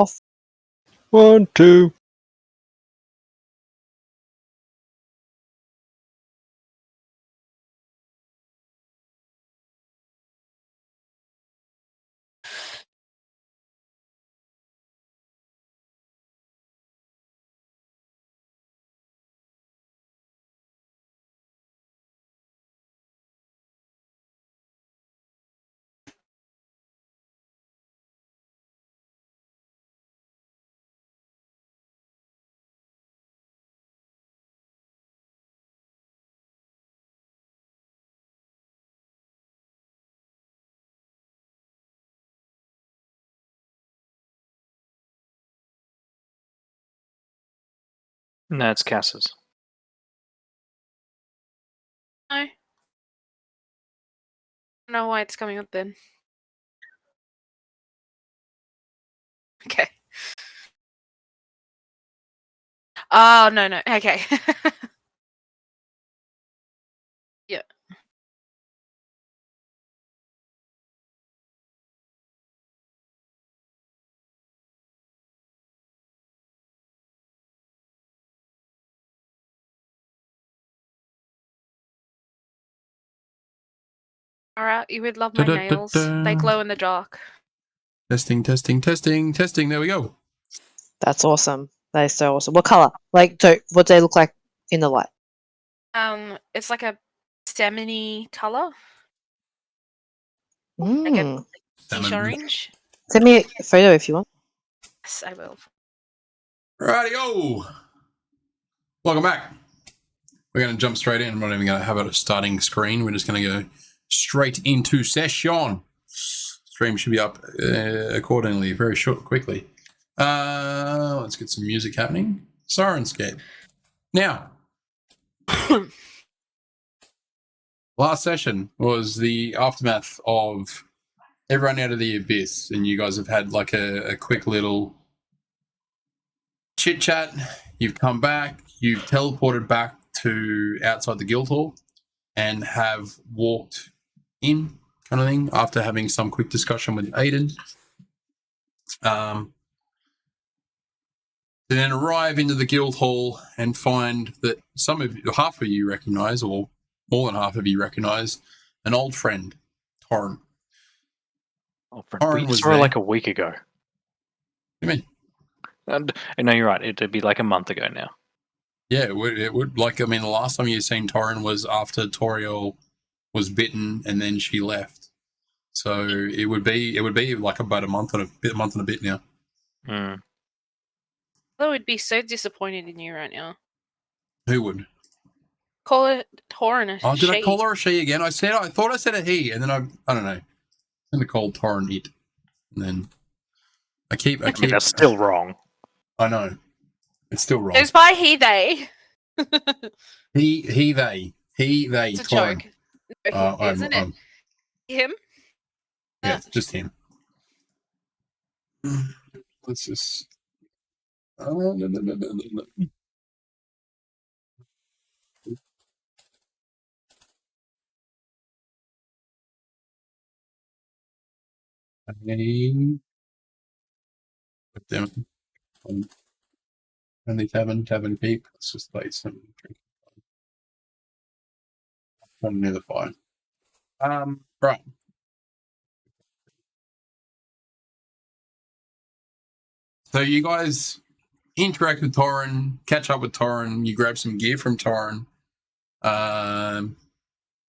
Off. 1, 2. No, it's Cass's. No. I don't know why it's coming up then. Okay. Oh, no. Okay. Yeah. Alright, you would love my nails. They glow in the dark. Testing. There we go. That's awesome. That is so awesome. What color? Like, so what do they look like in the light? It's like a salmon-y color. Mm. Like a Salmon. peach orange. Send me a photo if you want. Yes, I will. Rightio. Welcome back. We're going to jump straight in. I'm not even going to have a starting screen. We're just going to go straight into session. Stream should be up accordingly, very quickly. Let's get some music happening. Sirenscape. Now, last session was the aftermath of everyone out of the abyss, and you guys have had like a quick little chit chat. You've come back, you've teleported back to outside the guild hall and have walked in, kind of thing, after having some quick discussion with Aiden. To then arrive into the guild hall and find that half of you recognise, or more than half of you recognise, an old friend, Torrin. We saw her like a week ago. What do you mean? And no, you're right. It'd be like a month ago now. Yeah, it would. Like, I mean, the last time you seen Torrin was after Toriel was bitten and then she left. So it would be like about a month and a bit now. Mm. I would be so disappointed in you right now. Who would? Call it Torrin a Oh, did she. I call her a she again? I thought I said a he, and then I don't know. I'm gonna call Torrin it, and then I keep. That's still wrong. I know, it's still wrong. It's by he they. He they. It's a joke. No, isn't it? Him? Yeah, it's just him. Let's just. No. Put them on only tavern keep. Let's just play some drink. One near the fire. Right. So you guys interact with Torrin, catch up with Torrin, you grab some gear from Torrin.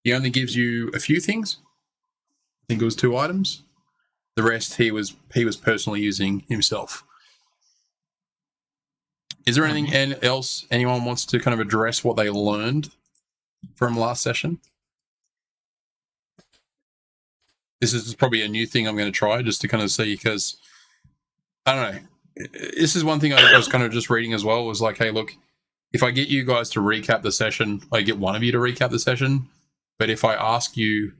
He only gives you a few things. I think it was 2 items. The rest he was personally using himself. Is there anything else anyone wants to kind of address what they learned from last session? This is probably a new thing I'm going to try just to kind of see, because I don't know. This is one thing I was kind of just reading as well, was like, hey, look, if I get you guys to recap the session, I get one of you to recap the session. But if I ask you,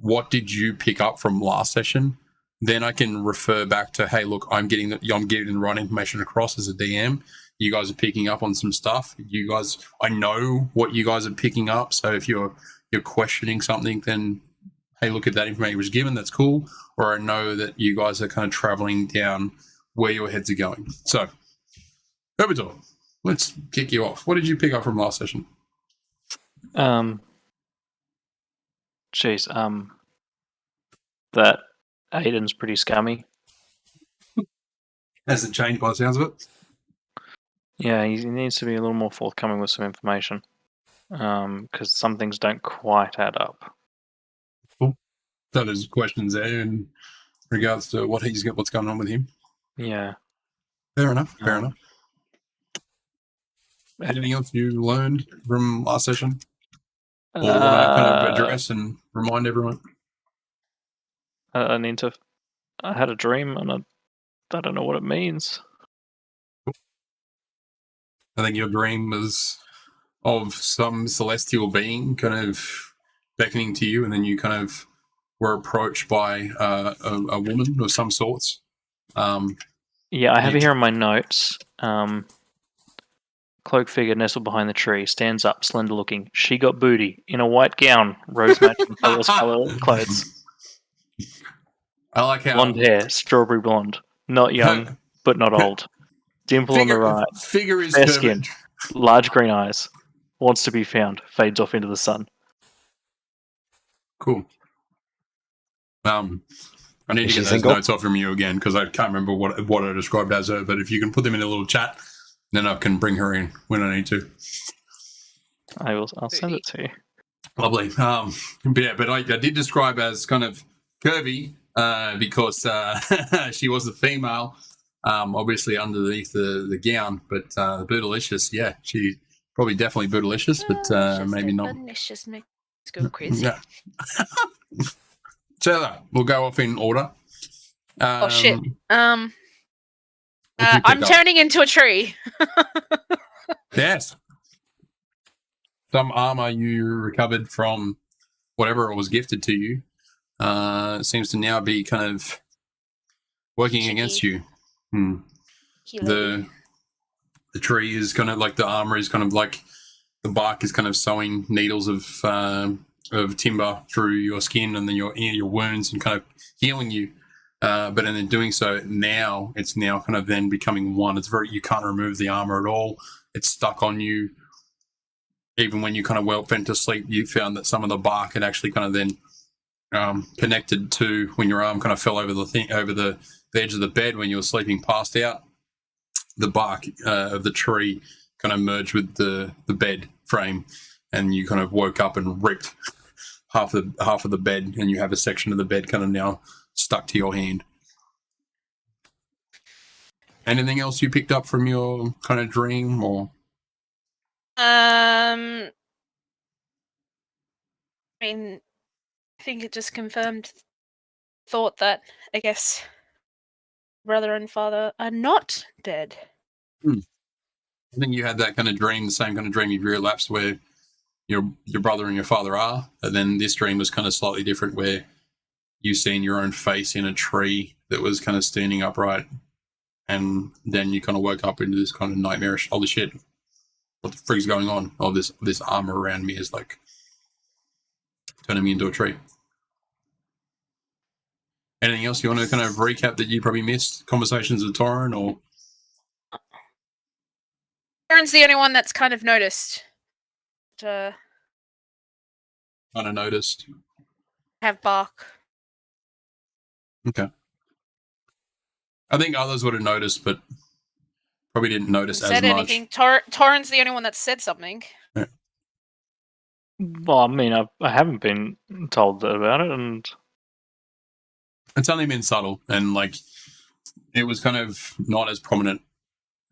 what did you pick up from last session, then I can refer back to, hey, look, I'm getting the right information across as a DM. You guys are picking up on some stuff. I know what you guys are picking up. So if you're questioning something, then hey, look, at that information was given. That's cool. Or I know that you guys are kind of traveling down where your heads are going. So, Herbitor, let's kick you off. What did you pick up from last session? That Aiden's pretty scummy. Hasn't changed by the sounds of it. Yeah, he needs to be a little more forthcoming with some information. Because some things don't quite add up. Cool. So there's questions there in regards to what's going on with him. Yeah. Fair enough. Anything else you learned from last session? Or want to kind of address and remind everyone? I had a dream and I don't know what it means. I think your dream was of some celestial being kind of beckoning to you, and then you kind of were approached by a woman of some sorts. Yeah, I have it here in my notes. Cloak figure nestled behind the tree, stands up, slender looking. She got booty in a white gown, rose matching color clothes. I like how Blonde hair, strawberry blonde. Not young, but not old. Dimple on the right. Figure is fair skin, large green eyes. Wants to be found. Fades off into the sun. Cool. I need to get those notes off from you again because I can't remember what I described as her. But if you can put them in a little chat, then I can bring her in when I need to. I'll send it to you. Lovely. But I did describe as kind of curvy because she was a female, obviously underneath the gown. But bootylicious, yeah, she probably definitely bootylicious, but maybe not. Bootylicious makes go crazy. Yeah. So we'll go off in order. Oh shit. I'm turning into a tree. Yes. Some armor you recovered from whatever was gifted to you seems to now be kind of working against you. The tree is kind of like the armor is kind of like the bark is kind of sewing needles of timber through your skin and then your wounds and kind of healing you. But in doing so, it's now kind of then becoming one. You can't remove the armor at all. It's stuck on you. Even when you kind of went to sleep, you found that some of the bark had actually kind of then connected to when your arm kind of fell over the edge of the bed when you were sleeping, passed out. The bark of the tree kind of merged with the bed frame, and you kind of woke up and ripped half of the bed, and you have a section of the bed kind of now stuck to your hand. Anything else you picked up from your kind of dream, or? I mean, I think it just confirmed thought that I guess brother and father are not dead. I think you had that kind of dream, the same kind of dream you've relapsed where your brother and your father are, and then this dream was kind of slightly different where you seen your own face in a tree that was kind of standing upright, and then you kind of woke up into this kind of nightmarish, holy shit, what the freak's going on? Oh, this armor around me is like turning me into a tree. Anything else you want to kind of recap that you probably missed? Conversations with Torrin, or? Torrin's the only one that's kind of noticed. Kind of noticed. Have bark. Okay. I think others would have noticed, but probably didn't notice as much. Said anything. Torrin's the only one that said something. Yeah. Well, I mean, I haven't been told about it, and it's only been subtle, and like it was kind of not as prominent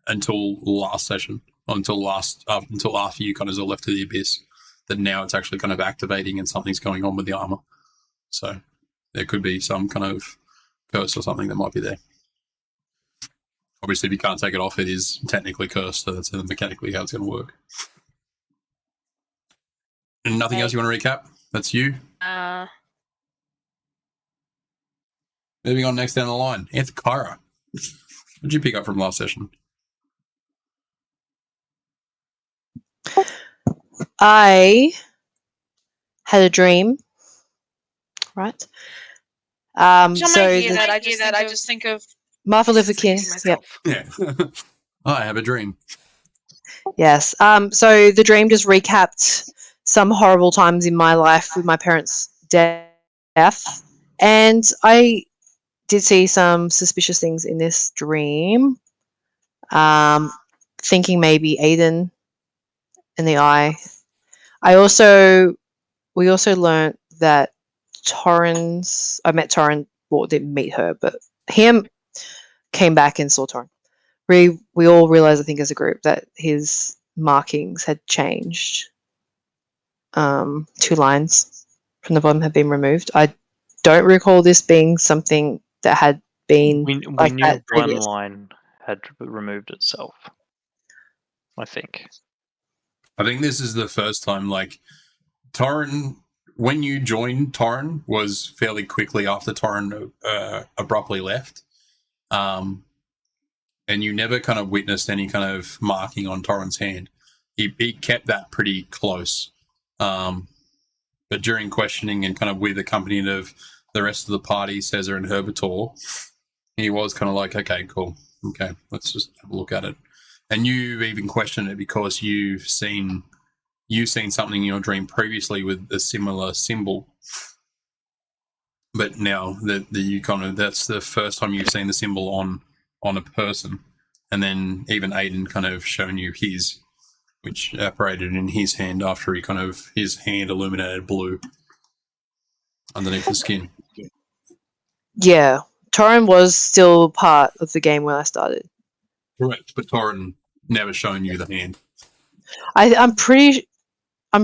until last session, until after you kind of left to the abyss. That now it's actually kind of activating, and something's going on with the armor. So there could be some kind of curse or something that might be there. Obviously, if you can't take it off, it is technically cursed, so that's mechanically how it's going to work. And nothing else you want to recap? That's you. Moving on next down the line, Kyra. What did you pick up from last session? I had a dream, right? I just think of Martin Luther King. Excuse Yep. myself. Yeah. I have a dream. Yes. So the dream just recapped some horrible times in my life with my parents' death, and I did see some suspicious things in this dream. Thinking maybe Aiden in the eye. We also learnt that I met Torrin, well, didn't meet her, but him came back and saw Torrin. We all realized, I think, as a group, that his markings had changed. 2 lines from the bottom had been removed. I don't recall this being something that had been We like knew that one previous. line had removed itself. I think. I think this is the first time, like, Torrin, when you joined Torrin, was fairly quickly after Torrin abruptly left. And you never kind of witnessed any kind of marking on Torrin's hand. He kept that pretty close. But during questioning and kind of with accompanied of the rest of the party, Cesar and Herbitor, he was kind of like, okay, cool. Okay, let's just have a look at it. And you even questioned it because you've seen something in your dream previously with a similar symbol. But now that you that's the first time you've seen the symbol on a person. And then even Aiden kind of shown you his, which apparated in his hand after his hand illuminated blue underneath the skin. Yeah, Torrin was still part of the game when I started. Correct, but Torrin never shown you the hand. I'm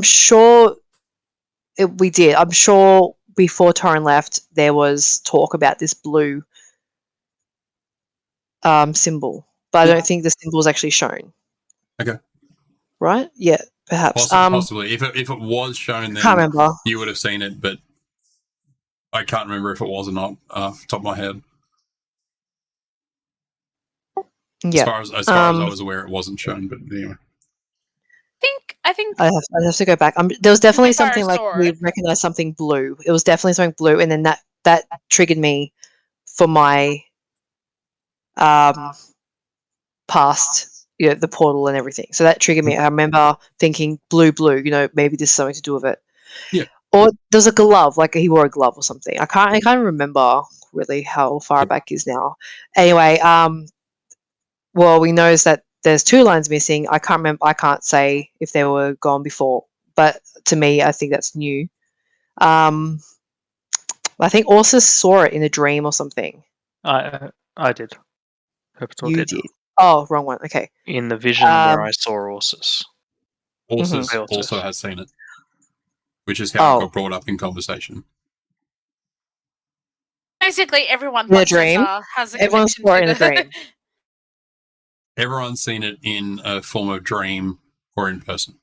sure we did. I'm sure before Torrin left, there was talk about this blue symbol, but I don't think the symbol was actually shown. Okay. Right? Yeah, perhaps. Possibly. If it was shown, Can't then remember. you would have seen it, but I can't remember if it was or not off the top of my head. Yeah. As far as I was aware, it wasn't shown, but anyway. I think I'd have to go back. There was definitely If I something like saw we it. recognized something blue. It was definitely something blue, and then that triggered me for my past, the portal and everything. So that triggered me. I remember thinking blue, maybe there's something to do with it. Yeah. Or there's a glove, like he wore a glove or something. I can't remember really how far back is now. Anyway, well, we know that there's 2 lines missing. I can't remember. I can't say if they were gone before, but to me, I think that's new. I think Orsa saw it in a dream or something. I did. Herbitor You did. did. Oh, wrong one. Okay. In the vision where I saw Ursus. Ursus Mhm. also has seen it, which is how it got brought up in conversation. basically everyone In a but dream? Cesar has a Everyone connection saw it to in a the dream. Everyone's seen it in a form of dream or in person.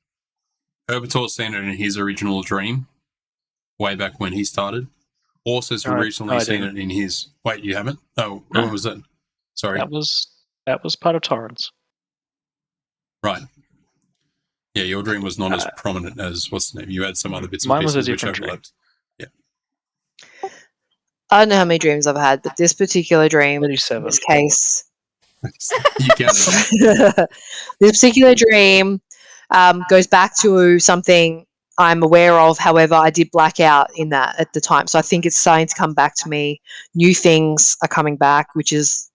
Herbitor's seen it in his original dream, way back when he started. Ursus recently seen it in his. Wait, you haven't? Oh, when was it? Sorry. That was part of Torrens. Right. Yeah, your dream was not as prominent as what's the name. You had some other bits and Mine was a pieces which different dream. overlapped. Yeah. I don't know how many dreams I've had, but this particular dream, in 37. this case, You counted. this particular dream goes back to something I'm aware of. However, I did black out in that at the time. So I think it's starting to come back to me. New things are coming back, which is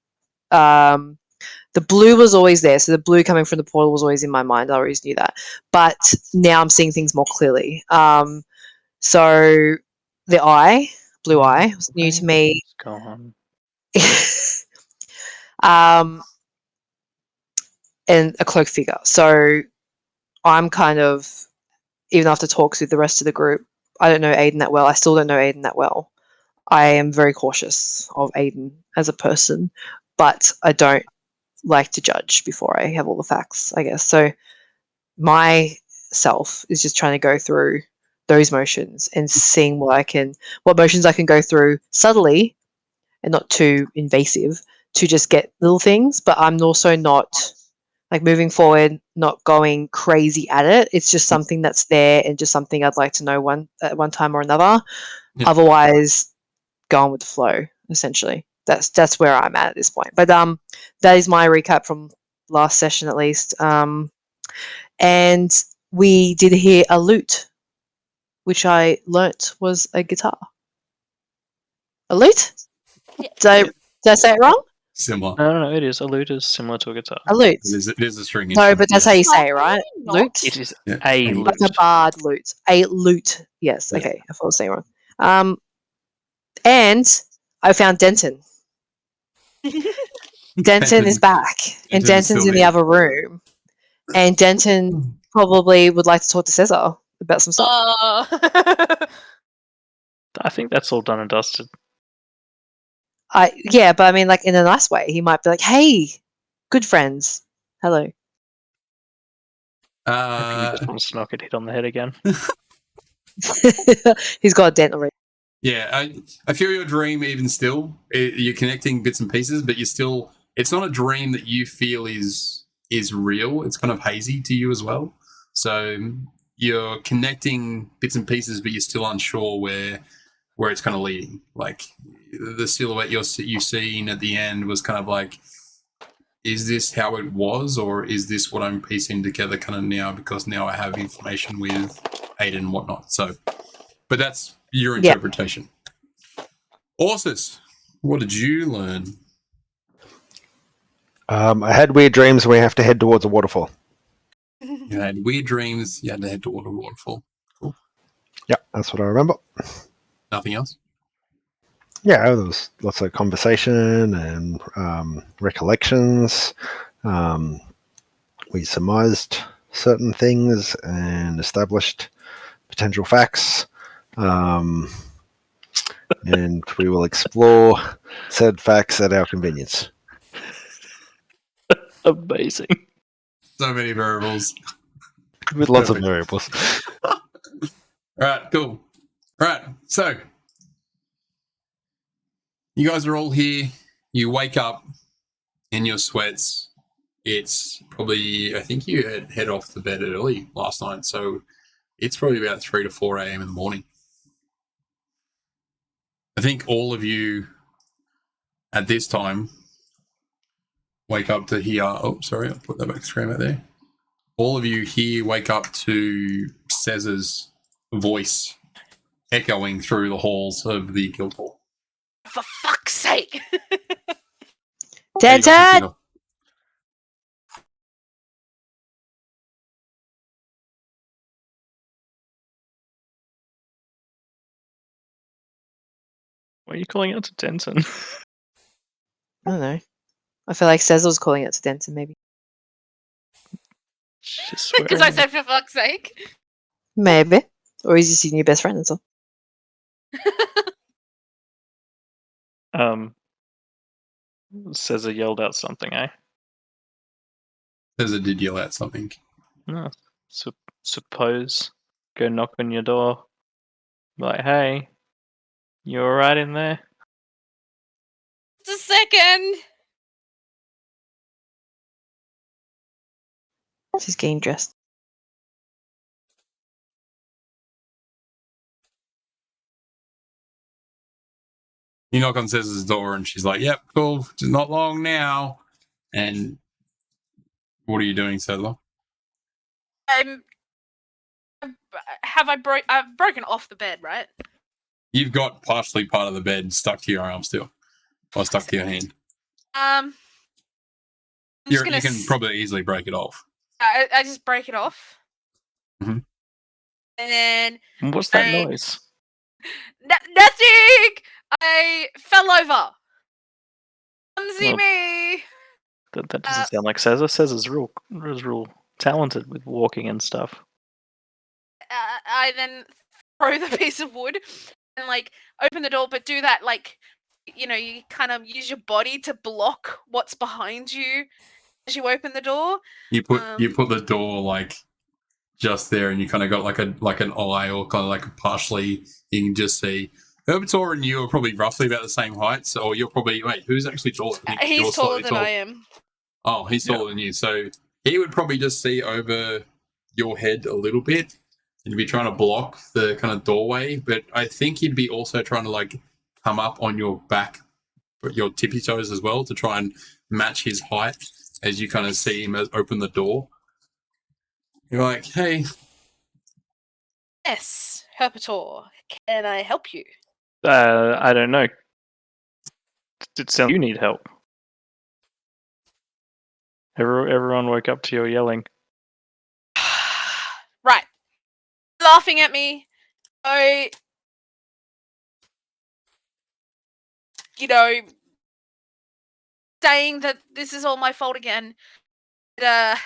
the blue was always there. So the blue coming from the portal was always in my mind. I always knew that. But now I'm seeing things more clearly. So the blue eye, was new to me. Go on. And a cloak figure. So I'm kind of, even after talks with the rest of the group, I don't know Aiden that well. I still don't know Aiden that well. I am very cautious of Aiden as a person, but I don't like to judge before I have all the facts, I guess. So my self is just trying to go through those motions and seeing what motions I can go through subtly and not too invasive to just get little things. But I'm also not like moving forward, not going crazy at it. It's just something that's there and just something I'd like to know at one time or another. Yeah. Otherwise, going with the flow, essentially. That's where I'm at this point. But that is my recap from last session at least. And we did hear a lute, which I learnt was a guitar. A lute? Yeah. Did I say it wrong? Similar. No, it is. A lute is similar to a guitar. A lute. It is a string Sorry, instrument. but that's how you say it, right? Not. Lute? It is Yeah. a Like lute. Like a barred lute. A lute. Yes. Yeah. Okay. I thought I was saying wrong. And I found Denton. Denton is back. And Denton's Denton's still in the here. other room. And Denton probably would like to talk to Cesar about some stuff. I think that's all done and dusted. Yeah, but I mean, like, in a nice way. He might be like, hey, good friends. Hello. Maybe you just want to snog it hit on the head again. He's got a dent already. Yeah, I feel your dream even still. You're connecting bits and pieces, but you're still. It's not a dream that you feel is real. It's kind of hazy to you as well. So you're connecting bits and pieces, but you're still unsure where it's kind of leading. Like the silhouette you've seen at the end was kind of like, is this how it was, or is this what I'm piecing together kind of now, because now I have information with Aiden and whatnot. So, but that's your interpretation. Orsis, what did you learn? I had weird dreams where we have to head towards a waterfall. You had weird dreams. You had to head toward a waterfall. Cool. Yeah, that's what I remember. Nothing else? Yeah, there was lots of conversation and recollections. We surmised certain things and established potential facts. And we will explore said facts at our convenience. Amazing. So many variables. With lots of variables. All right, cool. All right, so you guys are all here. You wake up in your sweats. It's probably, I think you had head off the bed early last night, so it's probably about 3 to 4 a.m. in the morning. I think all of you at this time wake up to hear, oh, sorry, I'll put that back to screen out there. All of you here wake up to Cesar's voice echoing through the halls of the Guildhall. For fuck's sake! Denton! What are you calling out to Denton? I don't know. I feel like Cesar was calling out to Denton, maybe. Because I said for fuck's sake. Maybe. Or he's just your new best friend and so. Cesar yelled out something, eh? Cesar did yell out something. No. Suppose go knock on your door. Like, hey, you alright in there? Just a second. She's getting dressed. You knock on Cesar's door and she's like, yep, cool, just not long now. And what are you doing, Cesar? I've broken off the bed, right? You've got partially part of the bed stuck to your arm still, or stuck to your hand. You can probably easily break it off. I just break it off. Mm-hmm. And then... What's that noise? Nothing! I fell over. Clumsy me! That doesn't sound like Cesar. Cesar's real talented with walking and stuff. I then throw the piece of wood and, like, open the door, but do that, like, you know, you kind of use your body to block what's behind you as you open the door. You put the door, like, just there, and you kind of got like an eye, or kind of like partially you can just see. Herbitor and you are probably roughly about the same height, so you're probably who's actually taller? I think he's taller than I am. Oh, he's taller than you, so he would probably just see over your head a little bit and be trying to block the kind of doorway. But I think he'd be also trying to like come up on your back your tippy toes as well to try and match his height as you kind of see him open the door. You're like, hey. Yes, Herpetor, can I help you? I don't know. It sounds you need help. Everyone woke up to your yelling. Right. Laughing at me. So, saying that this is all my fault again. But,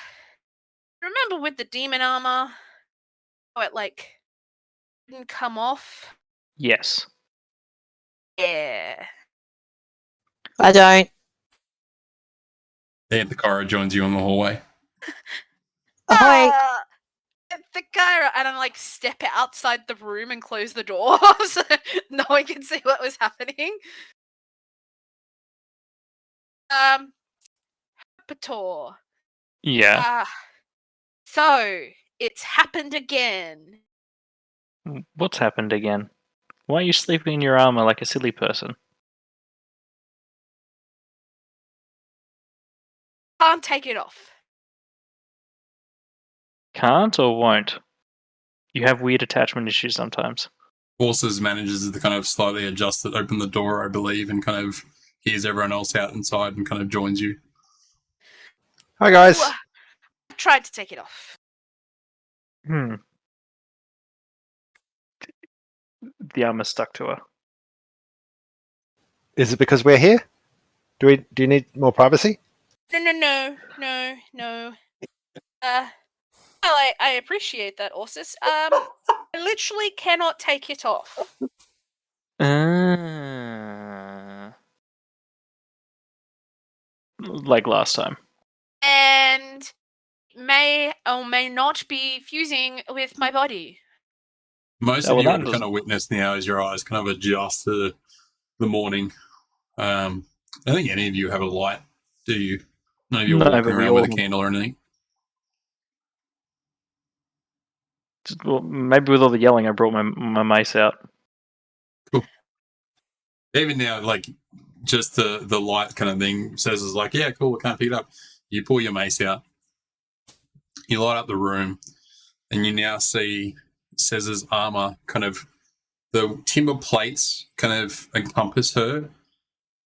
remember with the demon armor, how it didn't come off? Yes. Yeah. I don't. And the Kyra joins you in the hallway. Ahoy! The guy, and I'm step outside the room and close the door so no one can see what was happening. Pator. Yeah. So it's happened again. What's happened again? Why are you sleeping in your armor like a silly person? Can't take it off. Can't or won't? You have weird attachment issues sometimes. Forces manages to kind of slightly adjust it, open the door, I believe, and kind of hears everyone else out inside and kind of joins you. Hi, guys. I tried to take it off. The armor stuck to her. Is it because we're here? Do you need more privacy? No. Well, I appreciate that, Orsis. I literally cannot take it off. Like last time. And may or may not be fusing with my body. Most of you would kind of witness now as your eyes kind of adjust to the morning. I don't think any of you have a light, do you? None of you are walking around with a candle or anything. Well, maybe with all the yelling, I brought my mace out. Cool. Even now, just the light kind of thing says is yeah, cool, I can't pick it up. You pull your mace out, you light up the room, and you now see Cesar's armor kind of, the timber plates kind of encompass her,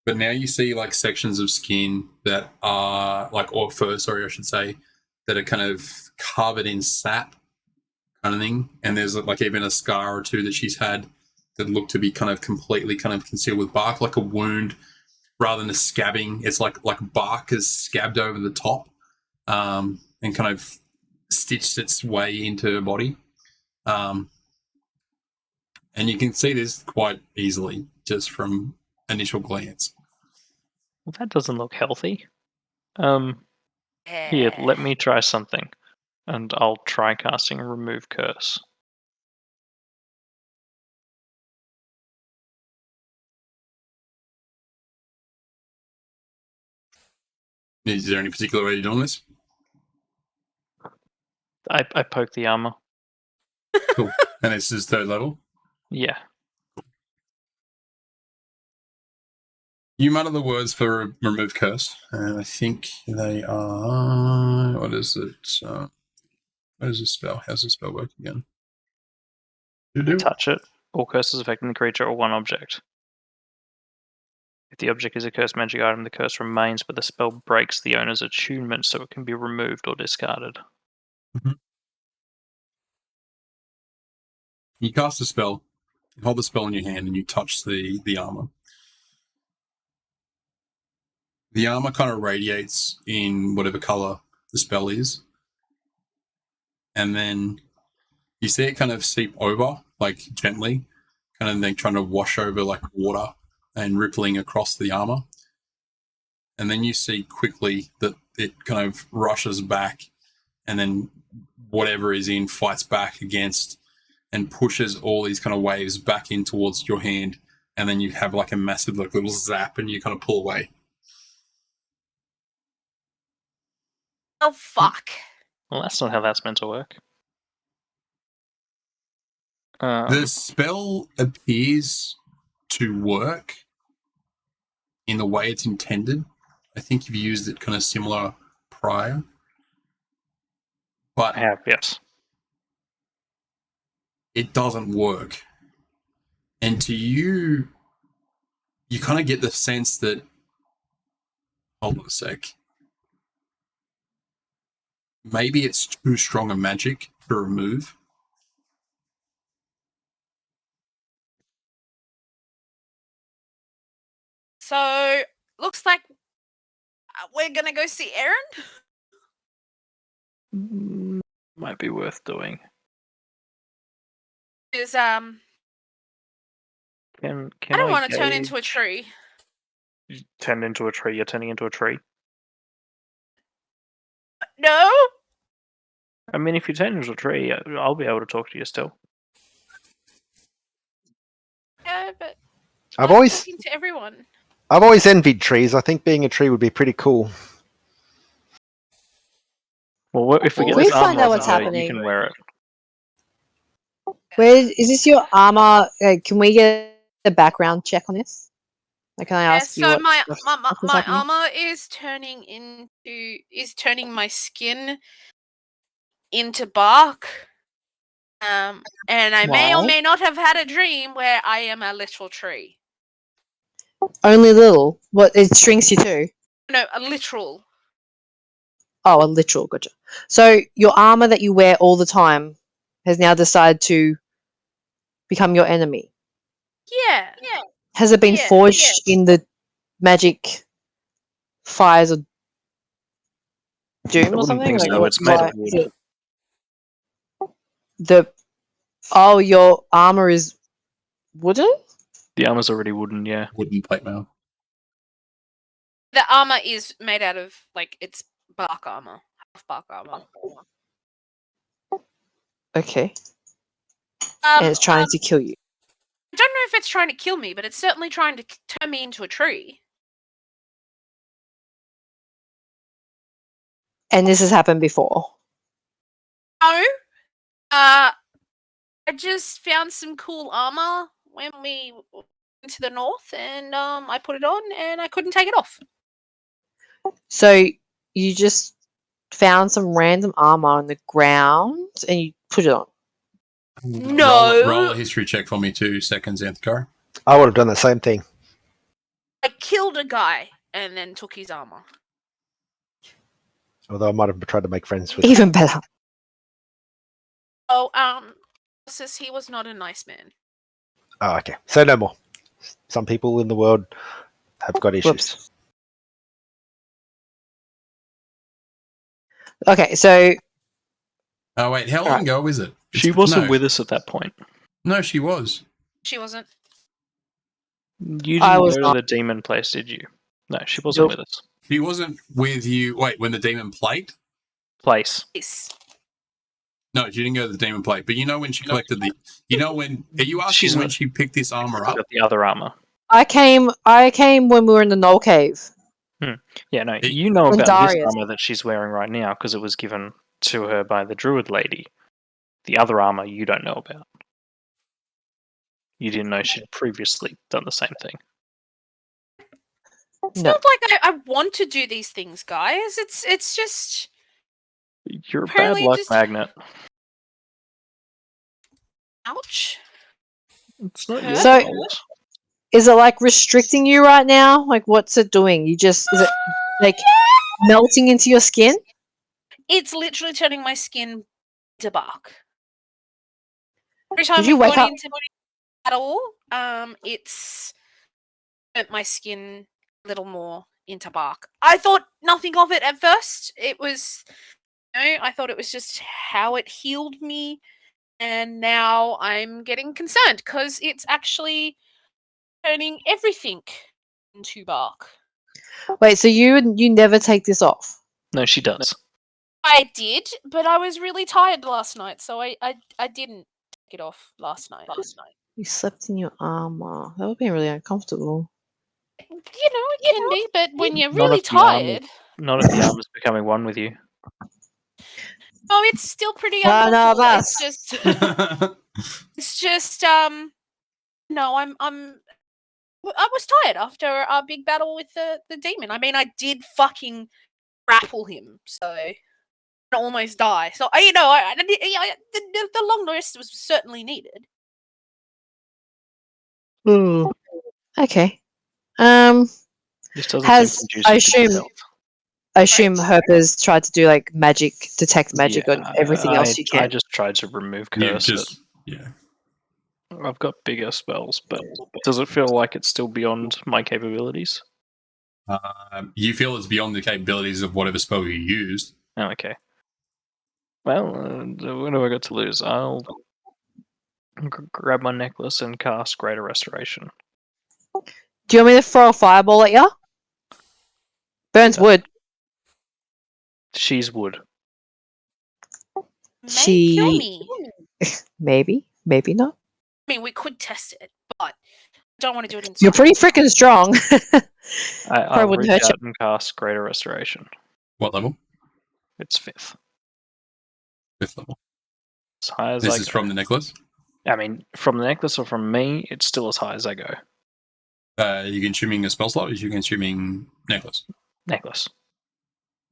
but now you see sections of skin that are or fur, sorry, I should say, that are kind of covered in sap kind of thing, and there's even a scar or two that she's had that look to be kind of completely kind of concealed with bark, like a wound rather than a scabbing. It's like bark is scabbed over the top, and kind of stitched its way into her body. And you can see this quite easily just from initial glance. Well, that doesn't look healthy. Here, let me try something. And I'll try casting Remove Curse. Is there any particular way you're doing this? I poke the armor. Cool. And this is 3rd level? Yeah. You mutter the words for Remove Curse, and I think they are... What is it? What is the spell? How's the spell work again? Touch it. All curses affecting the creature or one object. If the object is a cursed magic item, the curse remains, but the spell breaks the owner's attunement, so it can be removed or discarded. Mm-hmm. You cast a spell, you hold the spell in your hand, and you touch the armor. The armor kind of radiates in whatever color the spell is, and then you see it kind of seep over, gently, kind of then trying to wash over water and rippling across the armor. And then you see quickly that it kind of rushes back, and then whatever is in fights back against and pushes all these kind of waves back in towards your hand, and then you have a massive little zap, and you kind of pull away. Oh, fuck. Well, that's not how that's meant to work. The spell appears to work in the way it's intended. I think you've used it kind of similar prior. But I have, yes. it doesn't work. And to you, you kind of get the sense that, hold on a sec, maybe it's too strong a magic to remove. So, looks like we're gonna go see Aaron. Might be worth doing. Is Can I don't want to turn into a tree. Turn into a tree? You're turning into a tree? No. I mean, if you turn into a tree, I'll be able to talk to you still. Yeah, but I've I'm always talking to everyone. envied trees. I think being a tree would be pretty cool. Well, if we get We this find armor out over what's there, happening. you can wear it. Where is this your armor? Can we get a background check on this? Like, can I Yeah, ask you so what my what's my happening? armor is turning my skin into bark. And I may or Why? may not have had a dream where I am a literal tree. Only little. What, it shrinks you too? No, a literal. Oh, a literal. Gotcha. So your armor that you wear all the time has now decided to become your enemy. Yeah. Has it been forged in the magic fires of doom I or wouldn't something? think Like, so. what, It's made of why is wood. it your armor is wooden? The armor's already wooden, yeah. Wooden plate mail. The armor is made out of it's bark armor, half bark armor. Okay. And it's trying to kill you. I don't know if it's trying to kill me, but it's certainly trying to turn me into a tree. And this has happened before. No. I just found some cool armor when we went to the north, and I put it on, and I couldn't take it off. So you just found some random armor on the ground and you put it on. No. Roll a history check for me, 2 seconds, Anthcar. I would have done the same thing. I killed a guy and then took his armor. Although I might have tried to make friends with Even better. Oh, says he was not a nice man. Oh, okay. So no more. Some people in the world have got issues. Whoops. Okay, so Oh, wait, how long ago is it? She wasn't with us at that point. No, she was. She wasn't. You I didn't was go not. to the demon place, did you? No, she wasn't with us. She wasn't with you. Wait, when the demon plate? Place. Yes. No, she didn't go to the demon plate. But you know when she collected the. You know when. Are you asking She's when not- she picked this armor up? Got the other armor. I came when we were in the Knoll Cave. Yeah, no, It- you know When about this Darius- armor that she's wearing right now because it was given to her by the druid lady. The other armor you don't know about. You didn't know she'd previously done the same thing. It's No. not like I want to do these things, guys. It's just You're a bad Apparently luck just- magnet. ouch. It's not Huh? your So- fault. Is it like restricting you right now? Like, what's it doing? Is it like melting into your skin? It's literally turning my skin to bark. Every time Did you we've wake gone up? into battle, it's burnt my skin a little more into bark. I thought nothing of it at first. It was, I thought it was just how it healed me, and now I'm getting concerned because it's actually turning everything into bark. Wait, so you never take this off? No, she does. I did, but I was really tired last night, so I didn't take it off last night. You slept in your armor. That would be really uncomfortable. It can be, but when you're None really of the armor- tired, None of the armor's becoming one with you. oh, it's still pretty None of uncomfortable. us. It's just, I'm. I thought it was just how it healed me, and now I'm getting concerned because it's actually turning everything into bark. Oh, It's just no, I'm I was tired after our big battle with the demon. I mean, I did fucking grapple him, so I almost die. So the long rest was certainly needed. Ooh. Okay. This doesn't Has seem I conducive to assume stealth. I assume Herper's tried to do like detect magic on everything else you I can. just tried to remove You've curse. just yeah. I've got bigger spells, but does it feel like it's still beyond my capabilities? You feel it's beyond the capabilities of whatever spell you used. Oh, okay. Well, what have I got to lose? I'll grab my necklace and cast Greater Restoration. Do you want me to throw a fireball at you? Burns wood. She's wood. May kill me. Maybe not. I mean, we could test it, but don't want to do it inside. You're pretty freaking strong. I'll wouldn't reach hurt you. out and cast Greater Restoration. What level? It's 5th. 5th level. As high as This I is go. from the necklace. I mean, from the necklace or from me, it's still as high as I go. You consuming a spell slot, or are you consuming necklace? Necklace.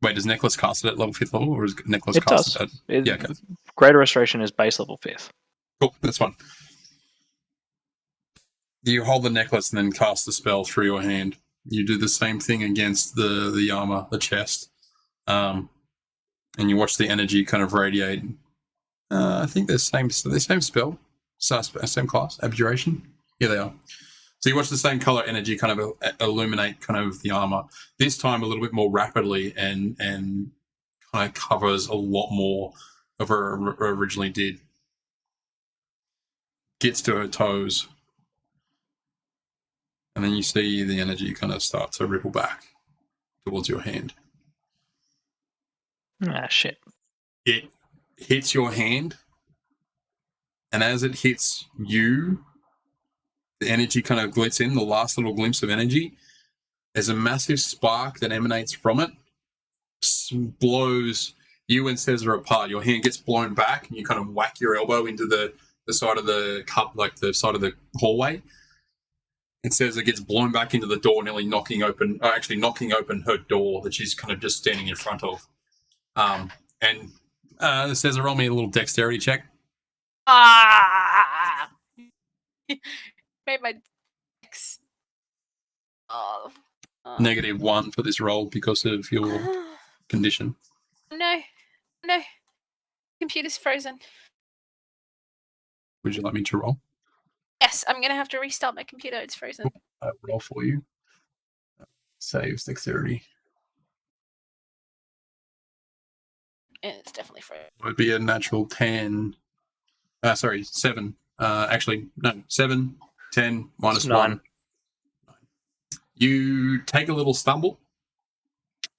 Wait, does necklace cast it at level 5th level, or is necklace It cast does. at yeah, okay. Greater Restoration is base level 5th. Cool, that's fine. You hold the necklace and then cast the spell through your hand. You do the same thing against the armor, the chest, and you watch the energy kind of radiate. I think they're same spell, same class, abjuration. Yeah, they are. So you watch the same color energy kind of illuminate kind of the armor. This time a little bit more rapidly and kind of covers a lot more of what it originally did. Gets to her toes. And then you see the energy kind of start to ripple back towards your hand. Ah, shit. It hits your hand, and as it hits you, the energy kind of glits in, the last little glimpse of energy. There's a massive spark that emanates from it, blows you and Cesar apart. Your hand gets blown back, and you kind of whack your elbow into the side of the cup, like the side of the hallway. And Cesar gets blown back into the door, nearly knocking open her door that she's kind of just standing in front of. And Cesar, roll me a little dexterity check. Made my dex. -1 for this roll because of your condition. No. Computer's frozen. Would you like me to roll? Yes, I'm gonna have to restart my computer. It's frozen. I'll roll for you. Saves dexterity. It's definitely frozen. It would be a natural 10. 7. Actually, no. 7, 10, minus 1. You take a little stumble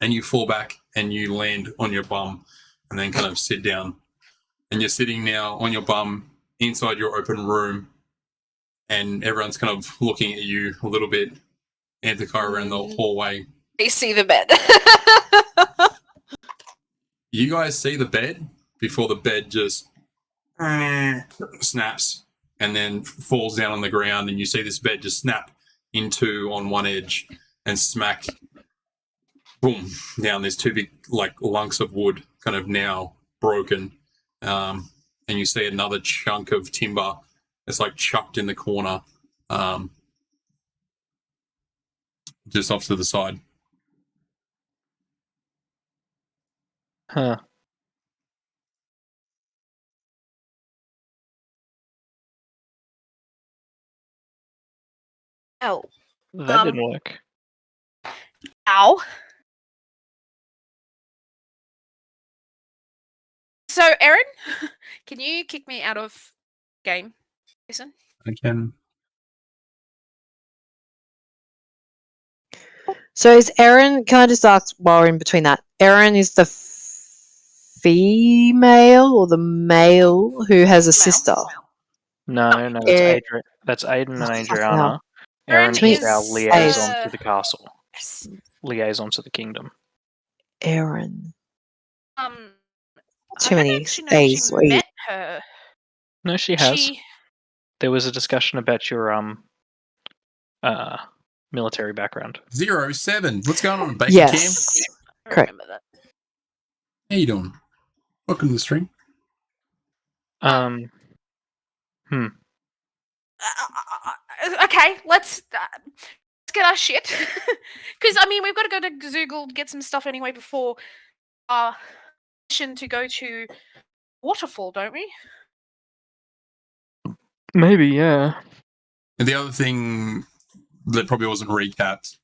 and you fall back and you land on your bum and then kind of sit down. And you're sitting now on your bum inside your open room, and everyone's kind of looking at you a little bit. Anthony around the hallway. They see the bed. You guys see the bed before the bed just snaps and then falls down on the ground, and you see this bed just snap into on one edge and smack, boom, down. There's two big like lunks of wood kind of now broken, and you see another chunk of timber that's like chucked in the corner, just off to the side. Huh. Oh. That didn't work. Ow. So, Erin, can you kick me out of game, Jason? I can. So is Erin, can I just ask while we're in between that, Erin is the female or the male who has a sister? No, that's Aiden and Adriana. Erin is our liaison to the castle. Yes. Liaison to the kingdom. Erin. Too many A's. Met her. No, she has. There was a discussion about your military background. 07. What's going on, Baker Yes. I Correct. remember that. Cam? How you doing? Welcome to the stream. Okay, let's get our shit. Because, I mean, we've got to go to Zoogle, get some stuff anyway before our mission to go to Waterfall, don't we? Maybe, yeah. And the other thing that probably wasn't recapped,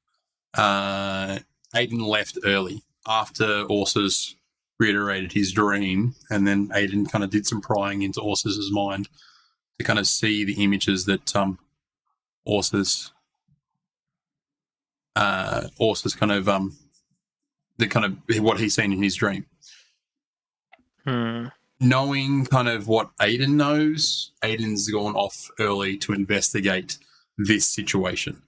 Aiden left early after Orsus reiterated his dream, and then Aiden kind of did some prying into Orsus's mind to kind of see the images that Orsus kind of the kind of what he's seen in his dream. Knowing kind of what Aiden knows, Aiden's gone off early to investigate this situation.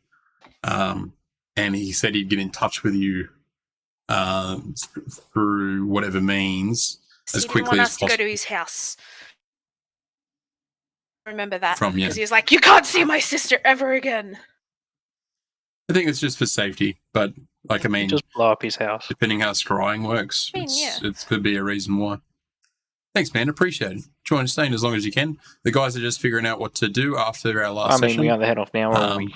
And he said he'd get in touch with you through whatever means as He didn't quickly want as us to possible. go to his house. Remember that. From, yeah. Because he was like, you can't see my sister ever again. I think it's just for safety, but like, I mean, Just blow up his house. depending how scrying works, I mean, yeah. it could be a reason why. Thanks, man. Appreciate it. Try and stay in as long as you can. The guys are just figuring out what to do after our last session. we either head off now or we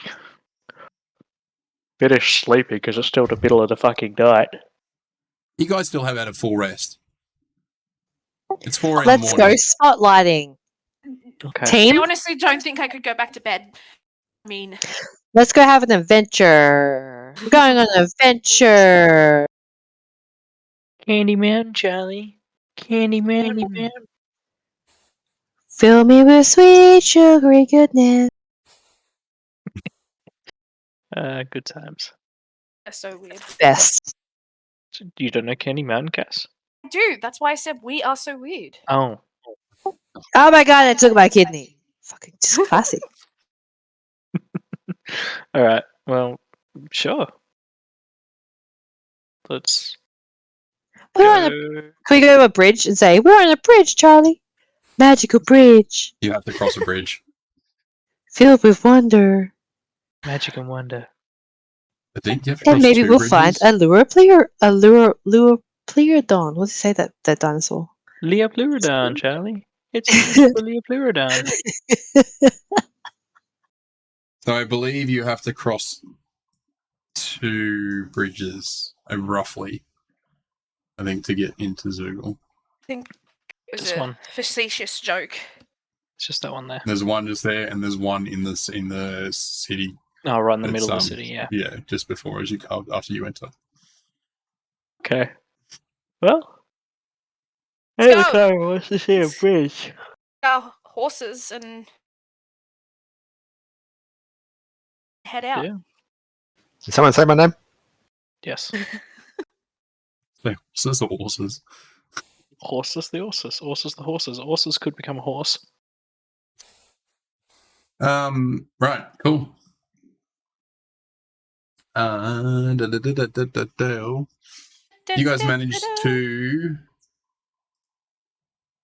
better sleepy because it's still the middle of the fucking night. You guys still have had a full rest. It's 4 a.m. Let's go spotlighting. Okay. I Team, honestly don't think I could go back to bed. I mean, let's go have an adventure. We're going on an adventure. Candyman, Charlie. Candyman. Fill me with sweet, sugary goodness. Good times. that's so weird. Best. You don't know Candyman, Cass? I do. That's why I said we are so weird. Oh. Oh my god, I took my kidney. Fucking just classic. All right. Well, sure. Let's We're on a, can we go to a bridge and say, we're on a bridge, Charlie? Magical bridge. You have to cross a bridge. Filled with wonder. magic and wonder. I think you have to And cross maybe 2 we'll bridges. find a Plerodon. What does it say, that dinosaur? Leopleurodon, Charlie. It's a Leopleurodon. So I believe you have to cross 2 bridges, roughly, I think, to get into Zoogle. I think it was This a one. facetious joke. It's just that one there. There's one just there, and there's one in the city. Oh, right in the It's, middle of the city, yeah. Yeah, just before after you enter. Okay. Well. Let's go. Clara wants to see a bridge. Our horses and head out. Yeah. Did someone say my name? Yes. So there's the horses. Horses the horses. Horses the horses. Horses could become a horse. Right, cool. You guys managed to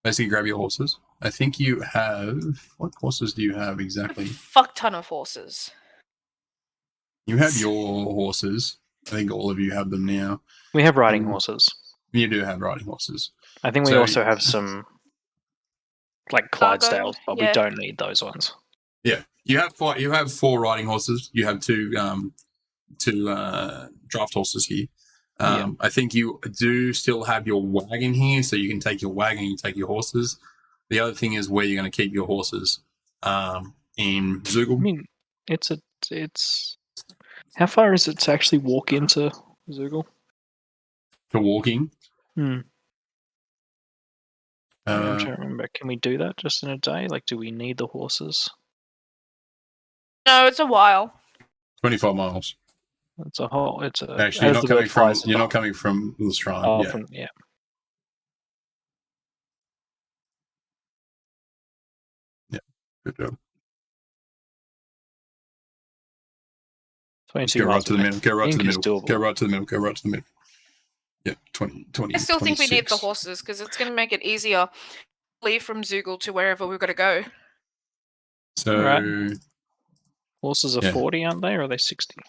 basically grab your horses. I think you have... What horses do you have exactly? Fuck ton of horses. You have your horses. I think all of you have them now. We have riding horses. You do have riding horses. I think we So- also have some like Cargo, Clydesdales, but yeah. we don't need those ones. Yeah, you have 4 riding horses. You have 2 draft horses here. Yeah. I think you do still have your wagon here, so you can take your wagon, you take your horses. The other thing is where you're going to keep your horses. In Zoogle. I mean, it's how far is it to actually walk into Zoogle? For walking. I'm Uh, trying to remember. Can we do that just in a day? Like, do we need the horses? No, it's a while. 25 miles. It's a whole. It's a. Actually, you're as not the coming word from. flies, You're not coming from Lestrange. Oh, Yeah. yeah. Good job. 22 Go right miles to the away. middle. Go right to the think it's middle. doable. Go right to the middle. Go right to the middle. Yeah, 20. I still think we need the 26. horses because it's going to make it easier to leave from Zoogle to wherever we've got to go. So, Right. Horses are Yeah. 40, aren't they, or are they 60? You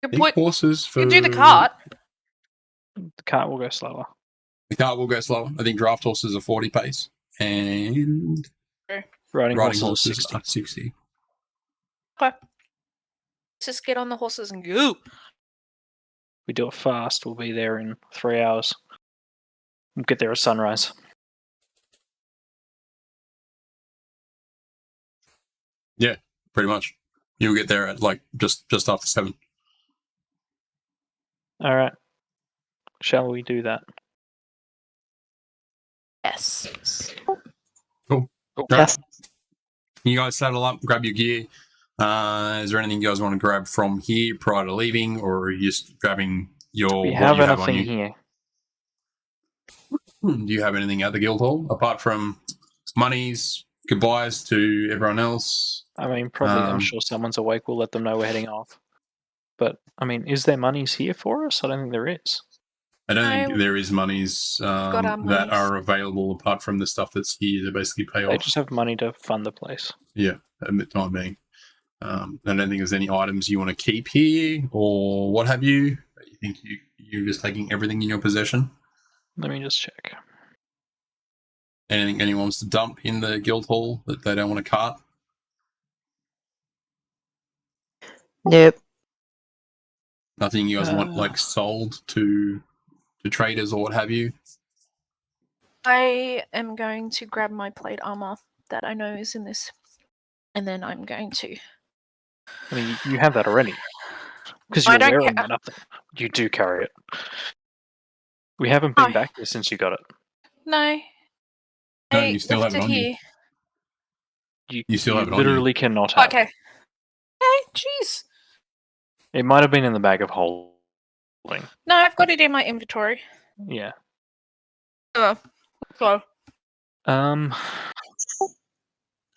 I think put, horses for you do the cart. The cart will go slower. The cart will go slower. I think draft horses are 40 pace, and Riding riding horses horses are are 60. Okay. Let's just get on the horses and go. We do it fast. We'll be there in 3 hours. We'll get there at sunrise. Yeah, pretty much. You'll get there at like just after 7. All right. Shall we do that? Yes. Cool. Yes. You guys saddle up, grab your gear. Is there anything you guys want to grab from here prior to leaving, or are you just grabbing your We what have you have on anything you? here. Do you have anything at the guild hall apart from monies, goodbyes to everyone else? I mean, probably, I'm Um, sure someone's awake. We'll let them know we're heading off. But, I mean, is there monies here for us? I don't think there is. I don't think No. there is monies got our that monies. are available apart from the stuff that's here to basically pay They off. just have money to fund the place. Yeah, at the time being. I don't think there's any items you want to keep here or what have you. You think you're just taking everything in your possession? Let me just check. Anything anyone wants to dump in the guild hall that they don't want to cart? Nope. Nothing you guys want like sold to traders or what have you? I am going to grab my plate armor that I know is in this, and then I'm going to. I mean, you have that already. Because I you're don't wearing ca- that up there. You do carry it. We haven't been Oh. back here since you got it. No. No, I you still left have it on you. here. You still have it on you. literally cannot have Okay. it. Hey, jeez. It might have been in the bag of holding. No, I've got it in my inventory. Yeah. So. I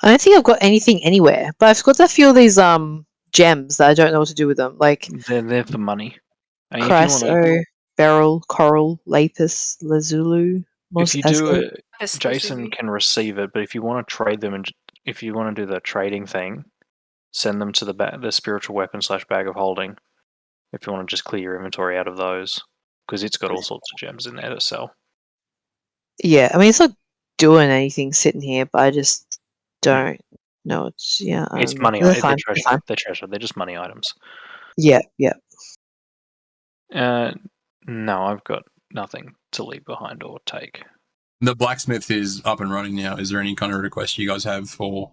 don't think I've got anything anywhere, but I've got a few of these gems that I don't know what to do with them, like They're for money. I mean, if you want to, chryso, beryl, coral, lapis, lazuli. if you do it, Yes, Jason Lazuli. can receive it. But if you want to trade them, and if you want to do the trading thing, send them to the spiritual weapon / bag of holding. If you want to just clear your inventory out of those, because it's got all sorts of gems in there to sell. Yeah, I mean it's not doing anything sitting here, but I just don't know. It's It's know. money. They're They're fine. treasure. They're fine. They're treasure. They're just money items. Yeah, yeah. No, I've got nothing to leave behind or take. The blacksmith is up and running now. Is there any kind of request you guys have for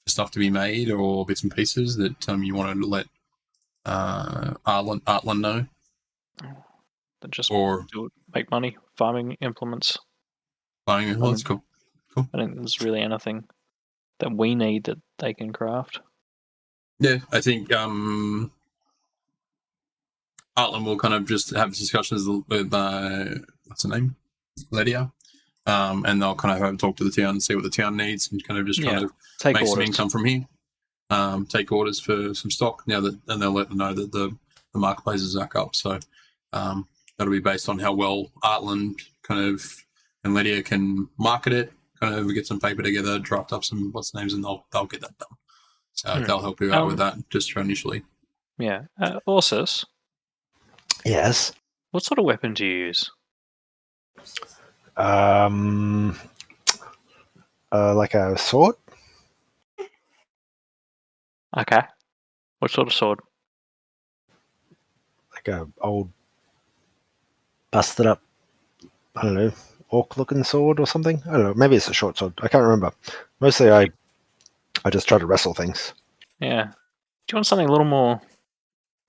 stuff to be made or bits and pieces that you want to let Artland know? That just Or make money, farming implements. buying? Well, that's cool. I don't think there's really anything that we need that they can craft. Yeah, I think Artland will kind of just have discussions with what's her name, Lydia, and they'll kind of have a talk to the town and see what the town needs, and kind of just kind of Take make orders. some income from here. Take orders for some stock now that, and they'll let them know that the marketplace is back up. So that'll be based on how well Artland kind of and Lydia can market it. Kind of get some paper together, draft up some what's names, and they'll get that done. So they'll help you out with that just initially. Yeah. Orsus, Yes. what sort of weapon do you use? Like a sword. Okay. What sort of sword? Like a old busted up, I don't know, orc looking sword or something. I don't know. Maybe it's a short sword. I can't remember. Mostly I just try to wrestle things. Yeah. Do you want something a little more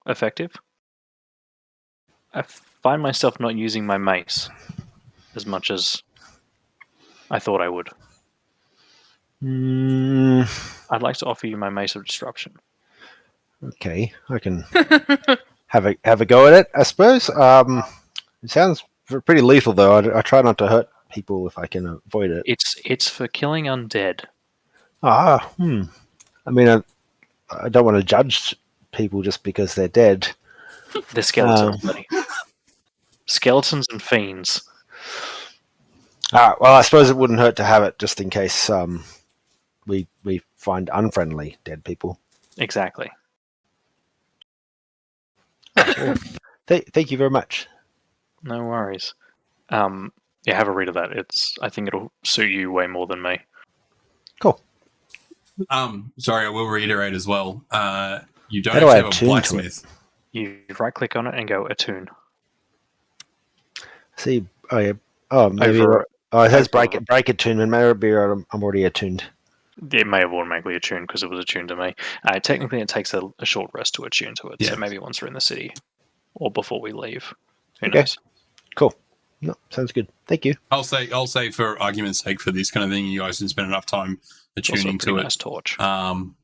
effective? I find myself not using my mace as much as I thought I would. I'd like to offer you my mace of disruption. Okay, I can have a go at it, I suppose. It sounds pretty lethal, though. I try not to hurt people if I can avoid it. It's for killing undead. I mean, I don't want to judge people just because they're dead. They're skeletons, buddy. Skeletons and fiends. Well, I suppose it wouldn't hurt to have it just in case we find unfriendly dead people. Exactly. Well, thank you very much. No worries. Yeah, have a read of that. I think it'll suit you way more than me. Cool. Sorry, I will reiterate as well. You don't How do I have a attune to it? blacksmith. You right-click on it and go attune. See, oh yeah, oh maybe Over- it has over- break attunement. Maybe I'm already attuned. It may have automatically attuned because it was attuned to me. Technically, it takes a short rest to attune to it. Yeah. So maybe once we're in the city or before we leave. Who Okay. knows? Cool. No, sounds good. Thank you. I'll say for argument's sake, for this kind of thing, you guys can spend enough time It's also a attuning pretty to nice it. torch. And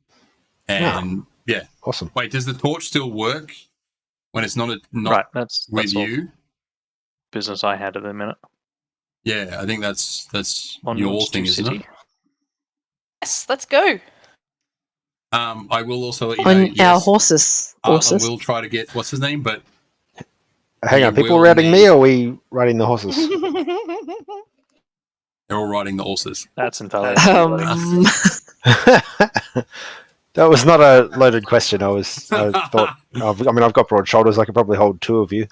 yeah. Awesome. Wait, does the torch still work when it's not Right, that's with all you? business I had at the minute. Yeah, I think that's your Onwards to thing, isn't city. it? Yes, let's go. I will also let you On know. our Yes, horses. I Horses. will try to get what's his name, but Hang on, You people will riding me need- or are we riding the horses? they're all riding the horses. That's entirely up to you, buddy. That was not a loaded question. I thought. I mean, I've got broad shoulders. I could probably hold two of you.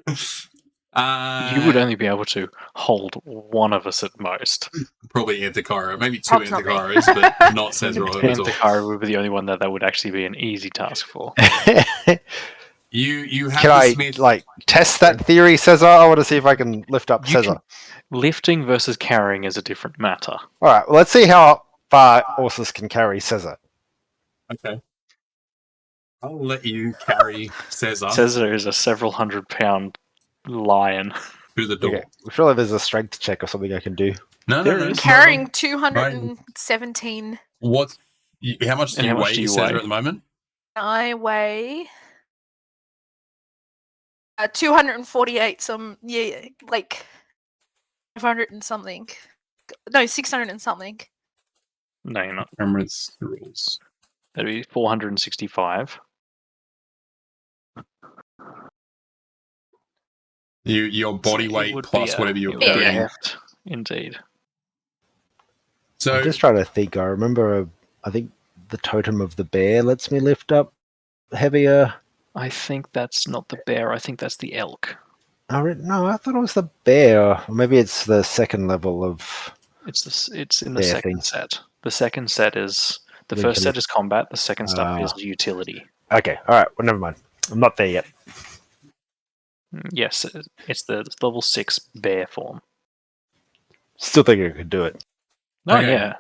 You would only be able to hold one of us at most. probably Anthakara, maybe two Probably not me. Antakaras, but not Cesar or And Vitor. Takara would be the only one that would actually be an easy task for. You have Can the I smith. test that theory, Cesar? I want to see if I can lift up You Cesar. Lifting versus carrying is a different matter. All right. Well, let's see how far Ursus can carry Cesar. Okay. I'll let you carry Cesar Cesar is a several 100-pound lion. through the door. Okay. Surely there's a strength check or something I can do. No, There no, no. is. no. Carrying 217. How much do And you how much weigh, do you Cesar, weigh? at the moment? I weigh 248. Like 500 and something. No, 600 and something. No, you're not. Remember, it's the rules. That'd be 465. Your body So it weight would plus be whatever you're it would be a carrying. heft, indeed. So I'm just trying to think. I remember, I think the totem of the bear lets me lift up heavier. I think that's not the bear. I think that's the elk. No, I thought it was the bear. Or maybe it's the second level of. It's in the Bear second thing. set. The second set is the Then first can set it- is combat. The second stuff is Ah. utility. Okay, all right. Well, never mind. I'm not there yet. Yes, it's the level 6 bear form. Still think I could do it. Oh Okay. yeah.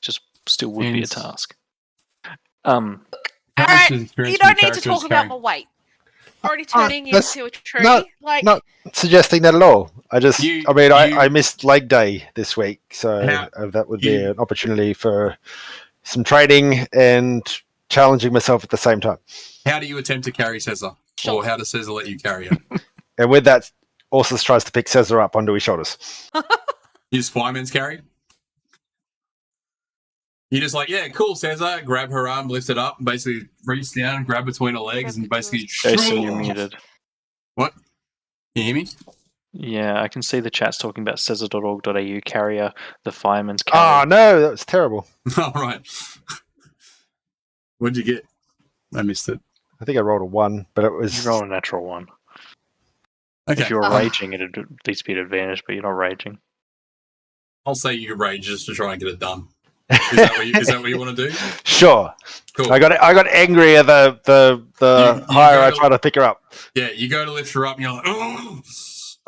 Just still would be a And- task. how much Alright, does experience you from don't the need to character talk is about carrying? my weight. Already turning you that's into a tree. not- like not- Suggesting that at all. I just, You- I missed leg day this week, so How- that would be you- an opportunity for some training and challenging myself at the same time. How do you attempt to carry Cesar? Sure. Or how does Cesar let you carry him? And with that, Ursus tries to pick Cesar up onto his shoulders. You just fireman's carry? You're just like, yeah, cool, Cesar. Grab her arm, lift it up, and basically reach down, grab between her legs, and basically. Jason, you're muted. What? Can you hear me? Yeah, I can see the chat's talking about Cesar.org.au carrier, the fireman's Oh carrier. no, that was terrible. All right. What'd you get? I missed it. I think I rolled a 1, but it was. You roll a natural one. Okay. If you're Ah. raging, it'd at least be an advantage, but you're not raging. I'll say you rage just to try and get it done. Is that what you want to do? Sure. Cool. I got angrier the You higher go I to- try to pick her up. Yeah, you go to lift her up and you're like, oh,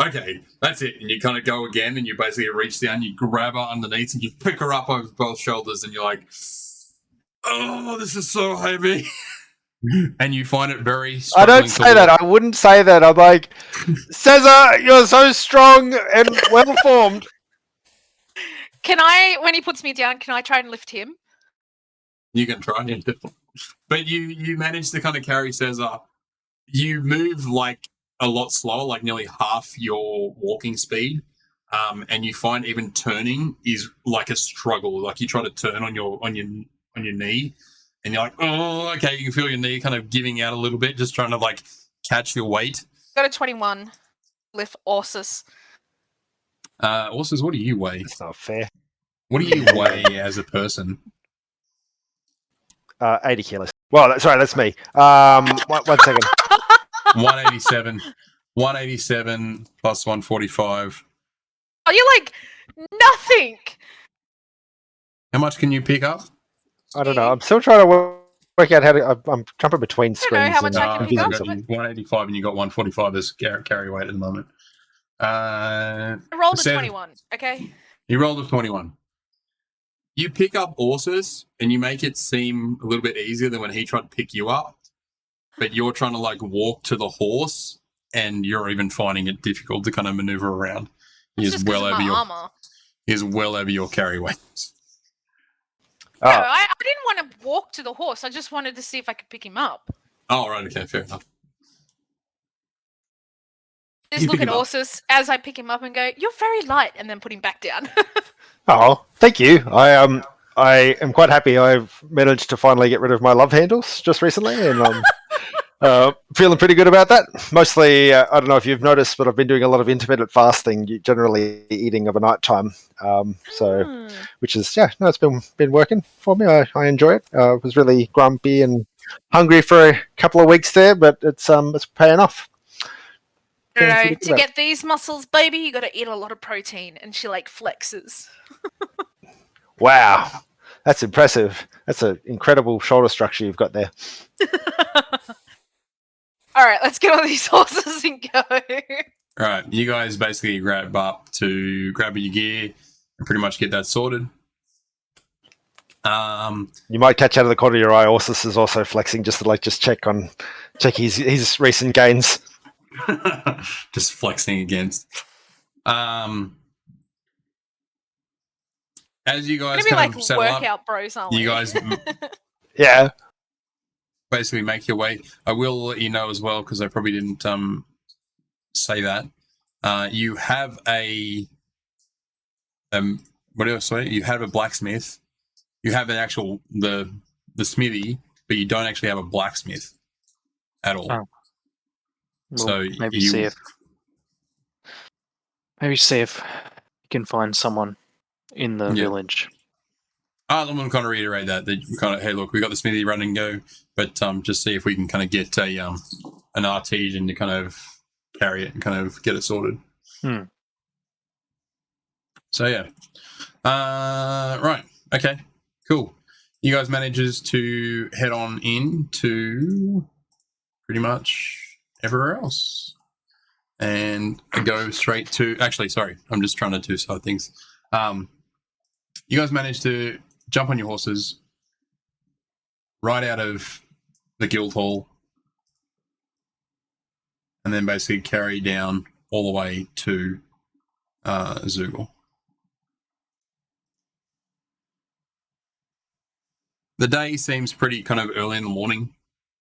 okay, that's it. And you kind of go again and you basically reach down, you grab her underneath and you pick her up over both shoulders and you're like, oh, this is so heavy. And you find it very I don't struggling say to that. walk. I wouldn't say that. I'm like, Cesar, you're so strong and well formed. can I, when he puts me down, can I try and lift him? You can try, yeah, definitely. But you manage to kind of carry Cesar. You move like a lot slower, like nearly half your walking speed. And you find even turning is like a struggle. Like you try to turn on your knee, and you're like, oh, okay. You can feel your knee kind of giving out a little bit, just trying to like catch your weight. Got a 21. Lift Ursus. Horses, what do you weigh? It's not fair. What do you weigh as a person? 80 kilos. Well, sorry, that's me. One second. 187. 187 plus 145. Oh, you're like nothing. How much can you pick up? I don't know. I'm still trying to work out how to. I'm jumping between I don't know screens. how much and I can confusing pick up. myself. 185 and you got 145 as carry weight at the moment. I rolled a Sev, 21. Okay. You rolled a 21. You pick up horses and you make it seem a little bit easier than when he tried to pick you up, but you're trying to like walk to the horse and you're even finding it difficult to kind of maneuver around. It's just well over your armor. He's well over your carry weight. Oh, No, I didn't want to walk to the horse. I just wanted to see if I could pick him up. Oh, right. Okay, fair enough. Just You look pick at him up. Ursus as I pick him up and go, "You're very light," and then put him back down. oh, thank you. I am quite happy. I've managed to finally get rid of my love handles just recently, and I'm feeling pretty good about that. Mostly, I don't know if you've noticed, but I've been doing a lot of intermittent fasting, generally eating of a night time. Which is it's been working for me. I enjoy it. I was really grumpy and hungry for a couple of weeks there, but it's paying off. No, to get these muscles, baby, you got to eat a lot of protein. And she like flexes. Wow, that's impressive. That's an incredible shoulder structure you've got there. All right, let's get on these horses and go. All right, you guys basically grab up to grab your gear and pretty much get that sorted. You might catch out of the corner of your eye, Ursus is also flexing just to check his recent gains. Just flexing against. As you guys Maybe kind like of settle workout up, bros, aren't you we? guys Yeah. basically make your way. I will let you know as well because I probably didn't say that. You have a what else? Sorry? You have a blacksmith. You have an actual the smithy, but you don't actually have a blacksmith at all. Oh. Well, So maybe see if you can find someone in the village. I'm going to kind of reiterate that kind of, hey, look, we got the smithy run and go, but just see if we can kind of get an artesian to kind of carry it and kind of get it sorted. So yeah, right, okay, cool. You guys manages to head on in to pretty much everywhere else and go straight to. Actually, sorry, I'm just trying to do side things. You guys managed to jump on your horses, ride out of the guild hall, and then basically carry down all the way to Zoogle. The day seems pretty kind of early in the morning.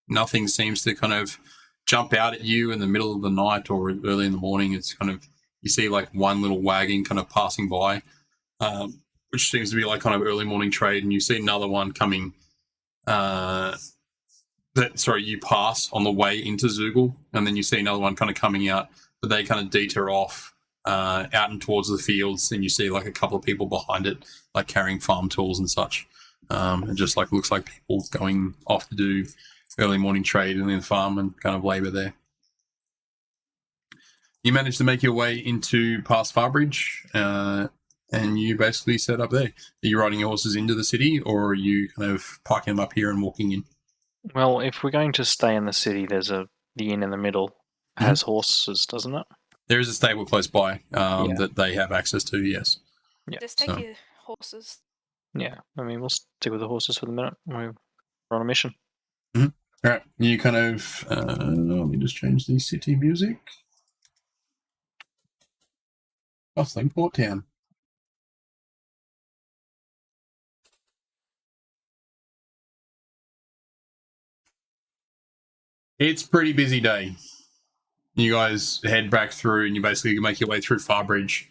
Nothing seems to kind of jump out at you in the middle of the night or early in the morning. It's kind of, you see like one little wagon kind of passing by, which seems to be like kind of early morning trade, and you see another one coming. You pass on the way into Zoogle, and then you see another one kind of coming out, but they kind of detour off out and towards the fields, and you see like a couple of people behind it, like carrying farm tools and such. It just like looks like people going off to do early morning trade in the farm and kind of labour there. You manage to make your way into past Farbridge, and you basically set up there. Are you riding your horses into the city, or are you kind of parking them up here and walking in? Well, if we're going to stay in the city, there's the inn in the middle has horses, doesn't it? There is a stable close by that they have access to, yes. Yeah. Just take your horses. Yeah, I mean, we'll stick with the horses for the minute. We're on a mission. All right, you kind of, let me just change the city music. Bustling Port Town. It's a pretty busy day. You guys head back through and you basically make your way through Farbridge.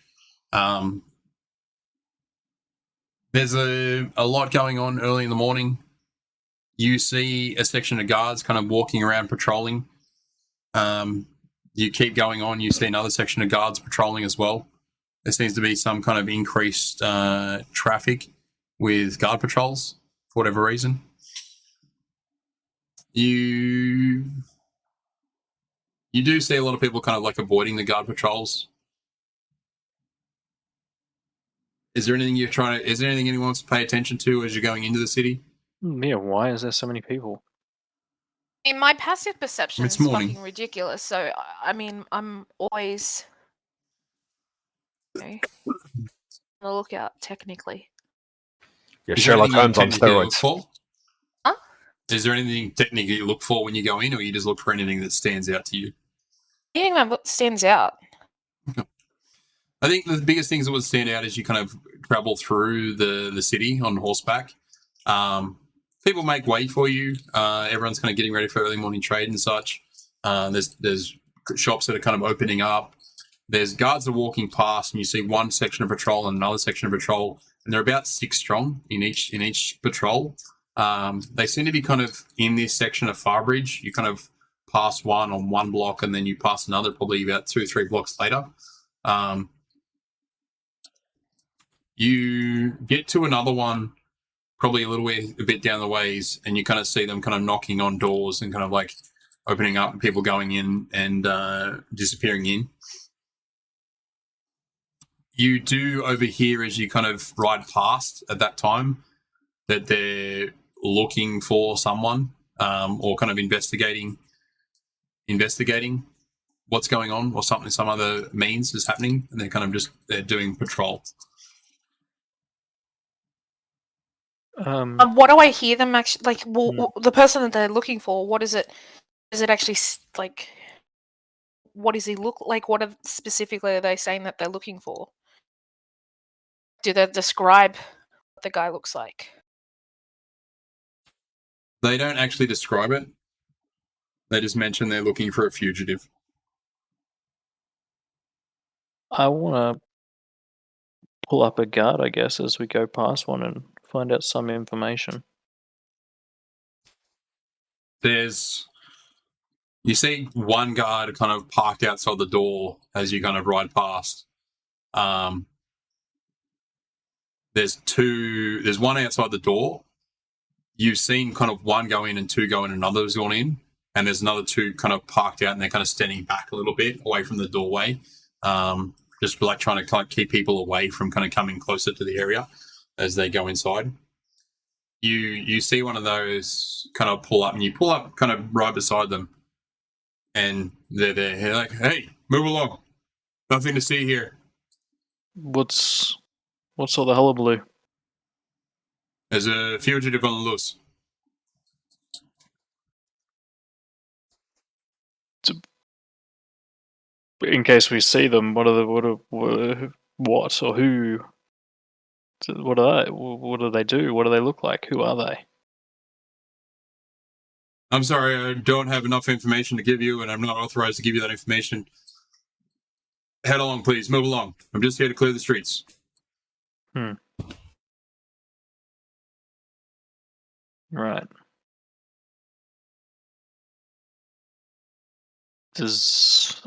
There's a lot going on early in the morning. You see a section of guards kind of walking around patrolling. You keep going on, you see another section of guards patrolling as well. there seems to be some kind of increased traffic with guard patrols for whatever reason. You do see a lot of people kind of like avoiding the guard patrols. Is there anything is there anything anyone wants to pay attention to as you're going into the city? Yeah, why is there so many people? In my passive perception It's is morning. fucking ridiculous. So I mean, I'm always on the lookout. Technically, You're Is there Sherlock anything you Holmes on technically look steroids. for? Huh? Is there anything technically you look for when you go in, or you just look for anything that stands out to you? anything that stands out. I think the biggest things that would stand out is you kind of travel through the city on horseback. People make way for you. Everyone's kind of getting ready for early morning trade and such. There's shops that are kind of opening up. There's guards that are walking past, and you see one section of patrol and another section of patrol, and they're about 6 strong in each patrol. They seem to be kind of in this section of Farbridge. You kind of pass one on one block, and then you pass another probably about 2-3 blocks later. You get to another one probably a bit down the ways, and you kind of see them kind of knocking on doors and kind of like opening up and people going in and disappearing in. You do overhear as you kind of ride past at that time that they're looking for someone or kind of investigating what's going on or something, some other means is happening, and they're doing patrol. What do I hear them actually like? The person that they're looking for. What is it? Is it actually like? What does he look like? What specifically are they saying that they're looking for? Do they describe what the guy looks like? They don't actually describe it. They just mention they're looking for a fugitive. I want to pull up a guard, I guess, as we go past one and find out some information. You see one guard kind of parked outside the door as you kind of ride past. There's one outside the door. You've seen kind of one go in and 2 go in, another's gone in, and there's another 2 kind of parked out, and they're kind of standing back a little bit away from the doorway, just like trying to kind of keep people away from kind of coming closer to the area as they go inside. You see one of those kind of pull up, and you pull up kind of right beside them, and they're there. They're like, "Hey, move along. Nothing to see here." What's all the hullabaloo? There's a fugitive on the loose. In case we see them, what or who? What are they? What do they do? What do they look like? Who are they? I'm sorry, I don't have enough information to give you, and I'm not authorized to give you that information. Head along, please. Move along. I'm just here to clear the streets. Right. Does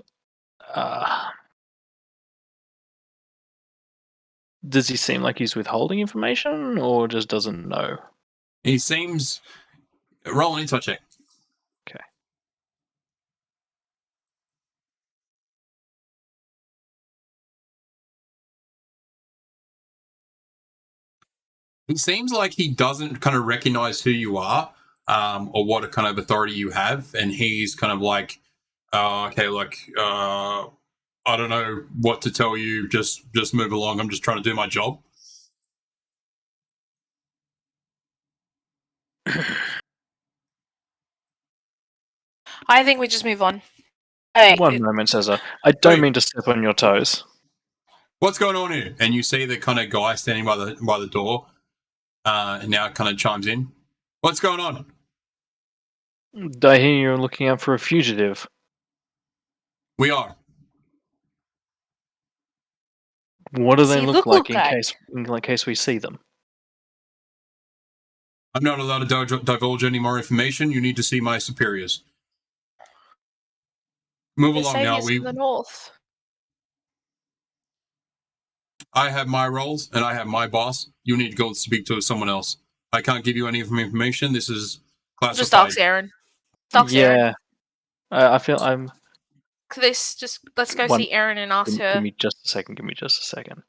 he seem like he's withholding information, or just doesn't know? He seems... Roll an insight check. Okay. He seems like he doesn't kind of recognize who you are, or what kind of authority you have, and he's kind of like, okay, like, I don't know what to tell you, just move along, I'm just trying to do my job. I think we just move on. One moment, Cesar. I don't mean to step on your toes. What's going on here? And you see the kind of guy standing by the door, and now it kind of chimes in. What's going on? I hear you're looking out for a fugitive. We are. What do they See, look like like? in case we see them? I'm not allowed to divulge any more information. You need to see my superiors. Move along now. We the north. I have my roles and I have my boss. You need to go and speak to someone else. I can't give you any information. This is classified. Just ask Aaron. Ask Aaron. Yeah, I feel I'm. Let's go see Aaron and ask Give her. me just a second. Give me just a second.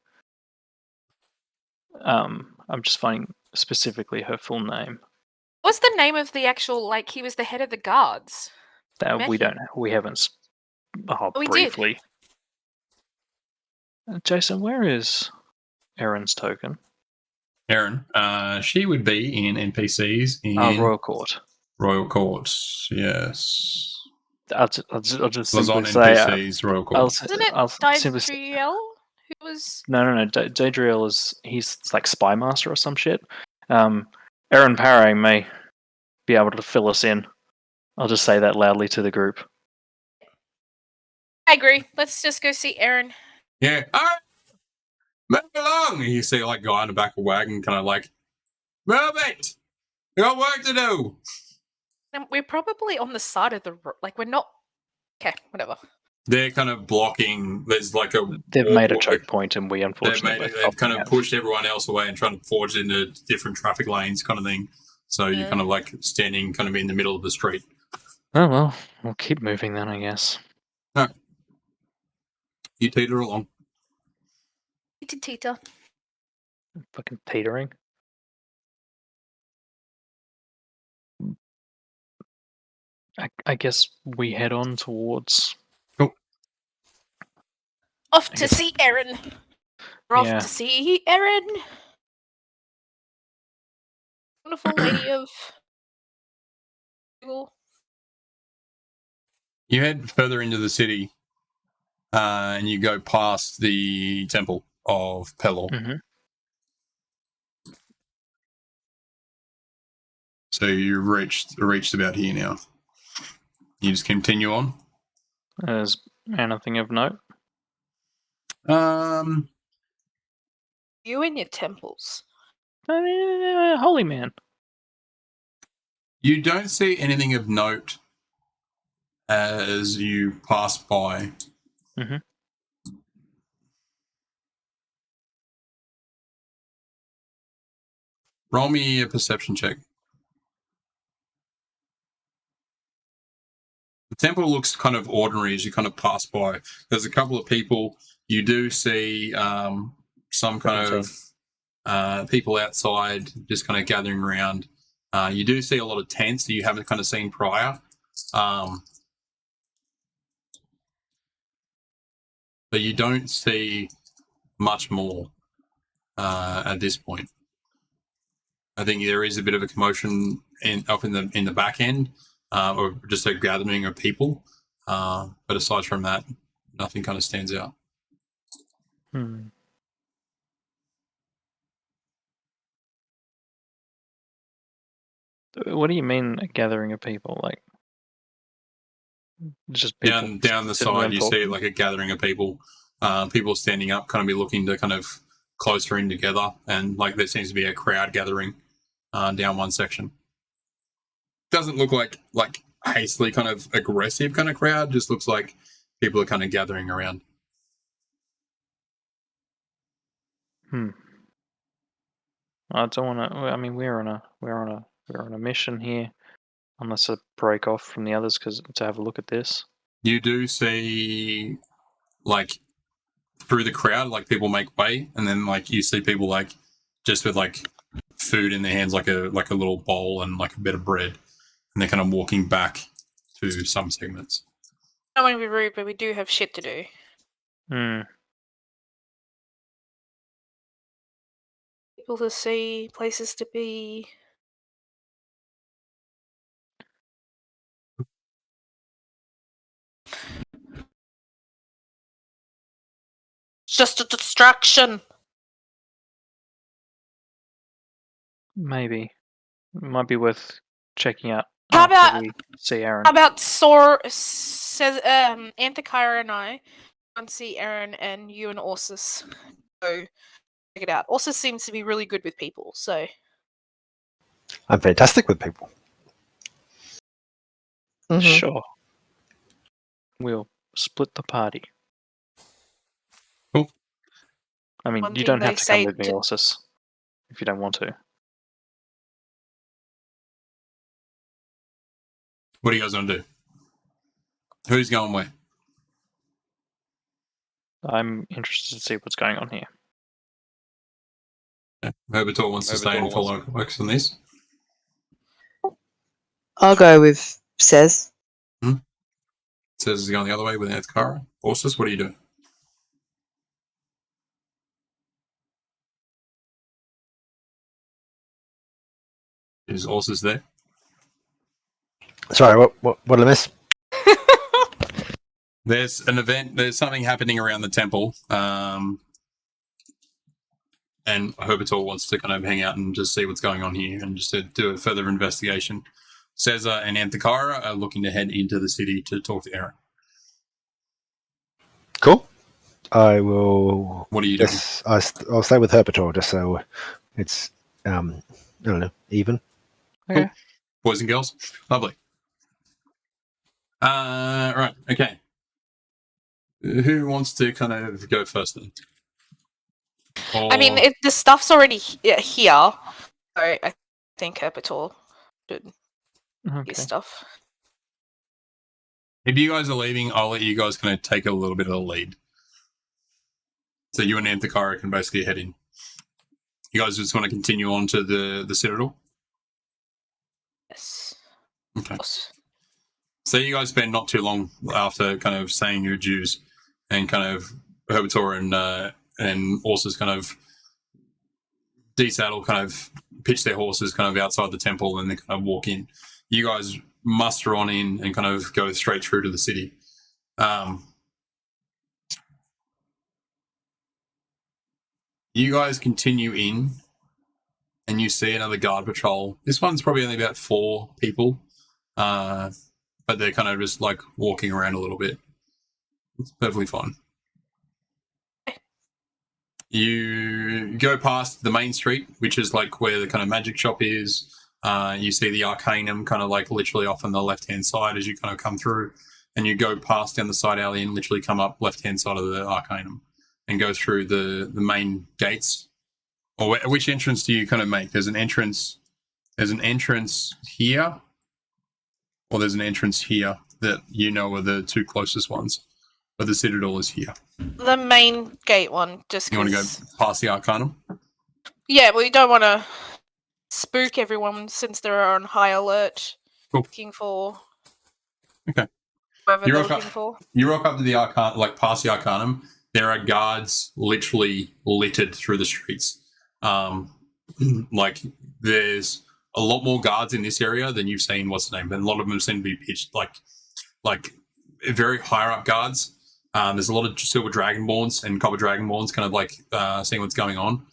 I'm just finding specifically her full name. What's the name of the actual? Like, he was the head of the guards. That we don't. We haven't. We Briefly. Jason, where is Erin's token? Erin, she would be in NPCs in Royal Court. Royal Courts. Yes. I'll just Was on simply say. NPCs, Royal Courts. Isn't it I'll simply say. Didriel who was? No. Dadriel he's like spy master or some shit. Erin Parang may be able to fill us in. I'll just say that loudly to the group. I agree. Let's just go see Aaron. Yeah. All right. Move along. You see, like, guy on the back of a wagon, kind of like, move it. We got work to do. And we're probably on the side of the road. Like, we're not. Okay, whatever. They're kind of blocking. There's like a. They've made a choke point, and we unfortunately They've kind of pushed everyone else away and trying to forge into different traffic lanes, kind of thing. So you're kind of like standing, kind of in the middle of the street. Oh well, we'll keep moving then, I guess. No. You teeter along. Teeter. Fucking teetering. I guess we head on towards. Off to see Aaron. We're off Yeah. to see Aaron. Wonderful lady of Google. You head further into the city, and you go past the temple of Pelor. Mm-hmm. So you reached about here now. You just continue on. There's anything of note? You and your temples. Holy man. You don't see anything of note as you pass by. Mm-hmm. Roll me a perception check. The temple looks kind of ordinary as you kind of pass by. There's a couple of people. You do see some kind of people outside just kind of gathering around. You do see a lot of tents that you haven't kind of seen prior. But you don't see much more at this point. I think there is a bit of a commotion up in the back end, or just a gathering of people. But aside from that, nothing kind of stands out. What do you mean a gathering of people? Like just people down the side, you see like a gathering of people. People standing up, kind of be looking to kind of closer in together, and like there seems to be a crowd gathering down one section. Doesn't look like hastily kind of aggressive kind of crowd. Just looks like people are kind of gathering around. I don't want to. I mean, we're on a mission here. Unless I break off from the others to have a look at this. You do see, like, through the crowd, like people make way, and then like you see people like just with like food in their hands, like a little bowl and like a bit of bread, and they're kind of walking back to some segments. I don't want to be rude, but we do have shit to do. People to see, places to be. It's just a distraction. Maybe it might be worth checking out. How about we see Aaron? How about says Anthakira and I go and see Aaron, and you and Orsus go check it out. Orsus seems to be really good with people, so I'm fantastic with people. Mhm. Sure. We'll split the party. Cool. I mean, One you thing don't they have to say come with me, to- Orsus, if you don't want to. What are you guys going to do? Who's going where? I'm interested to see what's going on here. Herbitor wants to stay and follow works on this. I'll go with Says. Says he's going the other way with Anthakara. Orsus, what are you doing? Is Orsus there? Sorry, what did I miss? There's an event. There's something happening around the temple, and Herbitor wants to kind of hang out and just see what's going on here, and just to do a further investigation. Caesar and Anthakara are looking to head into the city to talk to Aaron. Cool. I will. What are you doing? I'll stay with Herbitor just so it's I don't know, even. Okay. Cool. Boys and girls, lovely. Right. Okay. Who wants to kind of go first then? I mean, if the stuff's already here, so I think Herbitor should Okay. use stuff. If you guys are leaving, I'll let you guys kind of take a little bit of the lead. So you and Anthakara can basically head in. You guys just want to continue on to the Citadel? Yes. Okay. Yes. So you guys spend not too long after kind of saying your dues, and kind of Herbitor and Orsus kind of desaddle, kind of pitch their horses kind of outside the temple, and they kind of walk in. You guys muster on in and kind of go straight through to the city. You guys continue in, and you see another guard patrol. This one's probably only about 4 people, but they're kind of just like walking around a little bit. It's perfectly fine. You go past the main street, which is like where the kind of magic shop is. You see the Arcanum kind of like literally off on the left-hand side as you kind of come through, and you go past down the side alley and literally come up left-hand side of the Arcanum and go through the main gates. Or which entrance do you kind of make? There's an entrance here, or there's an entrance here that you know are the 2 closest ones. But the Citadel is here. The main gate one, just You want to go 'cause- past the Arcanum? Yeah, we don't want to spook everyone since they're on high alert, Cool. looking for. Okay. Whoever You're they're okay. looking for. You rock up to the Arcanum, like past the Arcanum. There are guards literally littered through the streets. Like there's a lot more guards in this area than you've seen. What's the name? And a lot of them seem to be pitched like very higher up guards. There's a lot of silver dragonborns and copper dragonborns, kind of like seeing what's going on.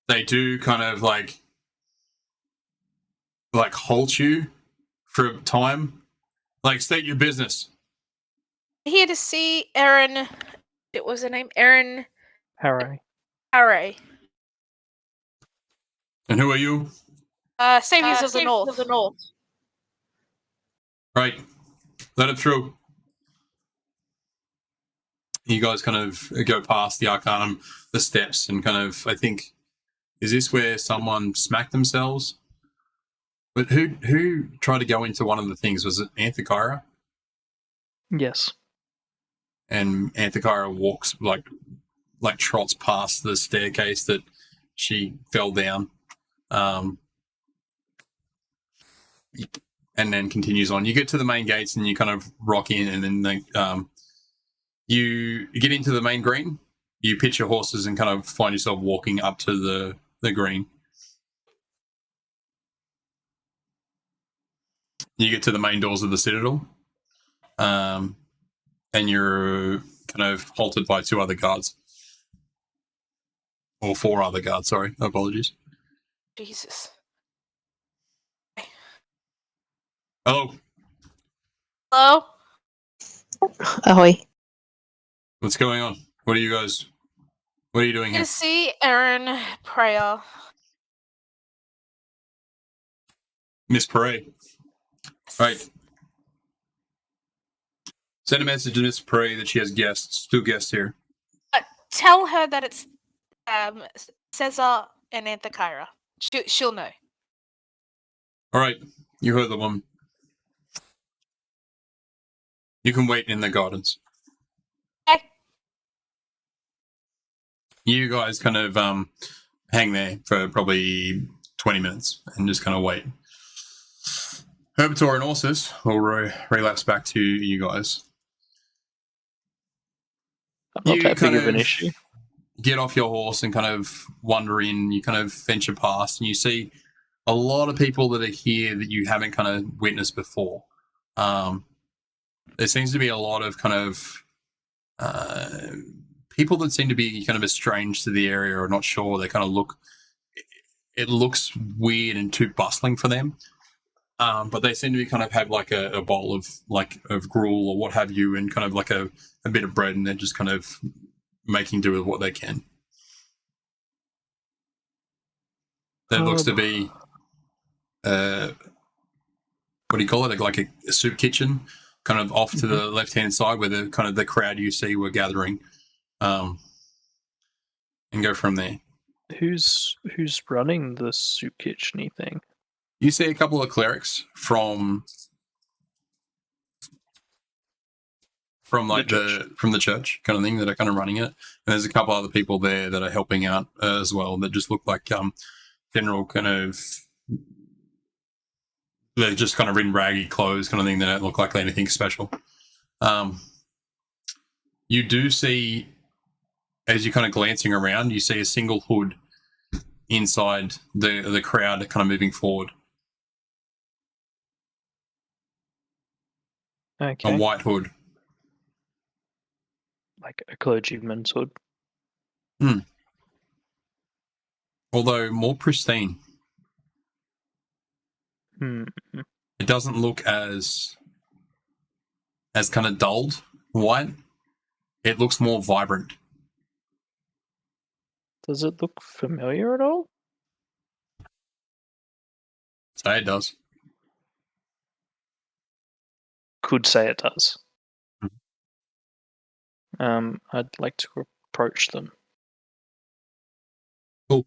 They do kind of like halt you for a time. Like, state your business. Here to see Erin. It was her name, Erin Harry. Harry. And who are you? Saviors of the North. Right. Let it through. You guys kind of go past the Arcanum, the steps, and kind of, I think, is this where someone smacked themselves? But who tried to go into one of the things? Was it Anthakara? Yes. And Anthakara walks like trots past the staircase that she fell down, and then continues on. You get to the main gates and you kind of rock in, and then you get into the main green. You pitch your horses and kind of find yourself walking up to the green. You get to the main doors of the Citadel, and you're kind of halted by 2 other guards. Or 4 other guards, sorry. Apologies. Jesus. Hello. Hello? Ahoy. What's going on? What are you doing Here here? to see Erin Prayer. Miss Parade. Right. Send a message to Miss Parade that she has guests, 2 guests here. tell her that it's Caesar and Anthakira. She'll know. All right, you heard the woman. You can wait in the gardens. Okay. You guys kind of hang there for probably 20 minutes and just kind of wait. Herbitor and Orsus will relapse back to you guys. Not that big of an issue. Get off your horse and kind of wander in. You kind of venture past, and you see a lot of people that are here that you haven't kind of witnessed before. There seems to be a lot of kind of people that seem to be kind of estranged to the area or not sure. They kind of look. It looks weird and too bustling for them. But they seem to be kind of have like a bowl of gruel or what have you, and kind of like a bit of bread, and they're just kind of making do with what they can. There looks to be, what do you call it? Like a soup kitchen, kind of off to the left-hand side where the kind of the crowd you see were gathering, and go from there. Who's running the soup kitchen-y thing? You see a couple of clerics from the church kind of thing that are kind of running it, and there's a couple other people there that are helping out as well that just look like general kind of, they're just kind of in raggy clothes kind of thing. They don't look like anything special. You do see, as you're kind of glancing around, you see a single hood inside the crowd kind of moving forward. Okay. A white hood. Like a clergyman's hood. Although more pristine. It doesn't look as kind of dulled white. It looks more vibrant. Does it look familiar at all? Say it does. Could say it does. I'd like to approach them. Cool.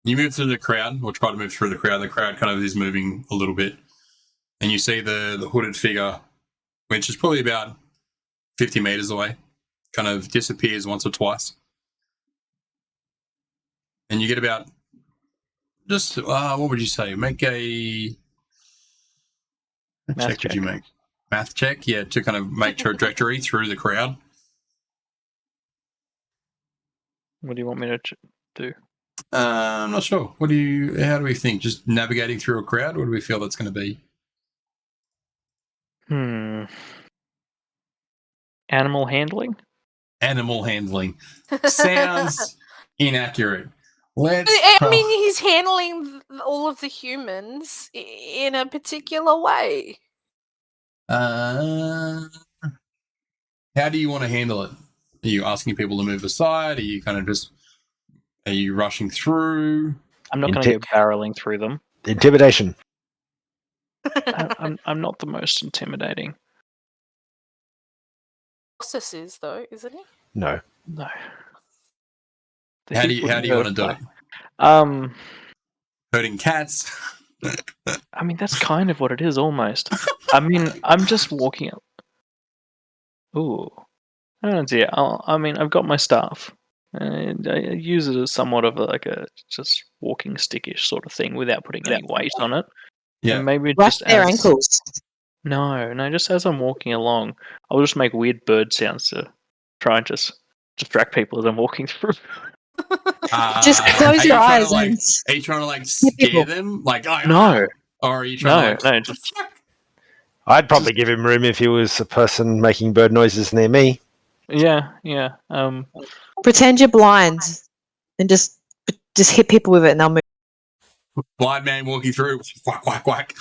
You move through the crowd, or try to move through the crowd. The crowd kind of is moving a little bit. And you see the hooded figure, which is probably about 50 meters away, kind of disappears once or twice. And you get about, just, what would you say? Make a Math check check. would you make? Math check, yeah, to kind of make trajectory through the crowd. What do you want me to do? I'm not sure. How do we think? Just navigating through a crowd? What do we feel that's going to be? Animal handling? Animal handling. Sounds inaccurate. I mean, he's handling all of the humans in a particular way. How do you want to handle it? Are you asking people to move aside? Are you kind of just, are you rushing through? I'm not going to go barreling through them. Intimidation. I'm not the most intimidating. Process is though, isn't he? No. No. How do you want to do it? Herding cats. I mean, that's kind of what it is, almost. I mean, I'm just walking up. Ooh. Oh dear. I've got my staff. And I use it as somewhat of a just walking stickish sort of thing without putting any weight on it. Yeah. And maybe Right just their ankles. No, just as I'm walking along, I'll just make weird bird sounds to try and just distract people as I'm walking through. Just close your eyes. Are you trying to scare them? No. Or are you trying No, just I'd probably give him room if he was a person making bird noises near me. yeah. Pretend you're blind and just hit people with it and they'll move. blind man walking through? Quack, quack, quack.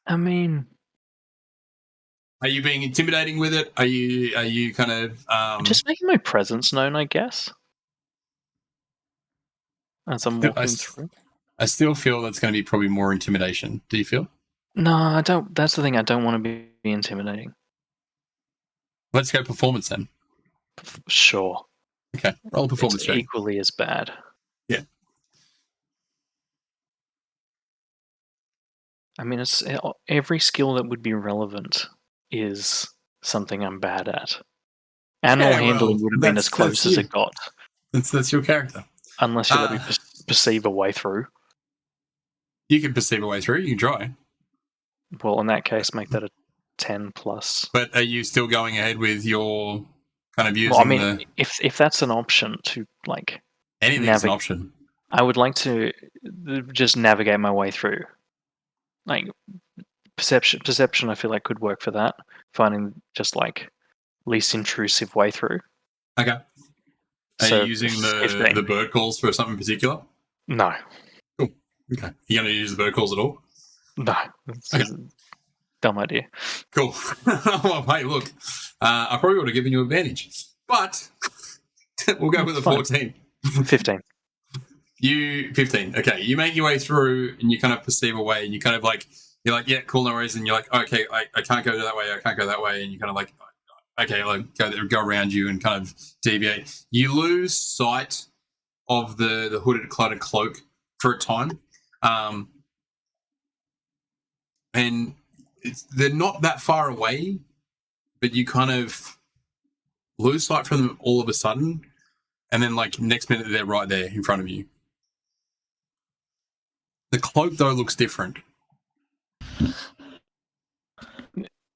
I mean, Are you being intimidating with it? Are you kind of just making my presence known, I guess. As I'm walking through. I still feel that's going to be probably more intimidation. Do you feel? No, I don't. That's the thing. I don't want to be intimidating. Let's go performance then. Sure. Okay, roll a performance It's check. equally as bad. Yeah. I mean, it's every skill that would be relevant is something I'm bad at. Animal handling would have been as close as it got. That's your character. Unless you let me perceive a way through. You can perceive a way through. You can try. Well, in that case, make that a 10 plus. But are you still going ahead with your kind of using Well, I mean, if that's an option to like anything's an option. I would like to just navigate my way through. Like perception, I feel like could work for that. Finding just like least intrusive way through. Okay. Are you using the bird calls for something particular? No. Cool. Okay. You going to use the bird calls at all? No. It's a dumb idea. Cool. Well, hey, look, I probably would have given you advantage, but we'll go with a 14. 15. 15. Okay. You make your way through and you kind of perceive a way and you kind of like, you're like, yeah, cool, no worries. And you're like, okay, I can't go that way. I can't go that way. And you kind of like, okay, like go around you and kind of deviate. You lose sight of the hooded cluttered cloak for a time. And they're not that far away, but you kind of lose sight from them all of a sudden. And then like next minute they're right there in front of you. The cloak though looks different.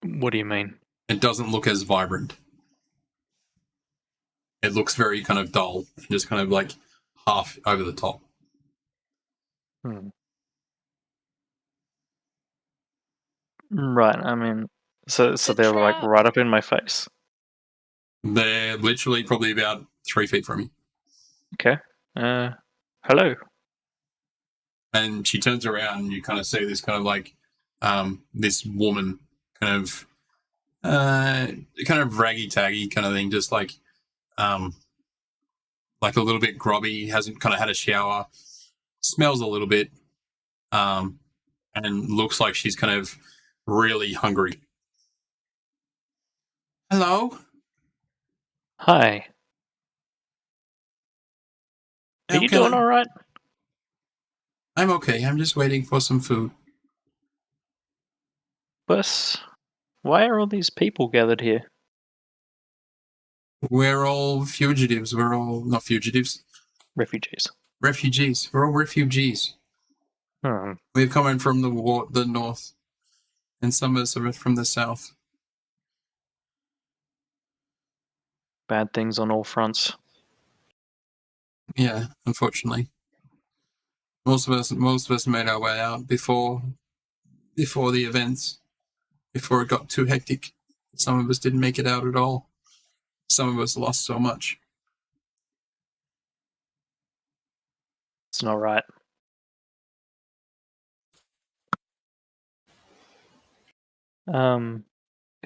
What do you mean? It doesn't look as vibrant. It looks very kind of dull, just kind of like half over the top. Right. I mean, so they're like right up in my face. They're literally probably about 3 feet from you. Okay. Hello. And she turns around and you kind of see this kind of like this woman kind of raggy taggy kind of thing, just like a little bit grubby, hasn't kind of had a shower, smells a little bit, and looks like she's kind of really hungry. Hello? Hi. Are you doing all right? I'm okay. I'm just waiting for some food. But why are all these people gathered here? We're all fugitives. We're all not fugitives. Refugees. Refugees. We're all refugees. We've come in from the north, and some of us are from the south. Bad things on all fronts. Yeah, unfortunately. Most of us made our way out before the events, before it got too hectic. Some of us didn't make it out at all. Some of us lost so much. It's not right.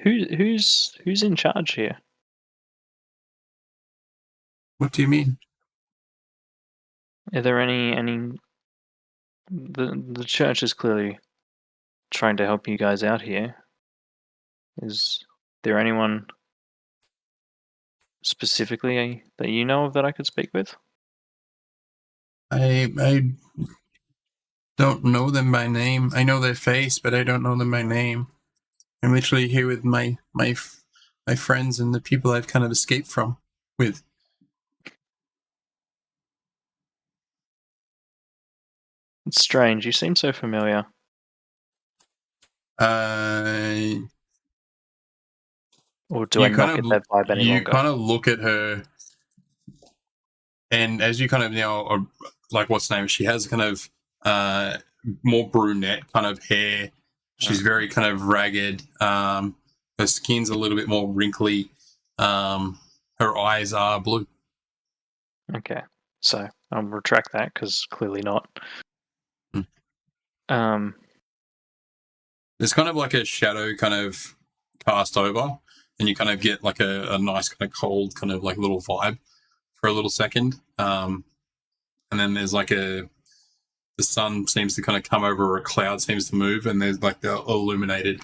Who's in charge here? What do you mean? Are there any the church is clearly trying to help you guys out here. Is there anyone specifically that you know of that I could speak with? I don't know them by name. I know their face, but I don't know them by name. I'm literally here with my friends and the people I've kind of escaped from with. It's strange. You seem so familiar. Or do I not get that vibe any longer? You kind of look at her, and as you kind of now, like what's the name? She has kind of more brunette kind of hair. She's very kind of ragged. Her skin's a little bit more wrinkly. Her eyes are blue. Okay, so I'll retract that because clearly not. There's kind of like a shadow kind of cast over, and you kind of get like a nice kind of cold kind of like little vibe for a little second. And then there's like the sun seems to kind of come over, or a cloud seems to move, and there's like the illuminated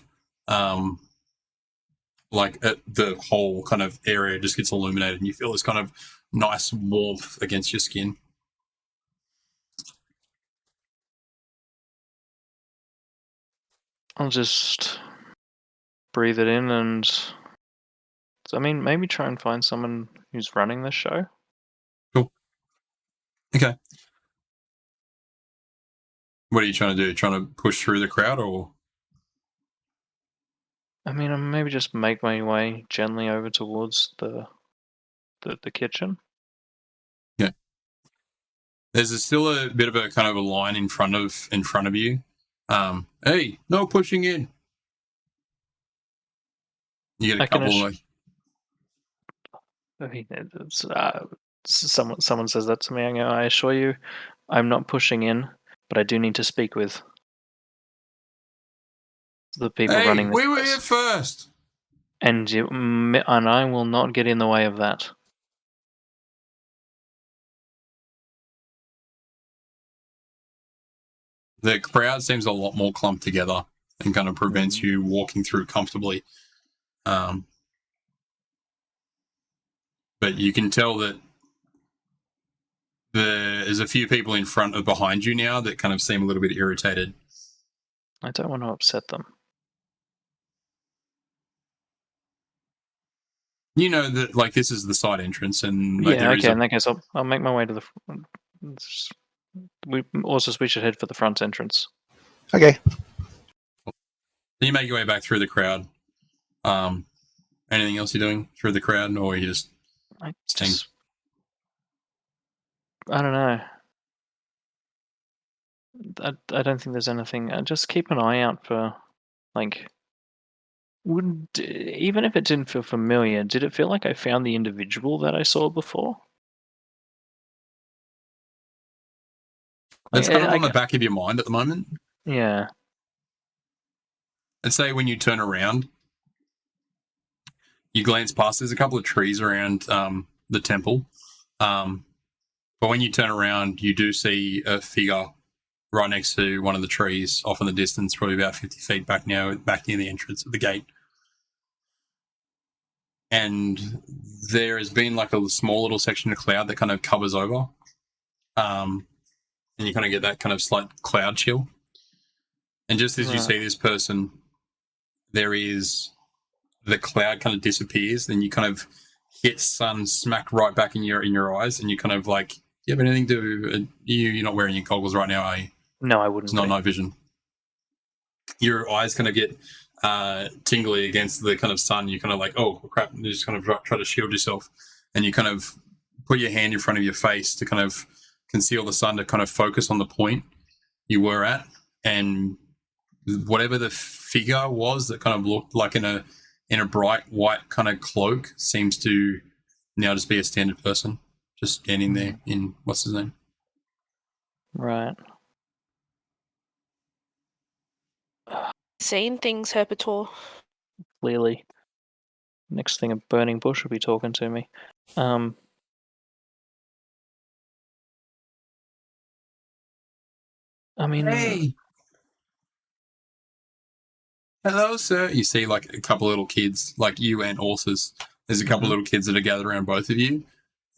like the whole kind of area just gets illuminated, and you feel this kind of nice warmth against your skin. I'll just breathe it in and, I mean, maybe try and find someone who's running this show. Cool. Okay. What are you trying to do? Trying to push through the crowd, or? I mean, maybe just make my way gently over towards the kitchen. Yeah. There's still a bit of a kind of a line in front of you. Hey, no pushing in. You get a couple like. I mean, someone says that to me. I assure you, I'm not pushing in, but I do need to speak with the people running this we were place. here first. And I will not get in the way of that. The crowd seems a lot more clumped together and kind of prevents you walking through comfortably. But you can tell that there's a few people in front of behind you now that kind of seem a little bit irritated. I don't want to upset them. You know that, like, this is the side entrance, and like, yeah, okay. In that case, I'll make my way to the. We should head for the front entrance. Okay. You make your way back through the crowd. Anything else you're doing through the crowd, or are you just? I don't know. I don't think there's anything. Just keep an eye out for, like. Even if it didn't feel familiar, did it feel like I found the individual that I saw before? That's kind of on the back of your mind at the moment. Yeah. And say when you turn around, you glance past. There's a couple of trees around the temple, but when you turn around, you do see a figure right next to one of the trees, off in the distance, probably about 50 feet back near the entrance of the gate. And there has been like a small little section of cloud that kind of covers over, and you kind of get that kind of slight cloud chill. And just as you see this person, there is the cloud kind of disappears, and you kind of hit sun smack right back in your eyes, and you kind of like, you have anything to you're not wearing your goggles right now, are you? No, I wouldn't. It's not night vision. Your eyes kind of get tingly against the kind of sun. You kind of like, oh crap, and you just kind of try to shield yourself, and you kind of put your hand in front of your face to kind of conceal the sun, to kind of focus on the point you were at, and whatever the figure was that kind of looked like in a bright white kind of cloak seems to now just be a standard person just standing there in, what's his name? Right. Seeing things, Herpetor. Clearly. Next thing, a burning bush will be talking to me. I mean... Hey! Hello, sir. You see like a couple of little kids, like you and Orsus. There's a couple of little kids that are gathered around both of you.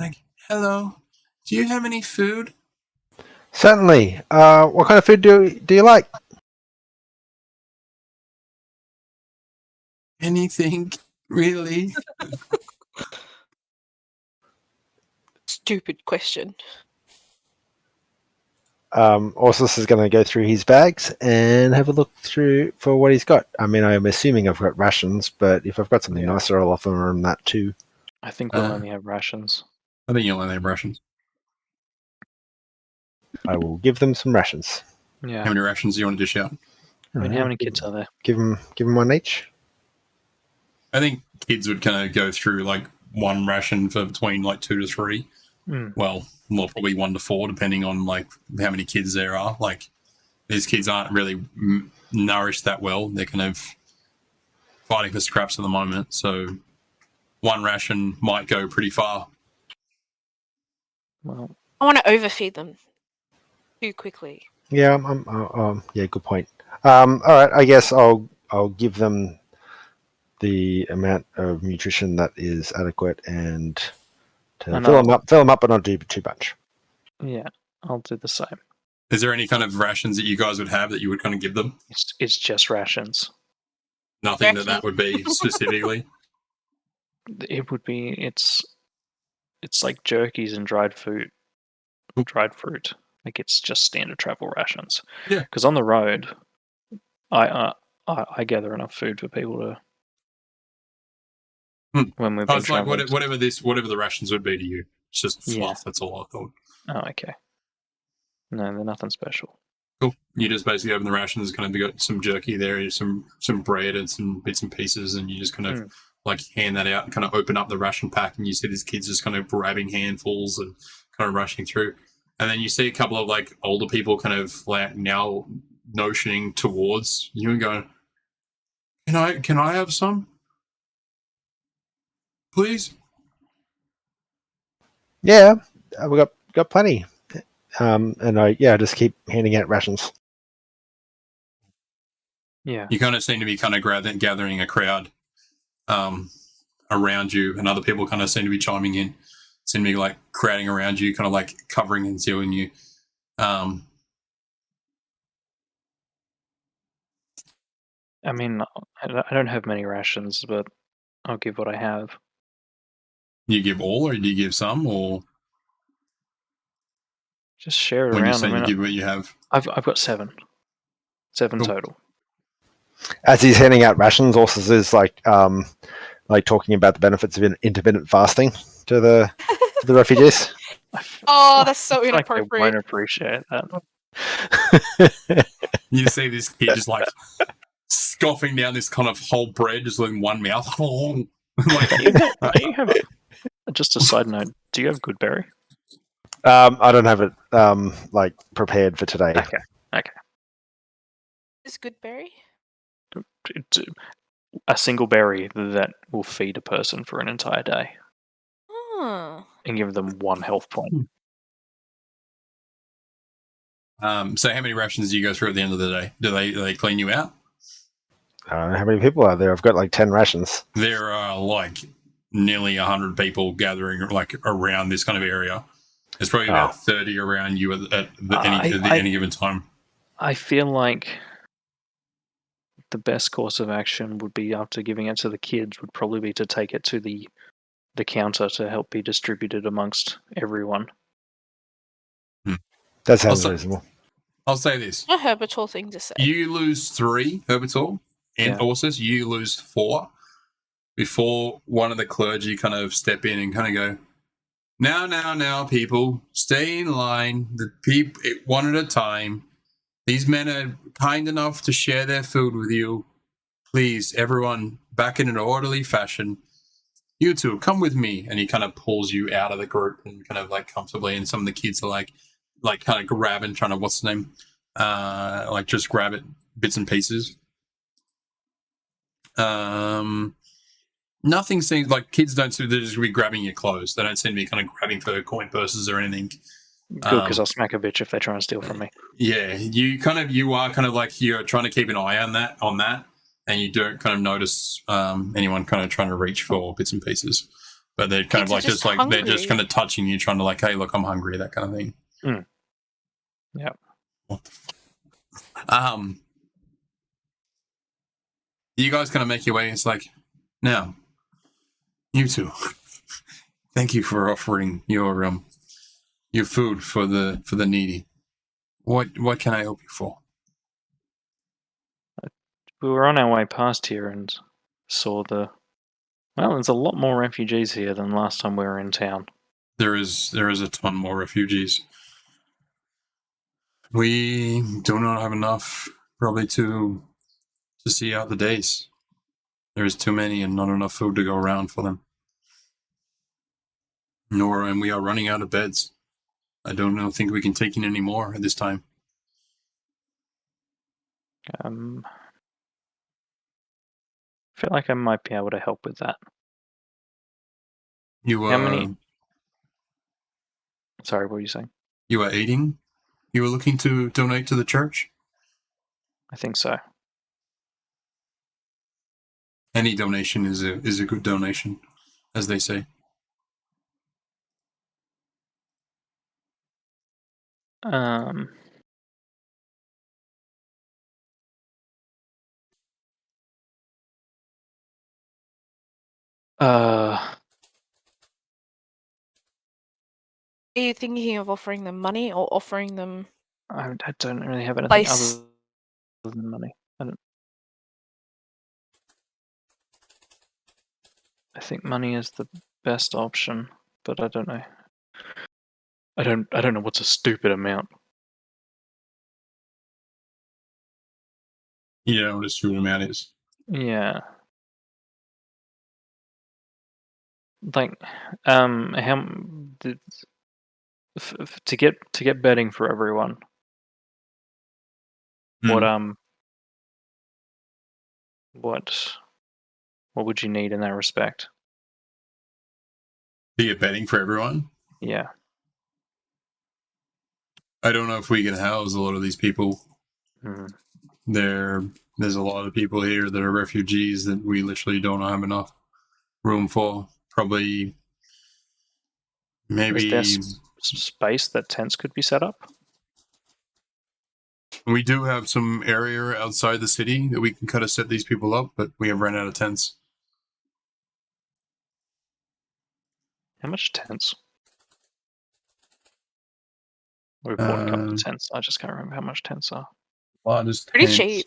Like, hello, do you have any food? Certainly. What kind of food do you like? Anything, really? Stupid question. Orsus is going to go through his bags and have a look through for what he's got. I mean, I'm assuming I've got rations, but if I've got something nicer, I'll offer him that too. I think we'll only have rations. I think you'll only have rations. I will give them some rations. Yeah. How many rations do you want to dish out? I mean, how many kids are there? Give them one each. I think kids would kind of go through like one ration for between like 2 to 3. Well, probably 1 to 4, depending on like how many kids there are. Like, these kids aren't really nourished that well. They're kind of fighting for scraps at the moment. So one ration might go pretty far. Well, I want to overfeed them too quickly. Yeah, yeah, good point. All right, I guess I'll give them the amount of nutrition that is adequate and to I fill know. them up, but not do too much. Yeah, I'll do the same. Is there any kind of rations that you guys would have that you would kind of give them? It's just rations. Nothing Jerky. that would be specifically. It would be it's like jerkies and dried fruit. Like it's just standard travel rations. Yeah. Because on the road, I gather enough food for people to. When we've Oh, been it's like traveling. whatever the rations would be to you. It's just fluff. Yeah. That's all I thought. Oh, okay. No, they're nothing special. Cool. You just basically open the rations, kind of got some jerky there, some bread and some bits and pieces, and you just kind of like hand that out and kind of open up the ration pack, and you see these kids just kind of grabbing handfuls and kind of rushing through. And then you see a couple of like older people kind of like now notioning towards you and going, Can I have some? Please? Yeah, we got plenty. And I just keep handing out rations. Yeah. You kind of seem to be kind of gathering a crowd around you, and other people kind of seem to be chiming in, seem to be like crowding around you, kind of like covering and sealing you. I mean, I don't have many rations, but I'll give what I have. You give all, or do you give some, or Just share it when you around. say I mean, you give what you have? I've got 7 Cool. total. As he's handing out rations, also is like talking about the benefits of intermittent fasting to the refugees. Oh, that's so I feel like they won't inappropriate. appreciate that. You just see this kid just like scoffing down this kind of whole bread just in one mouth. Like, Do you have, just a side note, do you have Goodberry? I don't have it like prepared for today. Okay. Is good berry? It's a single berry that will feed a person for an entire day Oh. and give them 1 health point. so how many rations do you go through at the end of the day? Do they clean you out? I don't know how many people are there. I've got like 10 rations. There are like nearly 100 people gathering like around this kind of area. There's probably about 30 around you at any given time. I feel like the best course of action would be, after giving it to the kids, would probably be to take it to the counter to help be distributed amongst everyone. That sounds reasonable. I'll say this. A herbital thing to say. You lose 3 herbital, and also you lose 4 before one of the clergy kind of step in and kind of go, now, people, stay in line. The people, one at a time. These men are kind enough to share their food with you. Please, everyone, back in an orderly fashion. You two, come with me. And he kind of pulls you out of the group and kind of like comfortably. And some of the kids are like kind of grabbing, trying to, what's the name? Like just grab it, bits and pieces. Nothing seems like kids don't seem to just be grabbing your clothes. They don't seem to be kind of grabbing for coin purses or anything. Good, because I'll smack a bitch if they try and steal from me. Yeah, you are kind of like you're trying to keep an eye on that, and you don't kind of notice anyone kind of trying to reach for bits and pieces. But they're kind of like just like hungry. they're just kind of touching you, trying to like, hey, look, I'm hungry, that kind of thing. Yeah. What the fuck? You guys kind of make your way. It's like, now, you two, thank you for offering your food for the needy. What can I help you for? We were on our way past here and saw there's a lot more refugees here than last time we were in town. There is a ton more refugees. We do not have enough probably to see out the days. There is too many and not enough food to go around for them. And we are running out of beds. I don't think we can take in any more at this time. I feel like I might be able to help with that. How many? Sorry, what were you saying? You are aiding? You were looking to donate to the church? I think so. Any donation is a good donation, as they say. Are you thinking of offering them money or offering them? I don't really have anything Place. other than money. I think money is the best option, but I don't know. I don't know what's a stupid amount. You know what a stupid amount is. Yeah. Like, how to get bedding for everyone? What would you need in that respect? To get bedding for everyone? Yeah. I don't know if we can house a lot of these people. There's a lot of people here that are refugees that we literally don't have enough room for. Probably, maybe. Is there space that tents could be set up? We do have some area outside the city that we can kind of set these people up, but we have run out of tents. How much tents? We bought a couple of tents. I just can't remember how much tents are. Largest Pretty tents. cheap.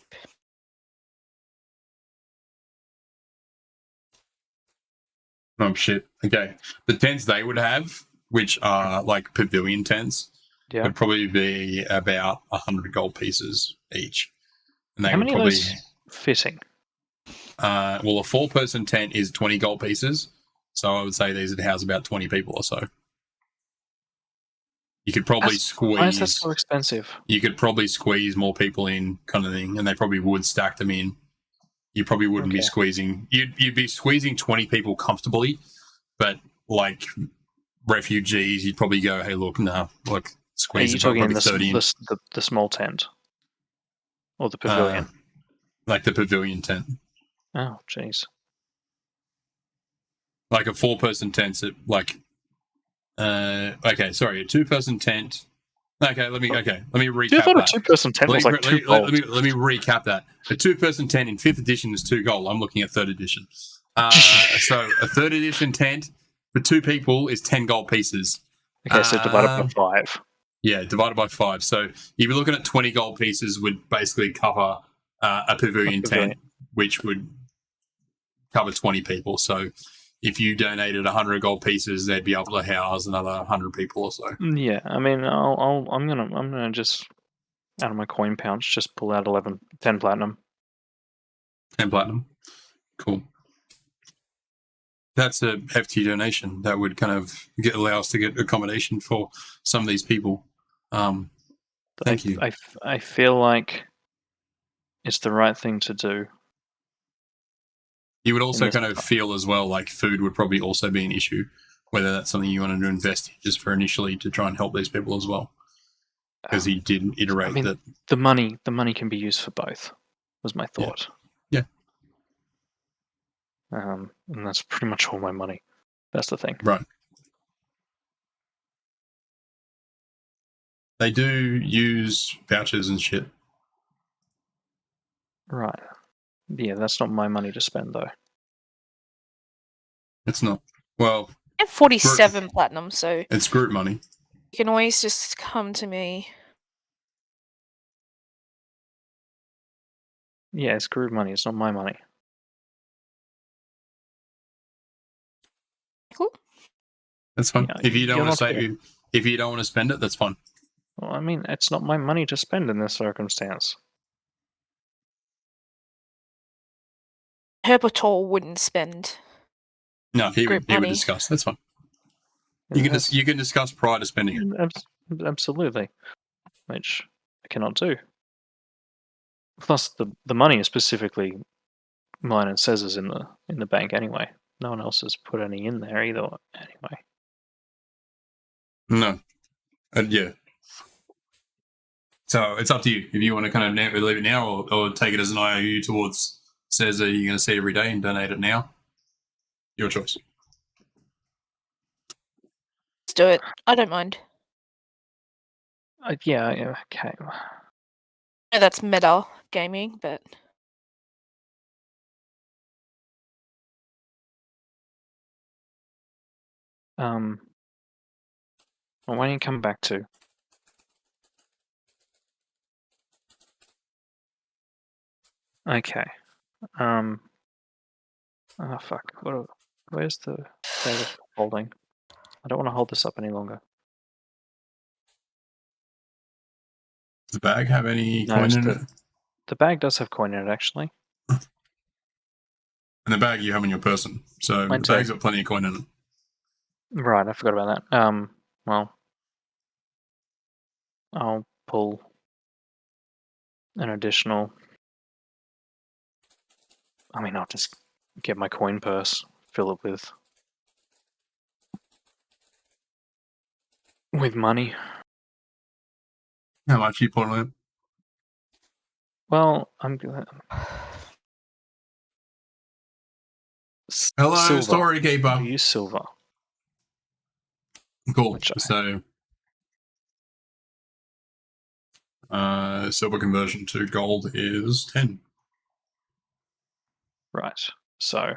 Oh shit. Okay. The tents they would have, which are like pavilion tents, would probably be about 100 gold pieces each. And they how would many probably of those fitting? Well, a 4-person tent is 20 gold pieces. So I would say these would house about 20 people or so. You could probably squeeze. Why is that so expensive? You could probably squeeze more people in, kind of thing, and they probably would stack them in. You probably wouldn't be squeezing. You'd be squeezing 20 people comfortably, but like refugees, you'd probably go, "Hey, look, look, squeeze." Are you talking in the small tent or the pavilion? Like the pavilion tent. Oh, jeez. Like a 4-person tent, like. Okay, sorry, a 2-person tent. Okay, let me recap I thought that. a 2-person tent was like 2 gold. Let me recap that. A 2-person tent in 5th edition is 2 gold. I'm looking at 3rd edition. So a 3rd edition tent for 2 people is 10 gold pieces. Okay, so divided by 5. Yeah, divided by 5. So you'd be looking at 20 gold pieces would basically cover a pavilion tent, which would cover 20 people. So if you donated 100 gold pieces, they'd be able to house another 100 people or so. Yeah, I mean, I'm gonna just out of my coin pouch just pull out 10 platinum. 10 platinum, cool. That's a hefty donation. That would kind of allow us to get accommodation for some of these people. Thank you. I feel like it's the right thing to do. You would also kind of feel as well like food would probably also be an issue, whether that's something you wanted to invest in just for initially to try and help these people as well. Because he did iterate that the money can be used for both, was my thought. Yeah. And that's pretty much all my money. That's the thing. Right. They do use vouchers and shit. Right. Yeah, that's not my money to spend, though. It's not. Well, I have 47 platinum, so it's group money. You can always just come to me. Yeah, it's group money. It's not my money. Cool. That's fine. Yeah, if you don't want to spend it, that's fine. Well, I mean, it's not my money to spend in this circumstance. Herbertol wouldn't spend. No, he would discuss. That's fine. You can discuss prior to spending it. Absolutely, which I cannot do. Plus, the money is specifically mine and Cesar's in the bank anyway. No one else has put any in there either. Anyway. No. Yeah. So it's up to you if you want to kind of leave it now or take it as an IOU towards says that you're going to see every day and donate it now. Your choice. Let's do it. I don't mind. Yeah, okay. I know that's meta gaming, but Well, why don't you come back to? Okay. Oh fuck. Where's the bag of holding? I don't want to hold this up any longer. Does the bag have any No, coin it's in it? The bag does have coin in it, actually. And the bag you have on your person. So Mine the too. bag's got plenty of coin in it. Right, I forgot about that. Well, I'll pull an additional. I mean, I'll just get my coin purse, fill it with money. How much you put on it? Well, I'm gonna. Hello, Silver. story I'll keeper. use silver. Cool. Which So, silver conversion to gold is 10. Right. So,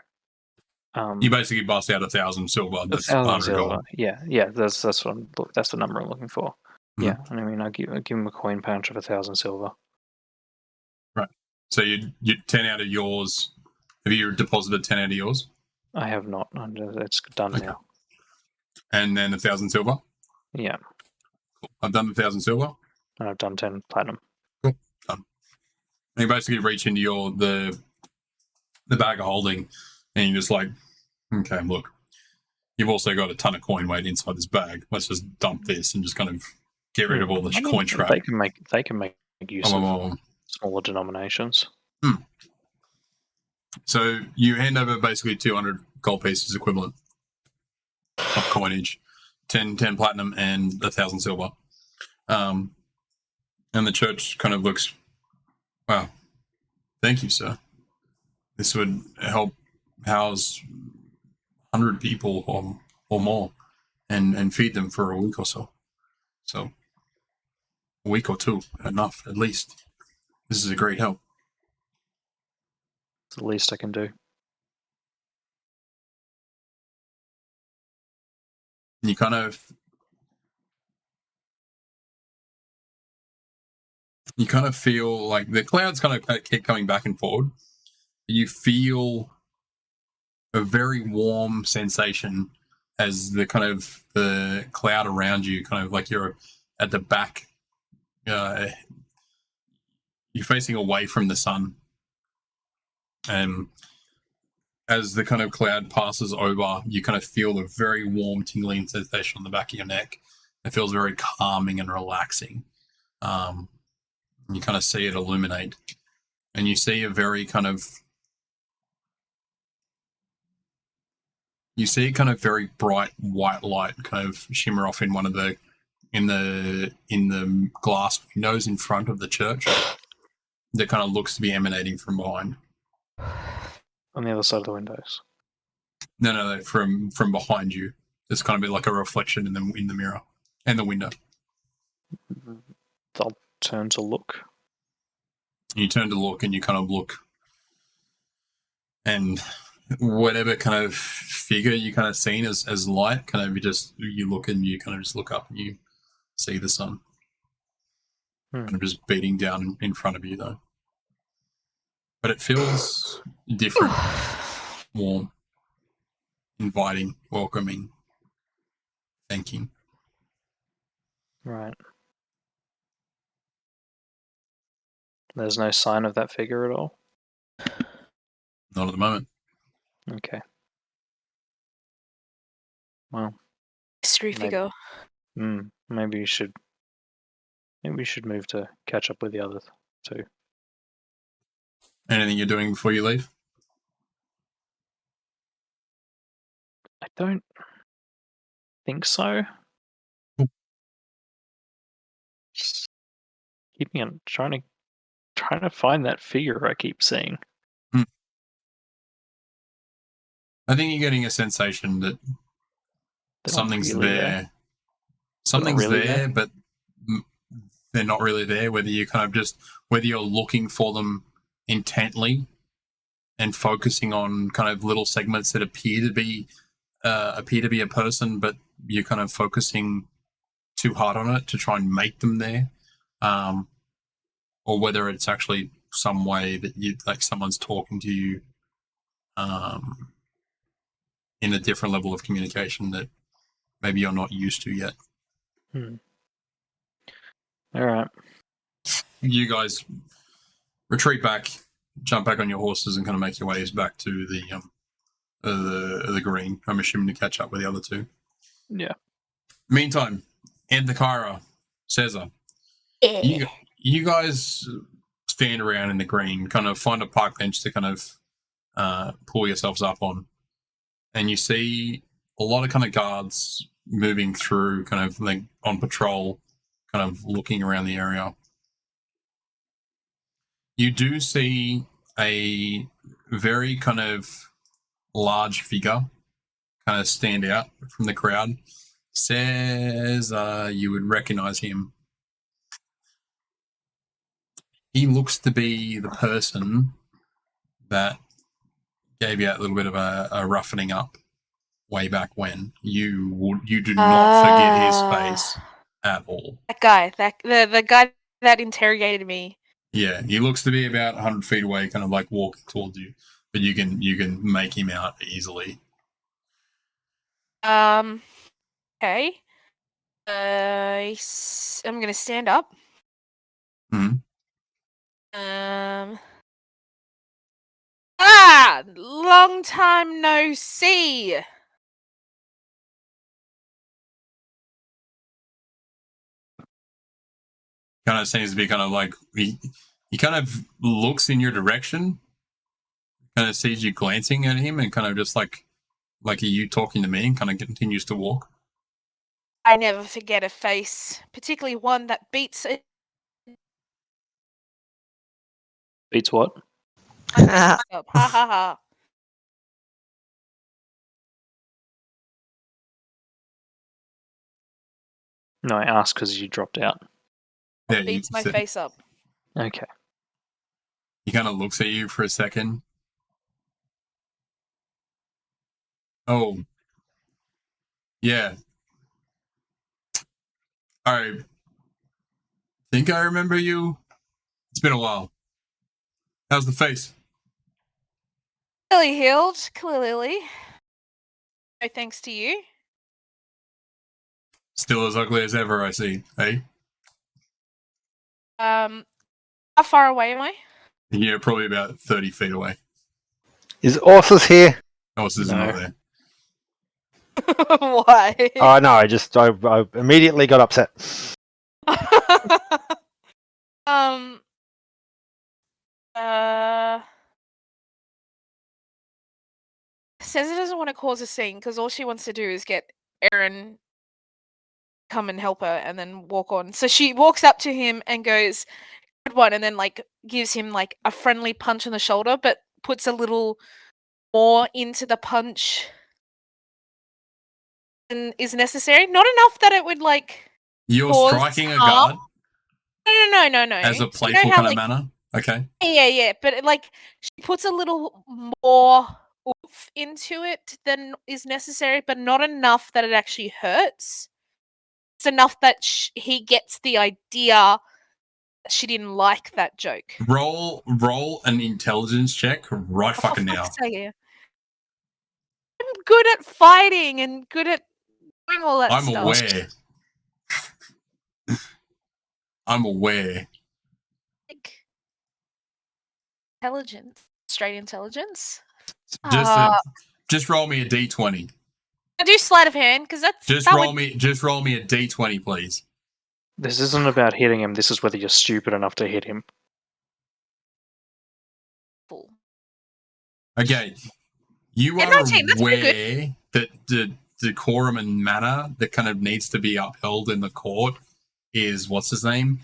You basically bust out 1,000 silver. That's 1,000 100 silver. gold. Yeah. That's that's the number I'm looking for. Mhm. Yeah, and I mean, I'll give him a coin punch of 1,000 silver. Right. So you 10 out of yours. Have you deposited 10 out of yours? I have not. It's done Okay. now. And then 1,000 silver. Yeah, Cool. I've done 1,000 silver. and I've done 10 platinum. Cool. Done. And you basically reach into the bag of holding, and you're just like, okay, look, you've also got a ton of coin weight inside this bag. Let's just dump this and just kind of get rid of all the I mean, coin scrap. They can make use of smaller denominations. So you hand over basically 200 gold pieces equivalent of coinage, 10 platinum and 1,000 silver. And the church kind of looks, wow, thank you, sir. This would help house 100 people or more and feed them for a week or so. So a week or two, enough at least. This is a great help. It's the least I can do. You kind of feel like the clouds kind of keep coming back and forward. You feel a very warm sensation as the kind of the cloud around you, kind of like you're at the back. You're facing away from the sun, and as the kind of cloud passes over, you kind of feel a very warm, tingling sensation on the back of your neck. It feels very calming and relaxing. You kind of see it illuminate, and you see a very kind of very bright white light kind of shimmer off in one of the in the glass windows in front of the church that kind of looks to be emanating from behind. On the other side of the windows. No, from behind you. It's kind of be like a reflection in the mirror and the window. I'll turn to look. You turn to look, and you kind of look, and whatever kind of figure you kind of seen as light, kind of you look and you kind of just look up and you see the sun. Kind of just beating down in front of you though. But it feels different, warm, inviting, welcoming, thanking. Right. There's no sign of that figure at all? Not at the moment. Okay. Well. Mystery figure. Maybe we should move to catch up with the others too. Anything you're doing before you leave? I don't think so. Just keeping on trying to find that figure I keep seeing. I think you're getting a sensation that They're not something's really there. Something's really there, there. but they're not really there. Whether you're looking for them intently and focusing on kind of little segments that appear to be a person, but you're kind of focusing too hard on it to try and make them there, or whether it's actually some way that you like someone's talking to you in a different level of communication that maybe you're not used to yet. All right. You guys retreat back, jump back on your horses, and kind of make your ways back to the green. I'm assuming to catch up with the other two. Yeah. Meantime, Endakara, Cesar, you guys stand around in the green, kind of find a park bench to kind of pull yourselves up on, and you see a lot of kind of guards moving through, kind of like on patrol, kind of looking around the area. You do see a very kind of large figure kind of stand out from the crowd. Says you would recognize him. He looks to be the person that gave you a little bit of a roughening up way back when. You do not forget his face at all. That guy, the guy that interrogated me. Yeah, he looks to be about 100 feet away, kind of like walking towards you, but you can make him out easily. Okay. I'm gonna stand up. Long time no see. Kind of seems to be kind of like he kind of looks in your direction, kind of sees you glancing at him, and kind of just like are you talking to me, and kind of continues to walk. I never forget a face, particularly one that beats it. Beats what? Ha ha ha. No, I asked because you dropped out. Yeah, Beats my face up. Okay. He kind of looks at you for a second. Oh, yeah. I think I remember you. It's been a while. How's the face? Clearly healed, clearly. No thanks to you. Still as ugly as ever, I see. Hey? How far away am I? Yeah, probably about 30 feet away. Is Orsus here? Orsus is not there. Why? Oh no, I immediately got upset. Says it doesn't want to cause a scene because all she wants to do is get Erin come and help her and then walk on. So she walks up to him and goes, "Good one," and then like gives him like a friendly punch on the shoulder, but puts a little more into the punch than is necessary. Not enough that it would like. You're cause striking a harm. guard No. as a So you know playful how, kind of like, manner? Okay. Yeah, but like she puts a little more oomph into it than is necessary, but not enough that it actually hurts. It's enough that he gets the idea that she didn't like that joke. Roll an intelligence check right fucking now. I'm good at fighting and good at doing all that I'm stuff. aware. I'm aware. Like, intelligence. Straight intelligence. Just roll me a d20. I do sleight of hand because that's Just roll me a d20, please. This isn't about hitting him. This is whether you're stupid enough to hit him. Okay. You are 19, aware that the decorum and manner that kind of needs to be upheld in the court is, what's his name?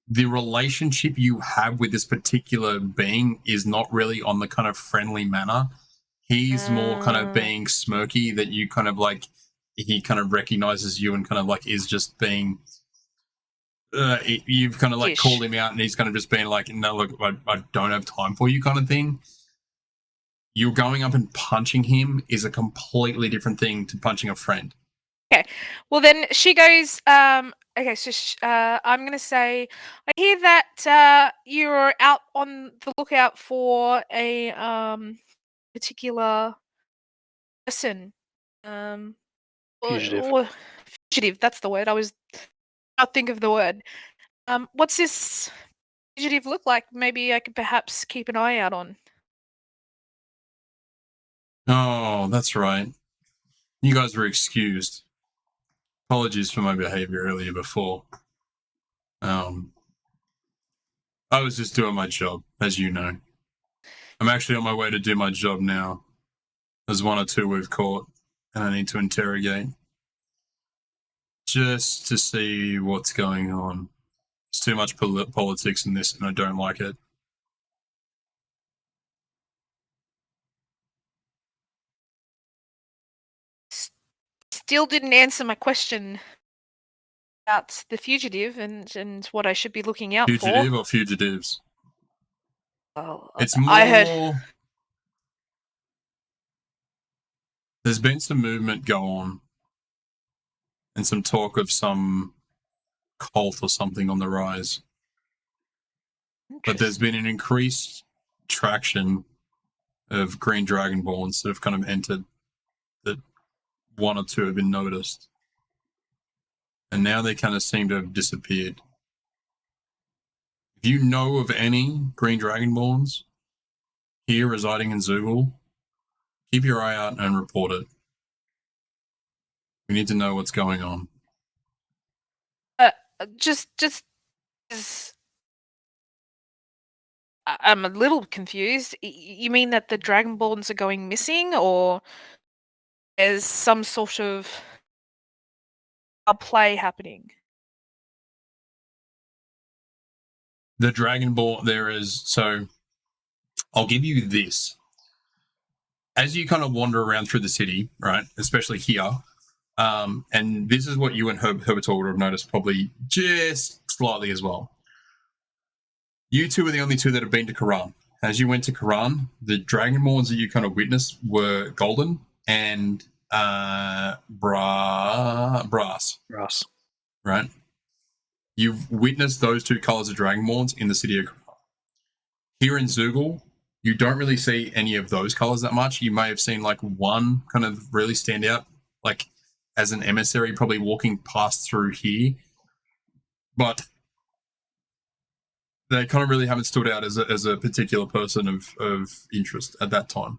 The relationship you have with this particular being is not really on the kind of friendly manner. He's more kind of being smirky, that you kind of like, he kind of recognizes you and kind of like is just being, you've kind of like Ish. called him out and he's kind of just being like, no, look, I don't have time for you kind of thing. You going up and punching him is a completely different thing to punching a friend. Well, then she goes, okay, so I'm going to say, I hear that you're out on the lookout for a particular person. Fugitive. Or fugitive, that's the word. I'll think of the word. What's this fugitive look like? Maybe I could perhaps keep an eye out on. Oh, that's right. You guys were excused. Apologies for my behavior earlier before. I was just doing my job, as you know. I'm actually on my way to do my job now. There's one or two we've caught, and I need to interrogate. Just to see what's going on. There's too much politics in this, and I don't like it. Still didn't answer my question about the fugitive and what I should be looking out Fugitive for. or fugitives? Well, It's more. I heard. There's been some movement go on, and some talk of some cult or something on the rise. But there's been an increased traction of green dragonborns that have kind of entered, that one or two have been noticed. And now they kind of seem to have disappeared. If you know of any green dragonborns here residing in Zoogle, keep your eye out and report it. We need to know what's going on. Just I'm a little confused. You mean that the Dragonborns are going missing, or there's some sort of a play happening? The Dragonborn, there is, so I'll give you this. As you kind of wander around through the city, right, especially here, and this is what you and Herbertor would have noticed probably just slightly as well. You two are the only two that have been to Quran. As you went to Quran, the Dragonborns that you kind of witnessed were golden and brass. Right? You've witnessed those two colors of Dragonborns in the city of Quran. Here in Zoogle, you don't really see any of those colors that much. You may have seen like one kind of really stand out, like as an emissary, probably walking past through here. But they kind of really haven't stood out as a particular person of interest at that time.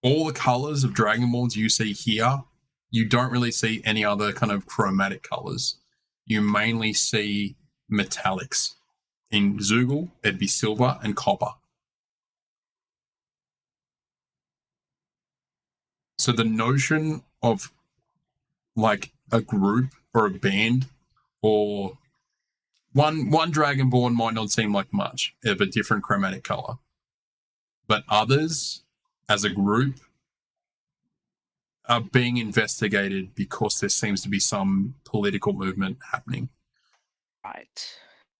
All the colors of Dragonborns you see here, you don't really see any other kind of chromatic colors. You mainly see metallics. In Zoogle, it'd be silver and copper. So the notion of like a group or a band or one Dragonborn might not seem like much of a different chromatic color, but others as a group are being investigated because there seems to be some political movement happening. Right.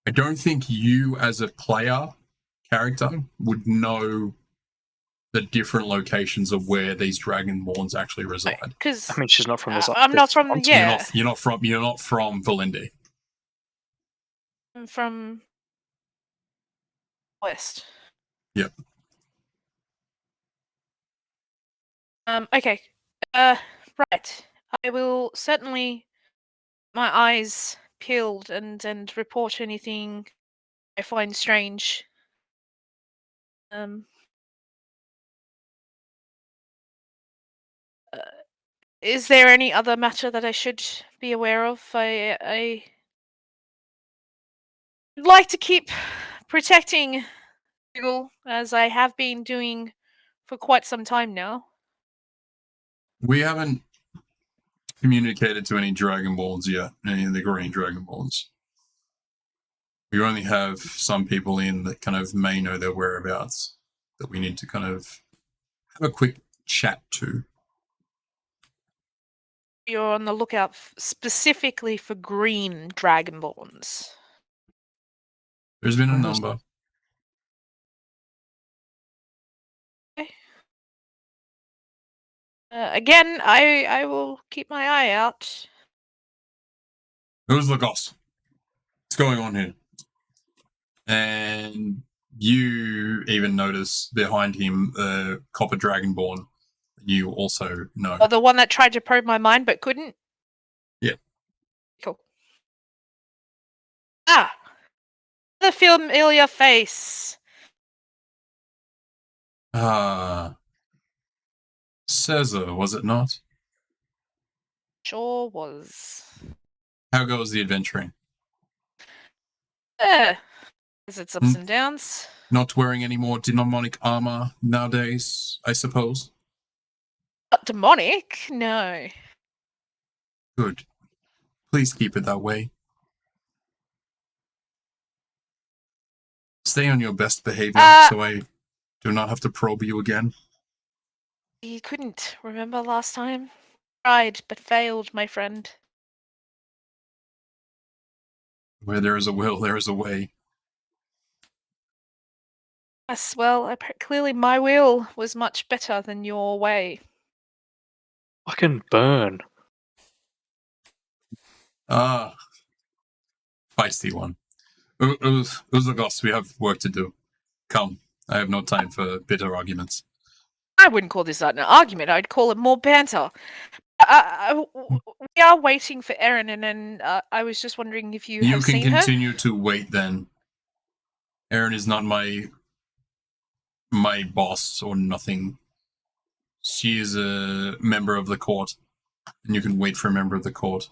I don't think you as a player character would know the different locations of where these Dragonborns actually reside. Because I mean, she's not from this. I'm not from. continent. Yeah, You're not from Valindi. I'm from West. Yep. Okay. Right. I will certainly my eyes peeled and report anything I find strange. Is there any other matter that I should be aware of? I would like to keep protecting Google as I have been doing for quite some time now. We haven't communicated to any Dragonborns yet, any of the green Dragonborns. We only have some people in that kind of may know their whereabouts. that we need to kind of have a quick chat to? You're on the lookout specifically for green dragonborns. There's been a number. Again, I will keep my eye out. Who's Lagos? What's going on here? And you even notice behind him the copper dragonborn. You also know. Oh, the one that tried to probe my mind but couldn't? Yeah. Cool. Ah! The familiar face. Caesar, was it not? Sure was. How goes the adventuring? Has its ups and downs. Not wearing any more demonic armor nowadays, I suppose? Not demonic, no. Good. Please keep it that way. Stay on your best behavior so I do not have to probe you again. You couldn't remember last time? Tried, but failed, my friend. Where there is a will, there is a way. Yes, well, clearly my will was much better than your way. Fucking burn. Feisty one. Uzagos, we have work to do. Come, I have no time for bitter arguments. I wouldn't call this an argument, I'd call it more banter. We are waiting for Erin, and then I was just wondering if you have seen her. You can continue to wait then. Erin is not my boss or nothing. She is a member of the court, and you can wait for a member of the court.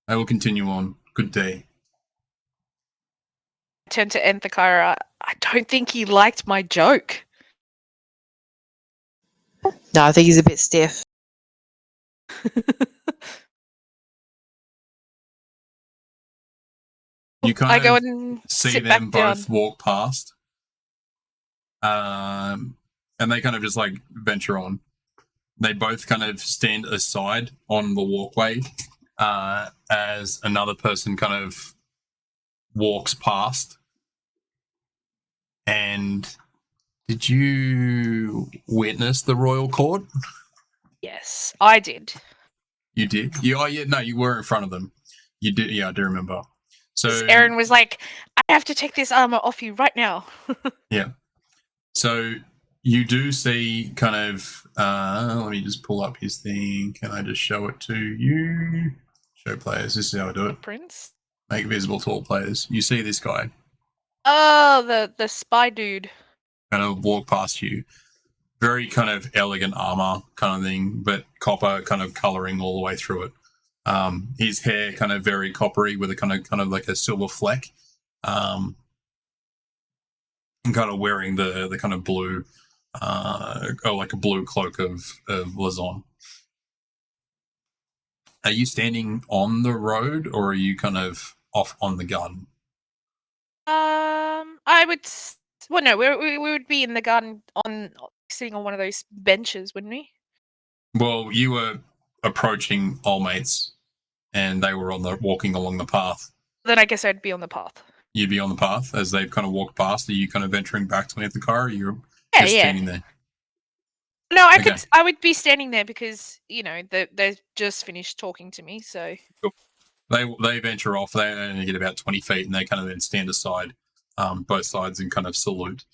I will continue on. Good day. I turned to Enthakara. I don't think he liked my joke. No, I think he's a bit stiff. You kind I go of and see sit them back both down. walk past, and they kind of just like venture on. They both kind of stand aside on the walkway as another person kind of walks past. And did you witness the royal court? Yes, I did. You did? You were in front of them. You did, yeah, I do remember. So Erin was like, I have to take this armor off you right now. Yeah. So you do see kind of, let me just pull up his thing. Can I just show it to you? Show players. This is how I do it. Prince? Make visible to all players. You see this guy Oh, the spy dude. kind of walk past you. Very kind of elegant armor kind of thing, but copper kind of coloring all the way through it. His hair kind of very coppery with a kind of like a silver fleck. And kind of wearing the kind of blue, or like a blue cloak of Lazon. Are you standing on the road or are you kind of off on the garden? I would. Well, no, we would be in the garden sitting on one of those benches, wouldn't we? Well, you were approaching old mates, and they were walking along the path. Then I guess I'd be on the path. You'd be on the path as they've kind of walked past. Are you kind of venturing back to the car? Or you're just standing there. No, Okay. I would be standing there because they've just finished talking to me. So cool. They venture off. They only get about 20 feet, and they kind of then stand aside, both sides, and kind of salute,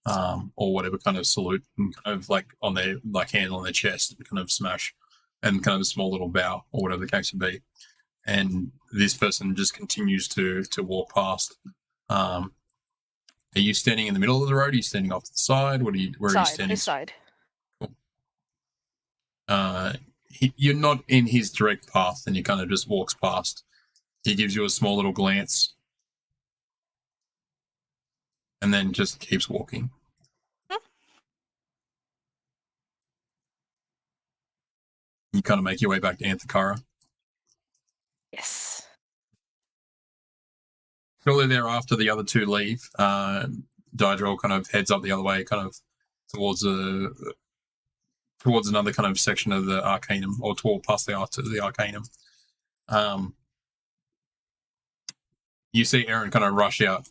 or whatever kind of salute, and kind of like on their hand on their chest, and kind of smash, and kind of a small little bow, or whatever the case would be. And this person just continues to walk past. Are you standing in the middle of the road? Are you standing off to the side? Where are you standing? His side. Cool. You're not in his direct path, and he kind of just walks past. He gives you a small little glance, and then just keeps walking. You kind of make your way back to Anthakara. Yes. Shortly thereafter, the other two leave. Didril kind of heads up the other way, kind of towards another kind of section of the Arcanum, or past the Arcanum. You see Aaron kind of rush out.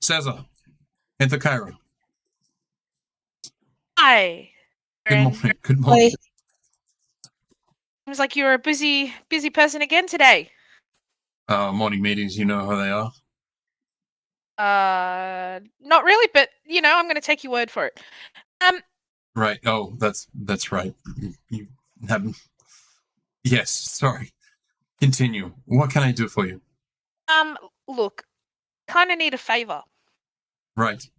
Caesar, enter Cairo. Hi. Good Aaron. morning. Good morning. Seems like you're a busy person again today. Morning meetings, you know how they are. Not really, but I'm going to take your word for it. Right. Oh, that's right. You haven't. Yes. Sorry. Continue. What can I do for you? Look, kind of need a favor. Right.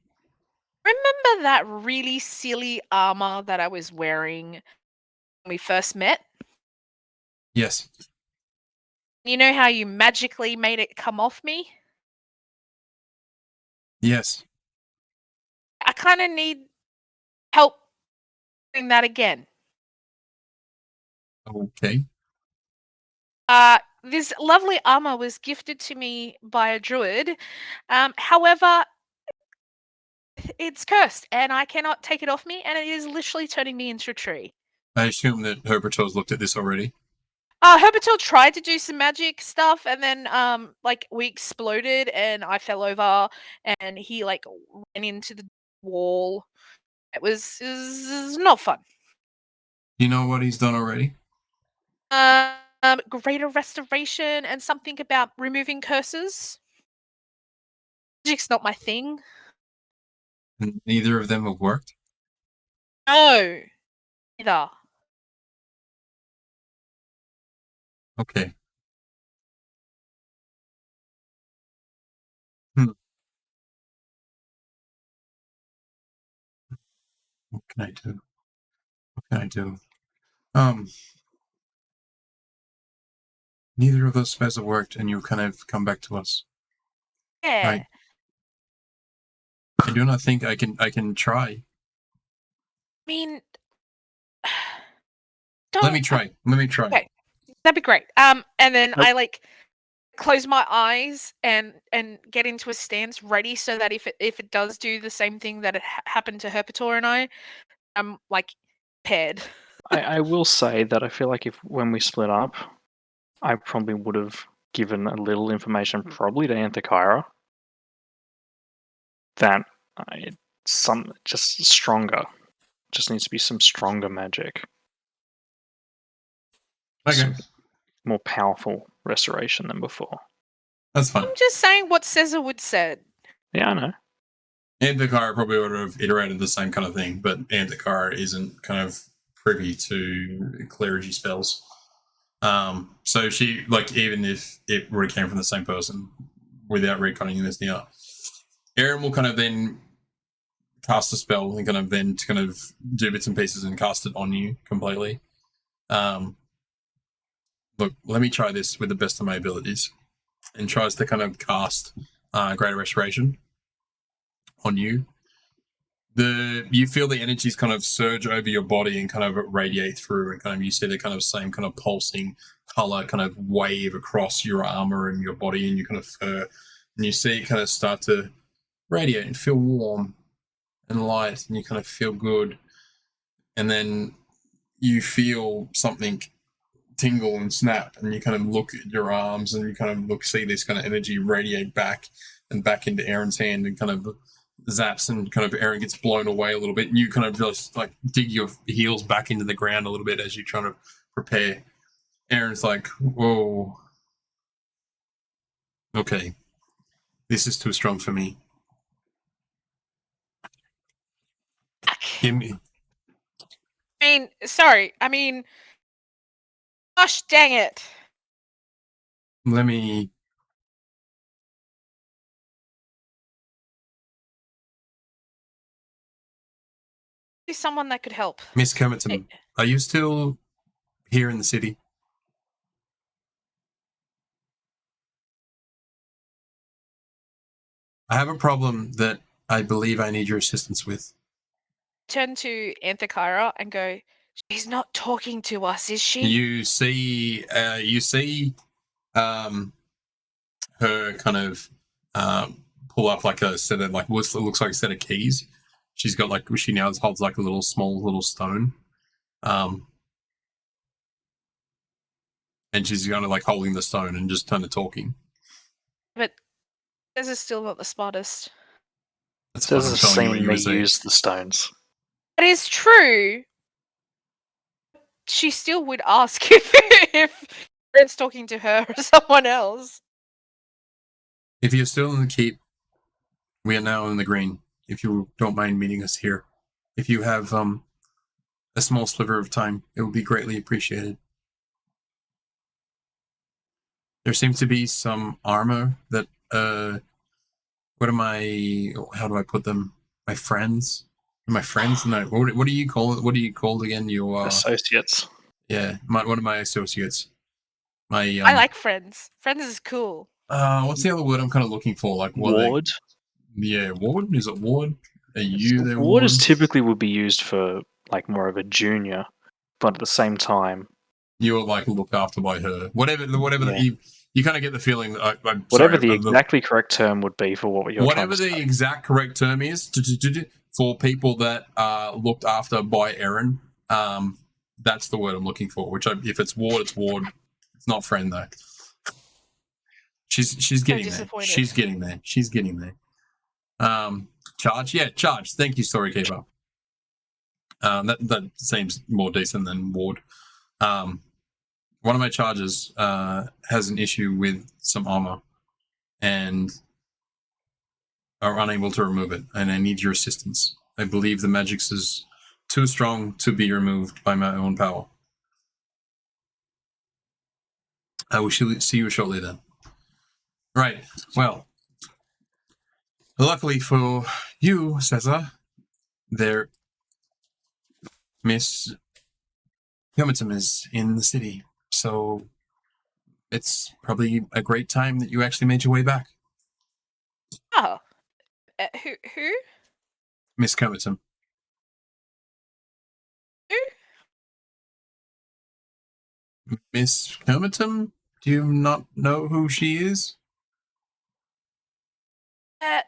Remember that really silly armor that I was wearing when we first met? Yes. You know how you magically made it come off me? Yes. I kind of need help doing that again. Okay. This lovely armor was gifted to me by a druid. However, it's cursed and I cannot take it off me, and it is literally turning me into a tree. I assume that Herberto's looked at this already. Herberto tried to do some magic stuff, and then we exploded and I fell over and he ran into the wall. It was not fun. You know what he's done already? Greater restoration and something about removing curses. Magic's not my thing. And neither of them have worked? No. Neither. Okay. What can I do? What can I do? Neither of those spells have worked, and you've kind of come back to us. Yeah. Right. I do not think I can try. I mean, Let me try. Okay. That'd be great. And then Nope. I close my eyes and get into a stance ready, so that if it does do the same thing that it happened to Herpetor and I'm prepared. I will say that I feel like when we split up, I probably would have given a little information, probably to Anthakira, that just stronger. Just needs to be some stronger magic. Okay. Some more powerful restoration than before. That's fine. I'm just saying what Caesar would said. Yeah, I know. Anthakara probably would have iterated the same kind of thing, but Anthakara isn't kind of privy to clergy spells. So she, even if it would have came from the same person, without retconning this now, Aaron will kind of then cast a spell and kind of do bits and pieces and cast it on you completely. Look, let me try this with the best of my abilities, and tries to kind of cast Greater Restoration on you. You feel the energies kind of surge over your body and kind of radiate through, and kind of you see the kind of same kind of pulsing color kind of wave across your armor and your body and your kind of fur, and you see it kind of start to radiate and feel warm and light, and you kind of feel good, and then you feel something tingle and snap, and you kind of look at your arms and you kind of see this kind of energy radiate back and back into Aaron's hand, and kind of zaps, and kind of Aaron gets blown away a little bit, and you kind of just dig your heels back into the ground a little bit as you're trying to prepare. Aaron's like, whoa, okay, this is too strong for me. Give me. Gosh dang it. Let me. Be someone that could help. Miss Kermiton, are you still here in the city? I have a problem that I believe I need your assistance with. Turn to Anthakira and go, she's not talking to us, is she? You see her kind of pull up like a set of like what looks like a set of keys. She's got like she now holds like a little stone, and she's kind of like holding the stone and just kind of talking. But this is still not the smartest. That's what I'm Doesn't telling you what seem you me would say. use the stones. That is true. She still would ask if Brent's talking to her or someone else. If you're still in the keep, we are now in the green. If you don't mind meeting us here, if you have a small sliver of time, it would be greatly appreciated. There seems to be some armor that what am I? How do I put them? My friends. My friends. No. What do you call it? What do you call again? Your Associates. yeah. One of my associates. My I like Friends. Friends is cool. what's the other word I'm kind of looking for? Like what? Ward. Yeah, ward. Is it ward? Are you there? Ward is typically would be used for like more of a junior, but at the same time, You're like looked after by her. Whatever. Yeah. You kind of get the feeling that whatever the exactly correct term would be for what you're whatever trying to the say. exact correct term is for people that are looked after by Erin. That's the word I'm looking for. If it's ward, it's ward. It's not friend though. She's getting there. She's getting there. She's getting there. Charge, yeah, charge. Thank you, Storykeeper. That seems more decent than ward. One of my charges has an issue with some armor and are unable to remove it, and I need your assistance. I believe the magic's is too strong to be removed by my own power. I will see you shortly then. Right, well, luckily for you, Cesar, there, Miss Comatum is in the city, so it's probably a great time that you actually made your way back. Oh. Who? Miss Comatum. Who? Miss Comatum? Do you not know who she is?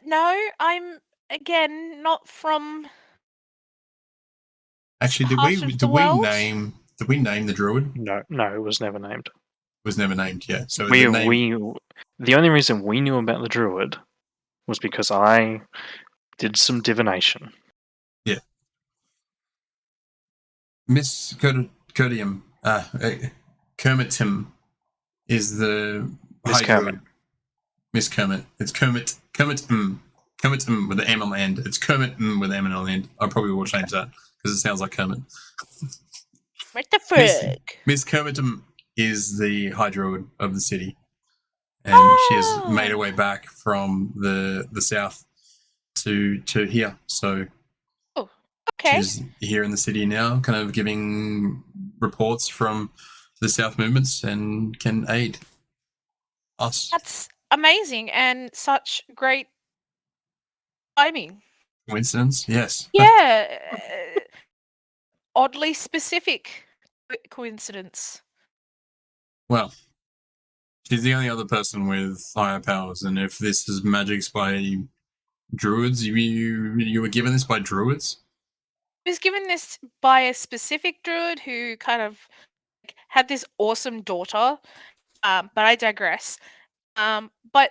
No, I'm again not from. Actually, did we name the druid? No, it was never named. It was never named, yeah. So The only reason we knew about the druid was because I did some divination. Yeah. Miss Kermitim is the Miss Kermit. Miss Kermit. It's Kermit with the M on the end. It's Kermit with the M on the end. I probably will change that because it sounds like Kermit. What the frick? Miss Kermitum is the High Druid of the city, and she has made her way back from the south to here. So she's here in the city now, kind of giving reports from the south movements and can aid us. That's amazing and such great timing. Coincidence? Yes. Yeah. Oddly specific coincidence. Well, she's the only other person with higher powers, and if this is magics by druids, you were given this by druids? I was given this by a specific druid who kind of had this awesome daughter, but I digress. But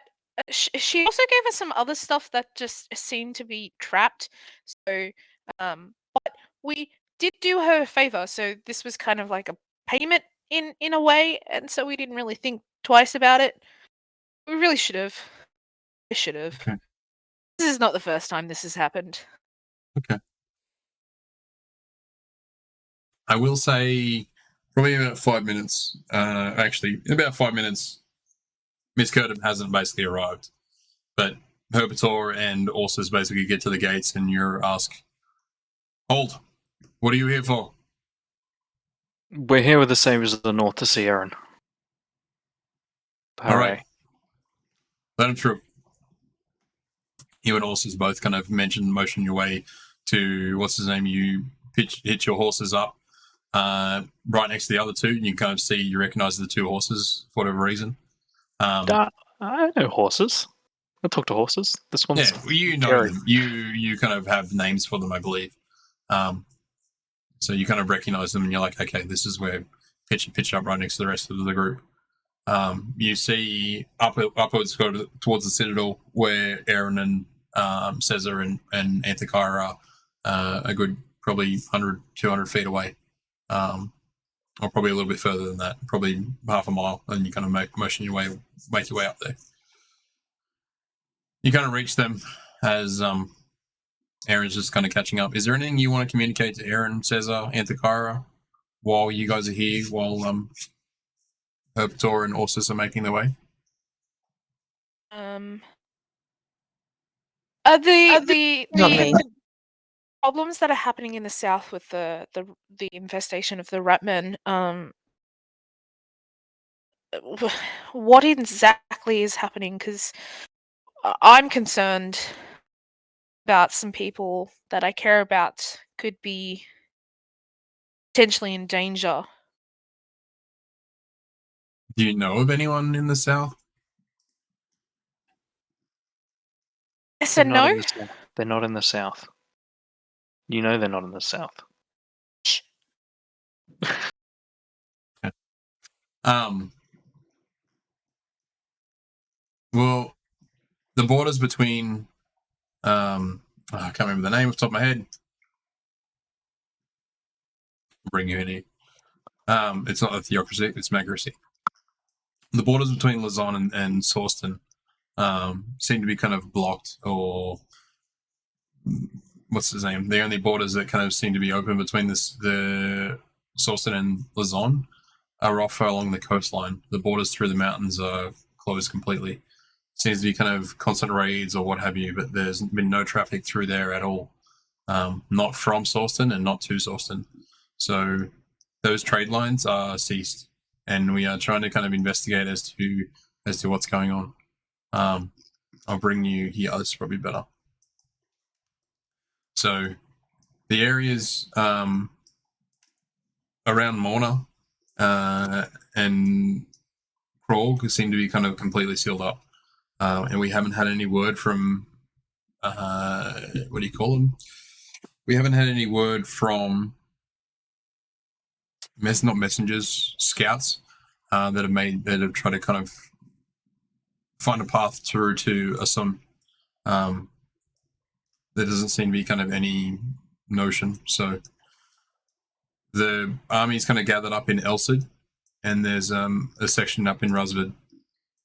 she also gave us some other stuff that just seemed to be trapped. So, but we did do her a favor. So this was kind of like a payment in a way, and so we didn't really think twice about it. We really should have. We should have. Okay. This is not the first time this has happened. Okay. I will say, probably about 5 minutes. Actually, in about 5 minutes, Miss Curtin hasn't basically arrived, but Herpetor and Orsus basically get to the gates, and you ask, "Hold! What are you here for?" We're here with the Saviors of the North to see Erin. All right. Let him through. You and Orsus both kind of motion your way to, what's his name? You hitch your horses up right next to the other two. You kind of you recognize the two horses for whatever reason. I know horses. We'll talk to horses. This one's Yeah, well, you know scary. them. You kind of have names for them, I believe. So you kind of recognize them, and you're like, okay, this is where pitch up right next to the rest of the group. You see upwards towards the citadel where Aaron and Caesar and Anthakira are a good probably 100, 200 feet away. Or probably a little bit further than that, probably half a mile, and you kind of make your way up there. You kind of reach them as Aaron's just kind of catching up. Is there anything you want to communicate to Aaron, Caesar, Anthakira while you guys are here, while Herpetor and Orsus are making their way? Are the Not me. problems that are happening in the south with the infestation of the ratmen, what exactly is happening? Because I'm concerned about some people that I care about could be potentially in danger. Do you know of anyone in the south? Yes They're and not no. in the south. They're not in the south. You know they're not in the south. Shh. Well, the borders between I can't remember the name off the top of my head. I'll bring you in here. It's not a theocracy, it's magocracy. The borders between Lausanne and Sorston seem to be kind of blocked, or what's his name? The only borders that kind of seem to be open between the Sorston and Lausanne are off along the coastline. The borders through the mountains are closed completely. Seems to be kind of constant raids or what have you, but there's been no traffic through there at all. Not from Sorston and not to Sorston. So those trade lines are ceased, and we are trying to kind of investigate as to what's going on. I'll bring you here. This is probably better. So the areas around Morna and Krog seem to be kind of completely sealed up, and we haven't had any word from what do you call them? We haven't had any word from not messengers, scouts that have tried to kind of find a path through to Assam. There doesn't seem to be kind of any notion. So the army's kind of gathered up in Elsid, and there's a section up in Rusvid.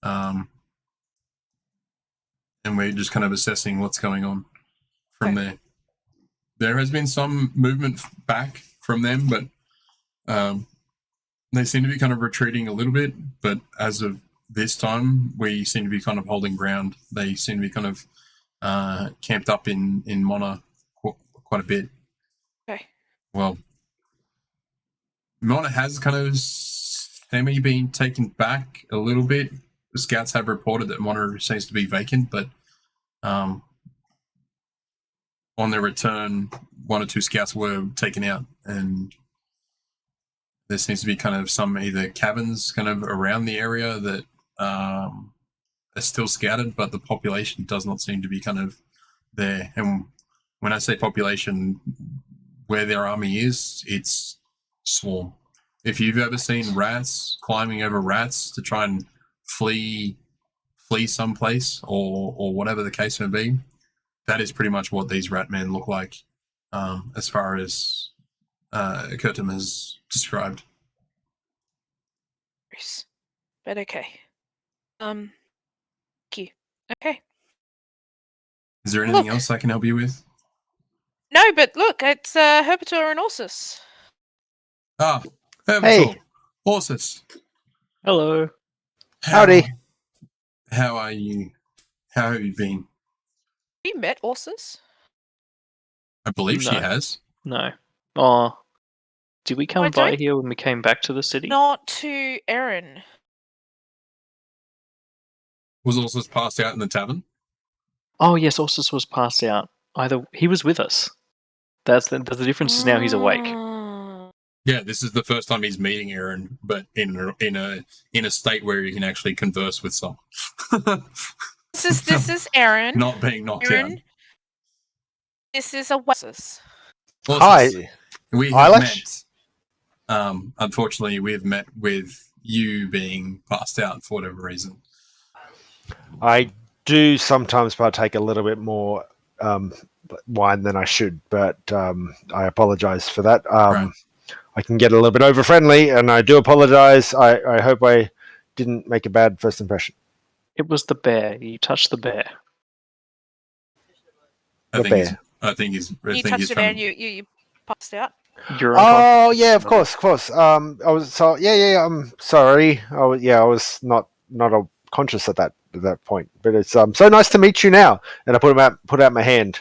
And we're just kind of assessing what's going on from there. There has been some movement back from them, but they seem to be kind of retreating a little bit. But as of this time, we seem to be kind of holding ground. They seem to be kind of camped up in Mona quite a bit. Okay. Well, Mona has kind of semi been taken back a little bit. The scouts have reported that Mona seems to be vacant, but on their return, 1 or 2 scouts were taken out, and there seems to be kind of some either caverns kind of around the area that are still scouted, but the population does not seem to be kind of there. And when I say population, where their army is, it's swarm. If you've ever seen rats climbing over rats to try and flee someplace or whatever the case may be, that is pretty much what these rat men look like, as far as Kurtum has described. But okay. Thank you. Okay. Is there anything else I can help you with? No, but look, it's Herpetor and Orsus. Ah, Herpetor. Hey. Orsus. Hello. Howdy. How are you? How have you been? You met Orsus? I believe she No. has. No. Oh, did we come I by don't- here when we came back to the city? Not to Erin. Was Orsus passed out in the tavern? Oh yes, Orsus was passed out. Either he was with us. The difference is now he's awake. Ah. Yeah, this is the first time he's meeting Aaron, but in a state where he can actually converse with someone. This is Aaron. Not being knocked Aaron. out. This is a Wessus. Horses. We have Eyelash? met. Unfortunately, we have met with you being passed out for whatever reason. I do sometimes partake a little bit more wine than I should, but I apologize for that. Right. I can get a little bit over friendly, and I do apologize. I hope I didn't make a bad first impression. It was the bear. You touched the bear. The bear. I think he's You touched the bear and you passed out. You're Oh yeah, of course. I'm sorry. I was not conscious at that point. But it's so nice to meet you now. And I put out my hand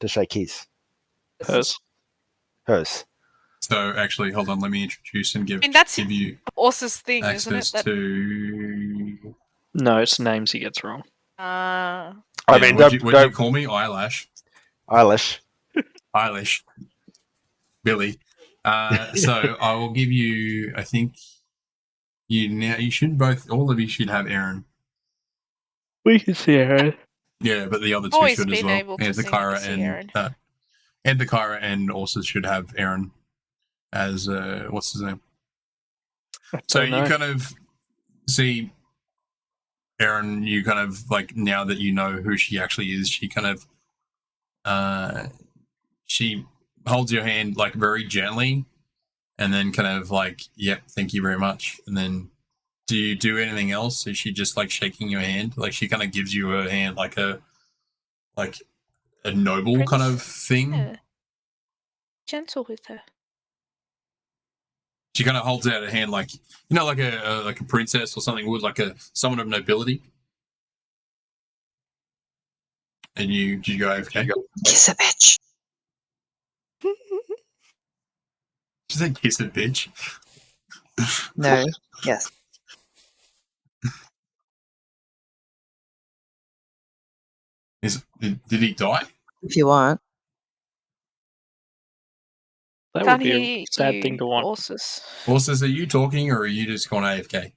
to shake his. Hers. So actually, hold on. Let me introduce and give you Orsa's thing, access isn't it? to. No, it's names he gets wrong. I Yeah, mean, would you call me Eyelash? Eyelash. Eyelash. Billy. So I will give you. I think you should all of you should have Aaron. We can see Aaron. Yeah, but the other two Always should as been well. able to Yeah, the Kyra see Aaron. and the Kyra and also should have Aaron as what's his name. So you kind of see Aaron. You kind of like now that you know who she actually is. She kind of she holds your hand like very gently, and then kind of like, "Yep, thank you very much." And then, do you do anything else? Is she just like shaking your hand? Like she kind of gives you a hand, like a noble kind of thing. Yeah. Gentle with her. She kind of holds out a hand, like like a princess or something would, like someone of nobility. And you go, okay. Kiss a bitch. She said, "Kiss a bitch." No. Yes. Did he die? If you want. That Can't would be hear a sad you, thing to want. Orsus. Orsus, are you talking or are you just gone AFK?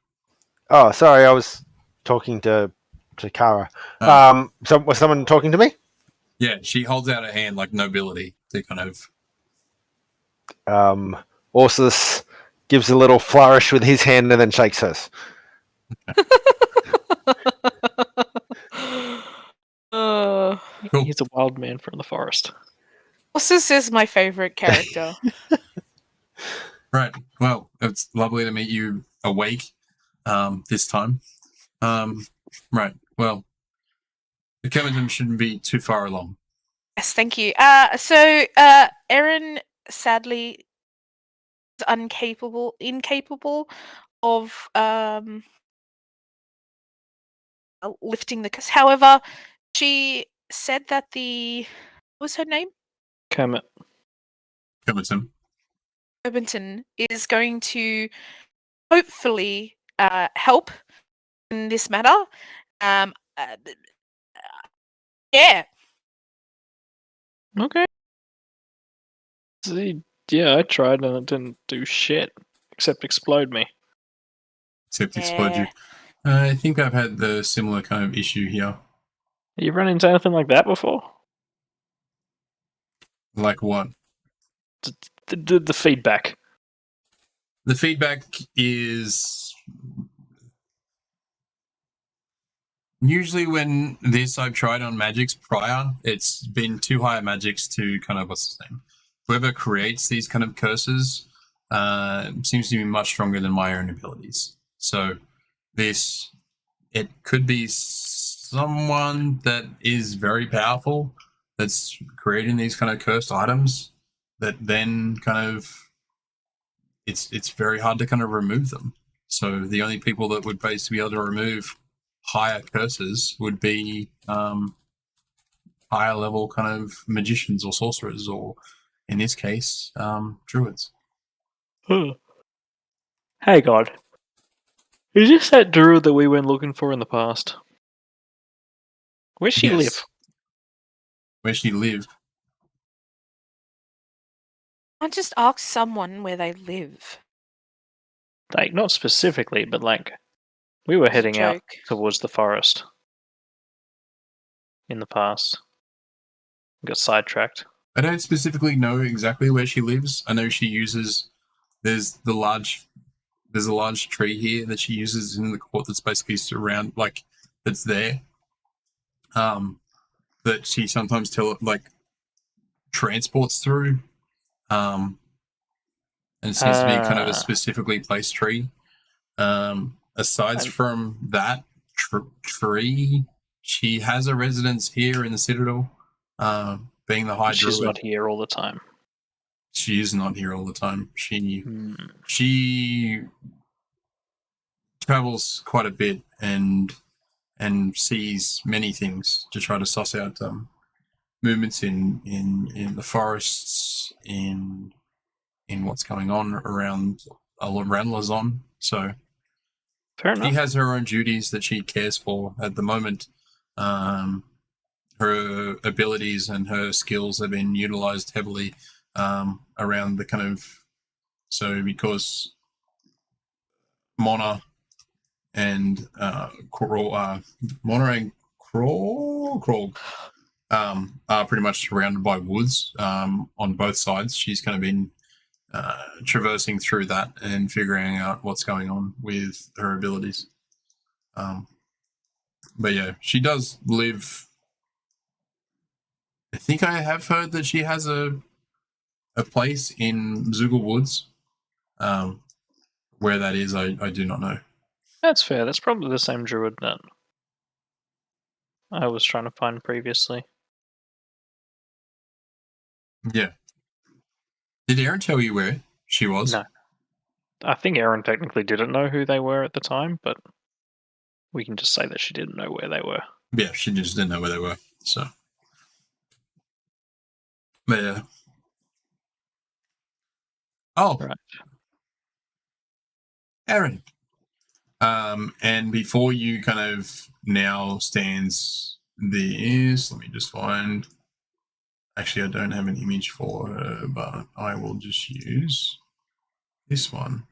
Oh, sorry, I was talking to Kara. So was someone talking to me? Yeah, she holds out a hand like nobility to kind of. Orsus gives a little flourish with his hand and then shakes hers. Cool. He's a wild man from the forest. Orsus is my favorite character. Right. Well, it's lovely to meet you awake this time. Right. Well, the Kemerton shouldn't be too far along. Yes, thank you. So Erin sadly is incapable of lifting the curse. However, she said that what was her name? Kermit. Kemerton. Urbanton is going to hopefully help in this matter. Yeah. Okay. See, yeah, I tried and it didn't do shit except explode me. Except explode you. I think I've had the similar kind of issue here. You run into anything like that before? Like what? The feedback. The feedback is usually when I've tried on magics prior, it's been too high magics to kind of what's his name? Whoever creates these kind of curses seems to be much stronger than my own abilities. So it could be someone that is very powerful that's creating these kind of cursed items that then kind of it's very hard to kind of remove them. So the only people that would basically be able to remove higher curses would be higher level kind of magicians or sorcerers, or in this case, druids. Hey God. Is this that druid that we went looking for in the past? Where's she live? Where she live? I'll just ask someone where they live. Like, not specifically, but like, we were heading out towards the forest. in the past. Got sidetracked. I don't specifically know exactly where she lives. I know she uses there's a large tree here that she uses in the court that's basically surround that's there. That she sometimes transports through. And it seems to be kind of a specifically placed tree. Aside from that tree, she has a residence here in the Citadel, being the High Druid. She's not here all the time. She is not here all the time. She travels quite a bit and sees many things to try to suss out movements in the forests, in what's going on around Lazon. So fair enough. She has her own duties that she cares for at the moment. Her abilities and her skills have been utilized heavily around the because Mona and Krog are pretty much surrounded by woods on both sides. She's kind of been traversing through that and figuring out what's going on with her abilities. But yeah, she does live. I think I have heard that she has a place in Zoogle Woods. Where that is, I do not know. That's fair. That's probably the same druid that I was trying to find previously. Yeah. Did Aaron tell you where she was? No. I think Aaron technically didn't know who they were at the time, but we can just say that she didn't know where they were. Yeah, she just didn't know where they were. So, but yeah. Oh, right. Aaron. And before you kind of now stands this, let me just find. Actually, I don't have an image for her, but I will just use this one.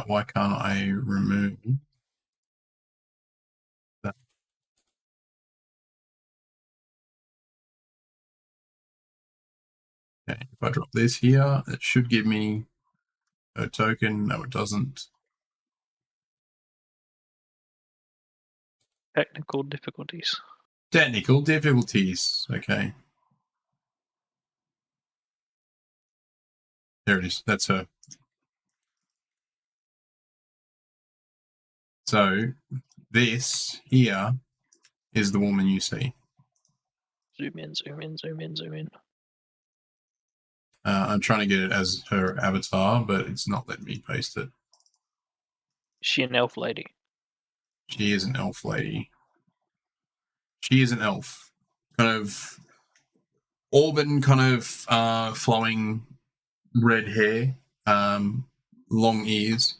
Why can't I remove that? Okay, if I drop this here, it should give me a token. No, it doesn't. Technical difficulties. Technical difficulties. Okay. There it is. That's her. So this here is the woman you see. Zoom in, zoom in, zoom in, zoom in. I'm trying to get it as her avatar, but it's not letting me paste it. Is she an elf lady? She is an elf lady. She is an elf. Kind of auburn, kind of flowing red hair, long ears.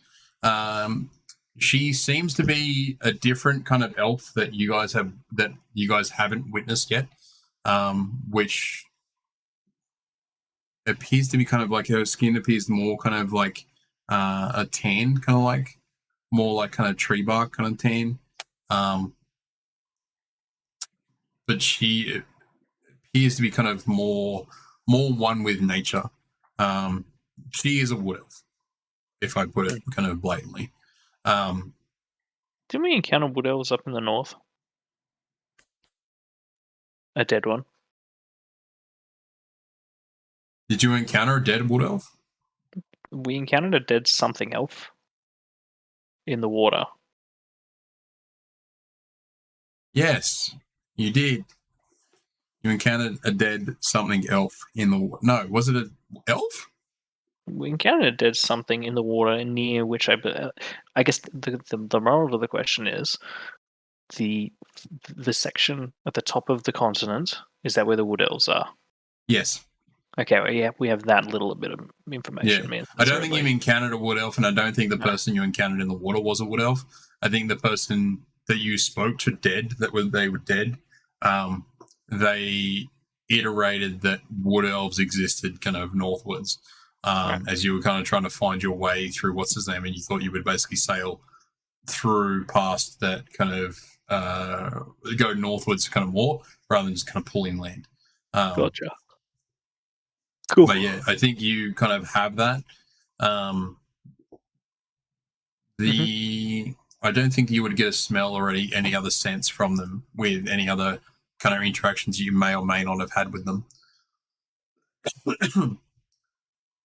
She seems to be a different kind of elf that you guys haven't witnessed yet, which appears to be kind of like her skin appears more kind of like a tan, kind of like more like kind of tree bark kind of tan. But she appears to be kind of more one with nature. She is a wood elf, if I put it kind of blatantly. Didn't we encounter wood elves up in the north? A dead one. Did you encounter a dead wood elf? We encountered a dead something elf in the water. Yes, you did. You encountered a dead something elf in the water. No, was it an elf? We encountered a dead something in the water near which I guess the moral of the question is the the section at the top of the continent, is that where the Wood Elves are? Yes. Okay, well, yeah, we have that little bit of information. Yeah. I don't think you've encountered a Wood Elf, and I don't think the person you encountered in the water was a Wood Elf. I think the person that you spoke to dead, they were dead, they iterated that Wood Elves existed kind of northwards. As you were kind of trying to find your way through what's his name, and you thought you would basically sail through past that kind of go northwards kind of more rather than just kind of pull inland. Gotcha. Cool. But yeah, I think you kind of have that. I don't think you would get a smell or any other sense from them with any other kind of interactions you may or may not have had with them.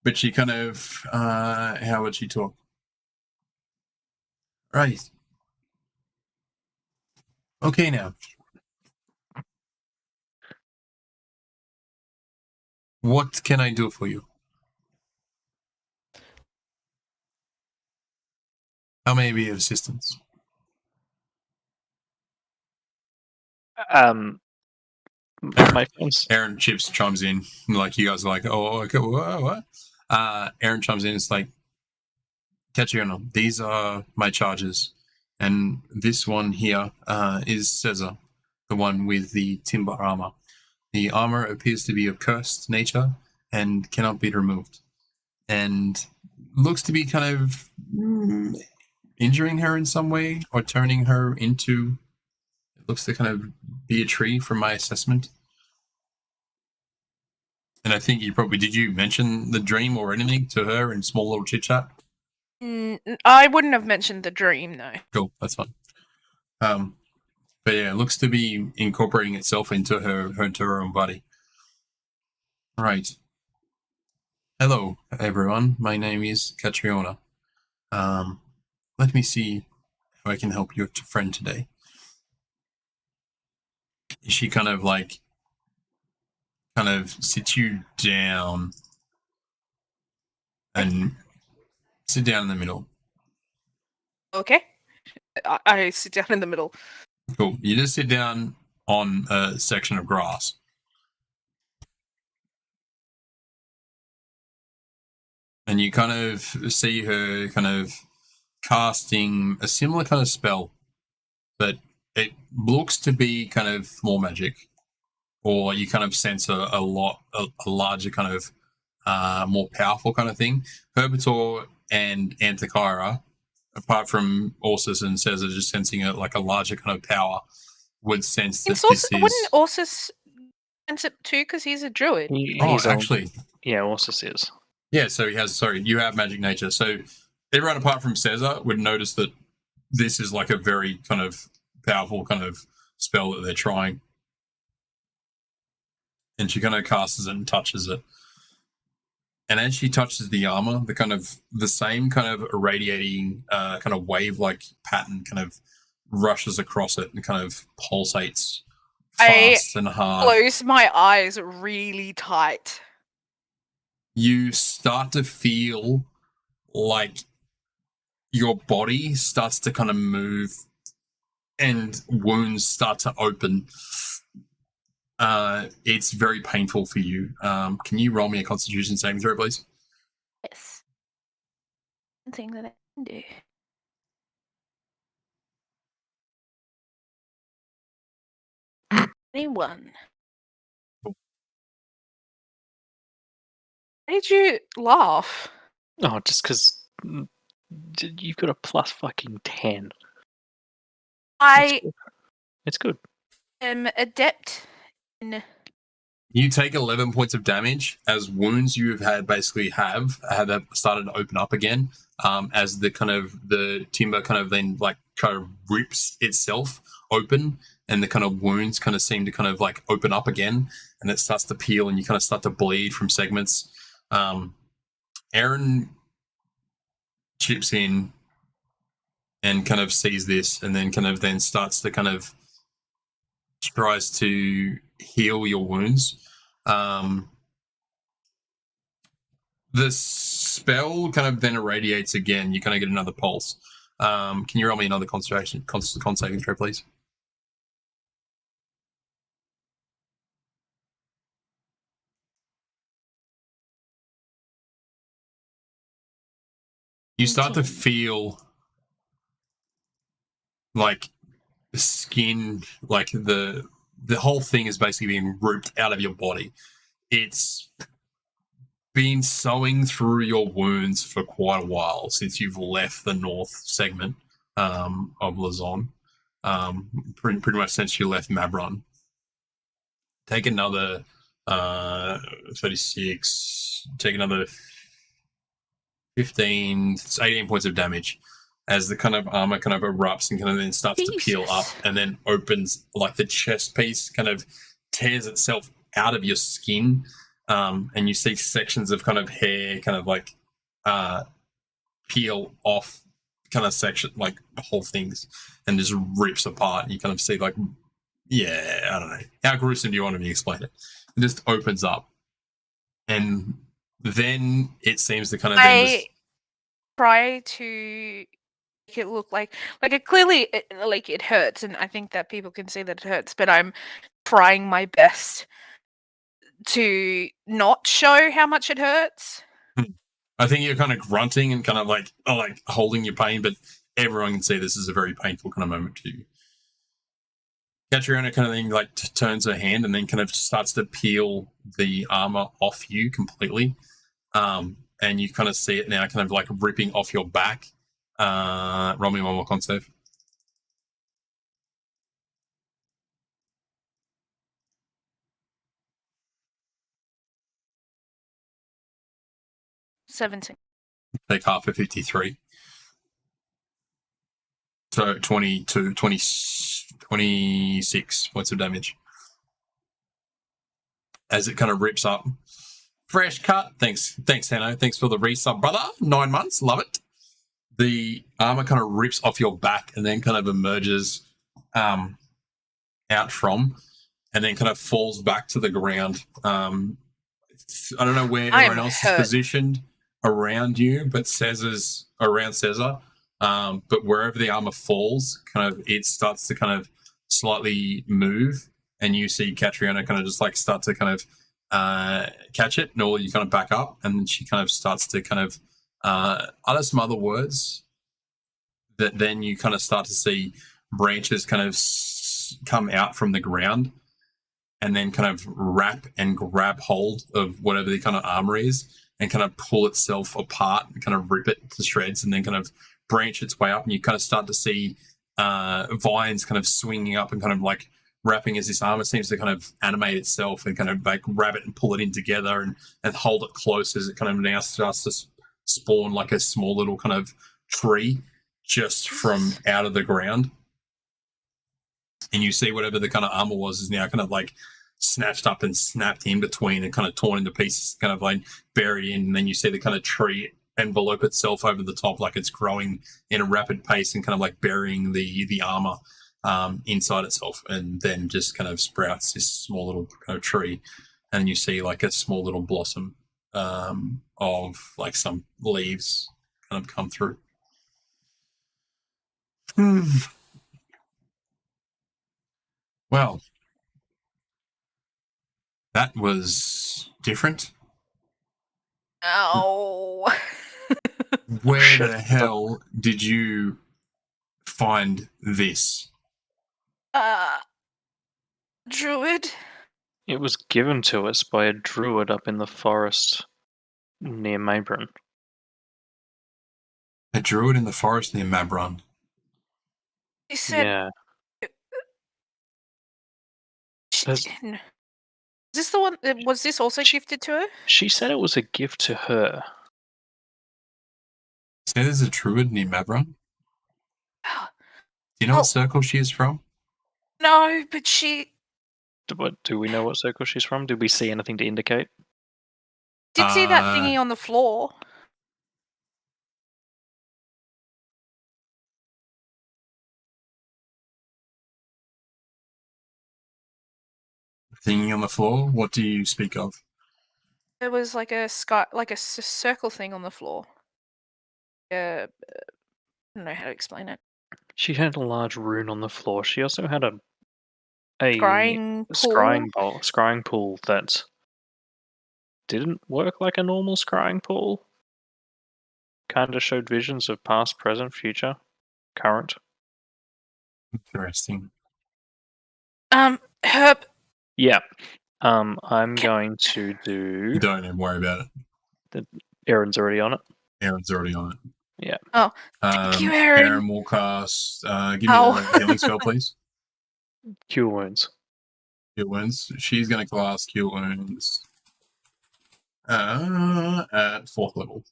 But she kind of, how would she talk? Right. Okay, now. What can I do for you? How may I be of assistance? My friends. Aaron Chips chimes in, like you guys are like, oh, okay, what? Aaron chimes in, it's like, Catriona, these are my charges. And this one here is Caesar, the one with the timber armor. The armor appears to be of cursed nature and cannot be removed. And looks to be kind of injuring her in some way or turning her into, it looks to kind of be a tree from my assessment. And I think did you mention the dream or anything to her in small little chit chat? I wouldn't have mentioned the dream, no. Cool, that's fine. But yeah, it looks to be incorporating itself into her own body. Right. Hello, everyone. My name is Catriona. Let me see how I can help your friend today. She kind of sits you down and sit down in the middle. Okay. I sit down in the middle. Cool. You just sit down on a section of grass. And you kind of see her kind of casting a similar kind of spell, but it looks to be kind of more magic. Or you kind of sense a larger kind of more powerful kind of thing. Herbitor and Anthakira, apart from Orsus and Caesar just sensing a larger kind of power, would sense that Wouldn't Orsus sense it too because he's a druid? Actually. Yeah, Orsus is. Yeah, so you have magic nature. So everyone apart from Caesar would notice that this is like a very kind of powerful kind of spell that they're trying. And she kind of casts it and touches it. And as she touches the armor, the same kind of irradiating kind of wave-like pattern kind of rushes across it and kind of pulsates fast and hard. Close my eyes really tight. You start to feel like your body starts to kind of move and wounds start to open. It's very painful for you. Can you roll me a Constitution saving throw, please? Yes. One thing that I can do. Anyone? Why did you laugh? Oh, just because you've got a plus fucking 10. It's good. Am adept in. You take 11 points of damage as wounds you have had basically have started to open up again. As the timber kind of then kind of rips itself open, and the kind of wounds kind of seem to kind of open up again, and it starts to peel, and you kind of start to bleed from segments. Aaron chips in and kind of sees this, and then kind of then starts to kind of tries to heal your wounds. The spell kind of then irradiates again. You kind of get another pulse. Can you roll me another con saving throw, please? you start to feel like the skin, like the whole thing is basically being ripped out of your body. It's been sewing through your wounds for quite a while since you've left the north segment of Luzon. Pretty much since you left Mabron. Take another 36. Take another 15, 18 points of damage as the kind of armor kind of erupts and kind of then starts to peel up and then opens, like the chest piece kind of tears itself out of your skin, and you see sections of kind of hair kind of like peel off kind of section, like the whole things, and just rips apart. You kind of see like, yeah, I don't know. How gruesome do you want me to explain it? It just opens up. And then it seems to kind of then just try to make it look like it clearly like it hurts, and I think that people can see that it hurts, but I'm trying my best to not show how much it hurts. I think you're kind of grunting and kind of like holding your pain, but everyone can see this is a very painful kind of moment to you. Catriona kind of thing like turns her hand and then kind of starts to peel the armor off you completely. And you kind of see it now kind of like ripping off your back. Roll me one more con save. $17. Take half of 53. So 22, 20, 26 points of damage. As it kind of rips up. Fresh cut. Thanks, Hanno. Thanks for the resub, brother. 9 months. Love it. The armor kind of rips off your back and then kind of emerges out from, and then kind of falls back to the ground. I don't know where everyone else is positioned around you, but Caesar's around Caesar. But wherever the armor falls, kind of it starts to kind of slightly move, and you see Catriona kind of just like start to kind of catch it, and all you kind of back up, and then she kind of starts to kind of utter some other words that then you kind of start to see branches kind of come out from the ground and then kind of wrap and grab hold of whatever the kind of armor is and kind of pull itself apart and kind of rip it to shreds and then kind of branch its way up, and you kind of start to see vines kind of swinging up and kind of like wrapping as this armor seems to kind of animate itself and kind of like grab it and pull it in together and hold it close as it kind of now starts to spawn like a small little kind of tree just from out of the ground. And you see whatever the kind of armor was is now kind of like snatched up and snapped in between and kind of torn into pieces, kind of like buried in. And then you see the kind of tree envelope itself over the top, like it's growing in a rapid pace and kind of like burying the armor inside itself, and then just kind of sprouts this small little kind of tree. And you see like a small little blossom of like some leaves kind of come through. Well, that was different. Oh. Where the hell did you find this? Druid. It was given to us by a druid up in the forest near Mabron. A druid in the forest near Mabron. He said. Yeah. Is this the one? Was this also gifted to her? She said it was a gift to her. Say there's a druid near Mabron? Do you know what circle she is from? No, but she... Do we know what circle she's from? Did we see anything to indicate? Did see that thingy on the floor. Thingy on the floor? What do you speak of? There was like a circle thing on the floor. I don't know how to explain it. She had a large rune on the floor. She also had a scrying pool that didn't work like a normal scrying pool. kind of showed visions of past, present, future, current. Interesting. Herb, Yeah. I'm going to do. Don't even worry about it. Aaron's already on it. Aaron's already on it. Yeah. Oh, thank you, Aaron. Aaron will cast. Give me Ow. a healing spell, please. Cure wounds. Cure wounds. She's going to cast Cure Wounds at 4th level.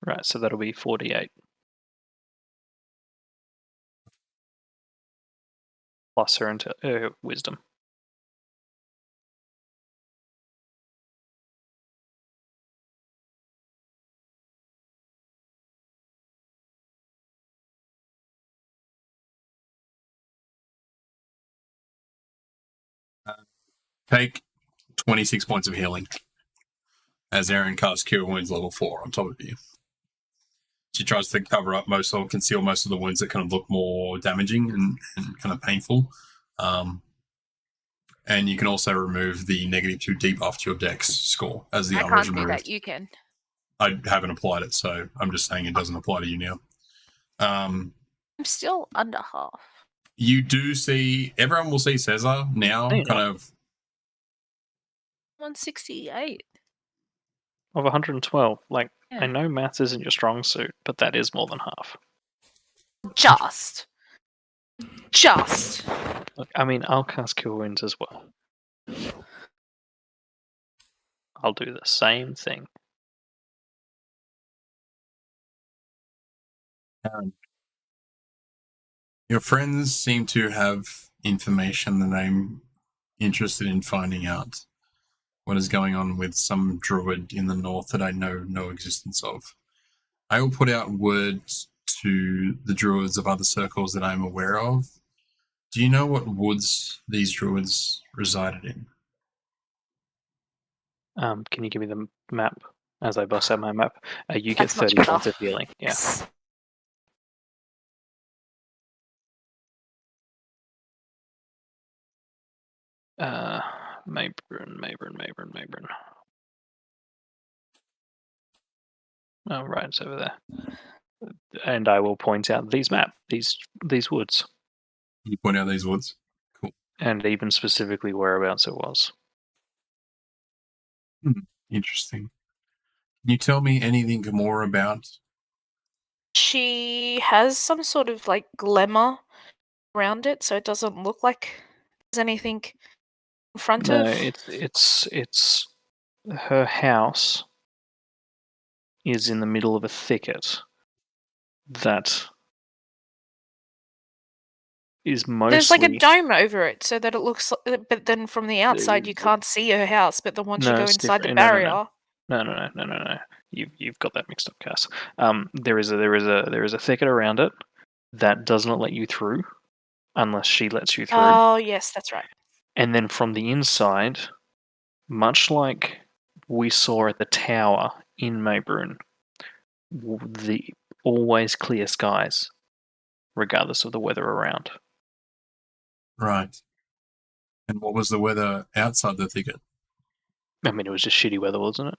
Right, so that'll be 48. Plus her wisdom. Take 26 points of healing as Aaron casts Cure Wounds level 4 on top of you. She tries to cover up conceal most of the wounds that kind of look more damaging and kind of painful. And you can also remove the -2 debuff to your dex score as the I armor is can't do removed. that. You can. I haven't applied it, so I'm just saying it doesn't apply to you now. I'm still under half. You do see, everyone will see Cesar now, No, you're kind not. of. 168. Of 112. Like, Yeah. I know maths isn't your strong suit, but that is more than half. Just. Look, I mean, I'll cast Cure Wounds as well. I'll do the same thing. Your friends seem to have information that I'm interested in finding out. What is going on with some druid in the north that I know no existence of. I will put out words to the druids of other circles that I'm aware of. Do you know what woods these druids resided in? Can you give me the map as I bust out my map? You get That's much 30 better. points of healing. Yeah. Yes. Mayburn. Oh, right, it's over there. And I will point out these woods. You point out these woods? Cool. And even specifically whereabouts it was. Interesting. Can you tell me anything more about? She has some sort of like glimmer around it, so it doesn't look like there's anything in front No, of. it's her house is in the middle of a thicket that is mostly. There's like a dome over it, so that it looks. But then from the outside, you can't see her house. But then once you No, go it's inside the different. barrier, No. You've got that mixed up, Cass. There is a thicket around it that does not let you through unless she lets you through. oh yes, that's right. And then from the inside, much like we saw at the tower in Mayburn, the always clear skies, regardless of the weather around. Right. And what was the weather outside the thicket? I mean, it was just shitty weather, wasn't it?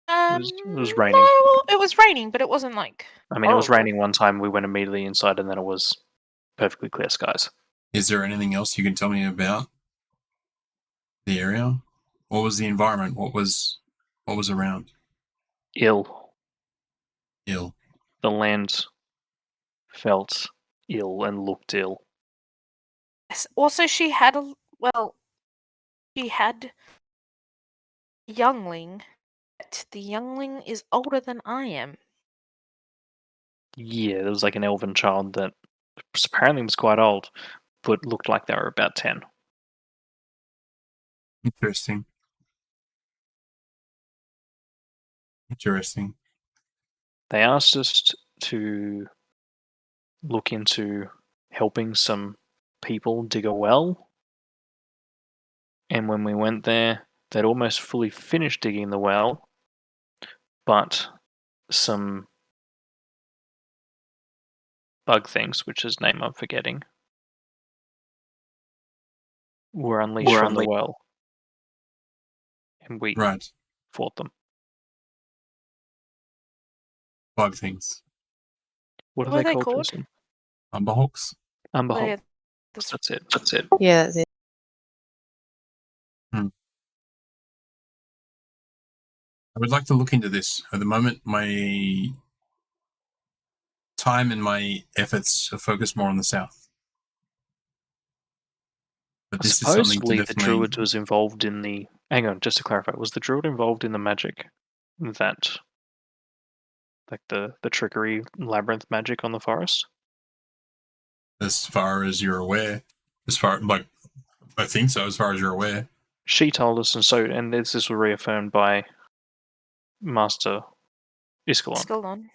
It was No, raining. it was raining, but it wasn't like. I mean, it was horrible. raining one time. We went immediately inside, and then it was perfectly clear skies. Is there anything else you can tell me about the area? What was the environment? What was around? Ill. Ill. The land felt ill and looked ill. Yes. Also, she had a youngling. But the youngling is older than I am. Yeah, there was like an elven child that apparently was quite old, but looked like they were about 10. Interesting. They asked us to look into helping some people dig a well. And when we went there, they'd almost fully finished digging the well, but some bug things, which is name I'm forgetting, were unleashed from the well. And we Right. fought them. bug things. What are What they are they called? called? Jason? Umberhawks. Amber Oh, Hawk. yeah, that's That's it. Yeah, that's it. I would like to look into this. At the moment, my time and my efforts are focused more on the south. But this is something to Supposedly, the definitely. druid was involved in the. Hang on, just to clarify, was the druid involved in the magic that, like the trickery labyrinth magic on the forest? As far as you're aware, I think so. As far as you're aware, She told us, and this was reaffirmed by Master Iskalon. still on.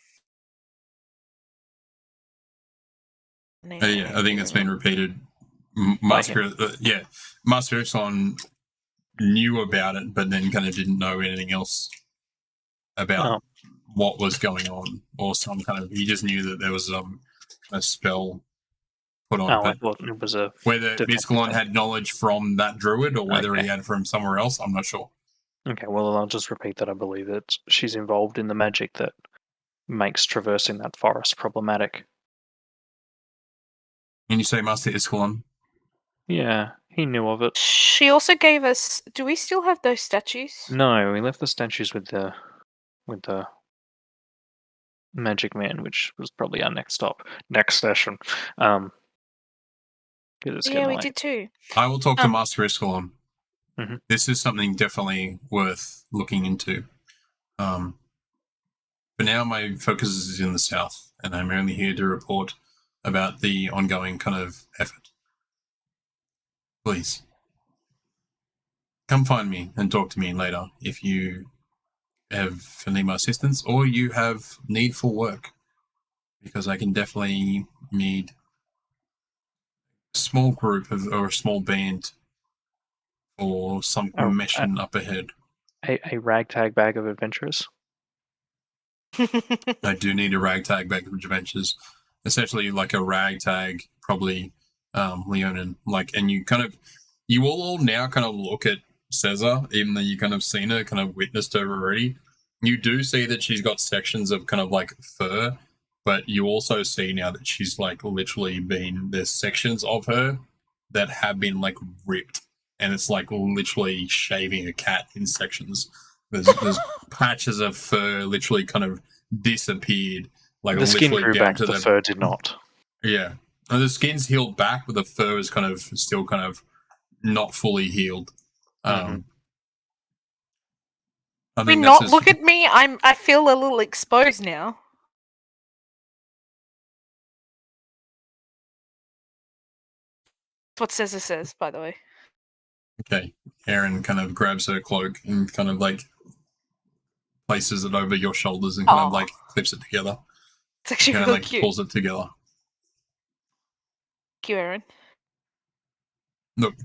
yeah, I think it's been repeated. Master Ursulon knew about it, but then kind of didn't know anything else about what was going on, or some kind of. He just knew that there was a spell put on. I But thought it was a. whether defensive Miscalon thing. had knowledge from that druid or whether he Okay. had from somewhere else, I'm not sure. Okay, well, I'll just repeat that I believe that she's involved in the magic that makes traversing that forest problematic. Can you say Master Iskalon? Yeah, he knew of it. She also gave us. Do we still have those statues? No, we left the statues with the magic man, which was probably our next stop, next session. 'Cause it's Yeah, getting we late. did too. I will talk to Master Iskalon. Mhm. This is something definitely worth looking into. For now, my focus is in the south, and I'm only here to report about the ongoing kind of effort. Please, come find me and talk to me later if you need my assistance or you have need for work, because I can definitely need a small group or a small band for some mission up ahead. A ragtag bag of adventurers. I do need a ragtag bag of adventures, essentially like a ragtag, probably Leonin. And you all now kind of look at Caesar, even though you kind of seen her, kind of witnessed her already. You do see that she's got sections of kind of like fur, but you also see now that she's like literally there's sections of her that have been like ripped, and it's like literally shaving a cat in sections. There's patches of fur literally kind of disappeared, like the skin literally grew down back, to the fur did not. Yeah, and the skin's healed back, but the fur is kind of still kind of not fully healed. I think not look at me. I feel a little exposed now. That's what Cesar says, by the way. Okay, Aaron kind of grabs her cloak and kind of like places it over your shoulders and kind of like clips it together. It's actually Kind of really like cute. pulls it together. Thank you, Aaron. Look,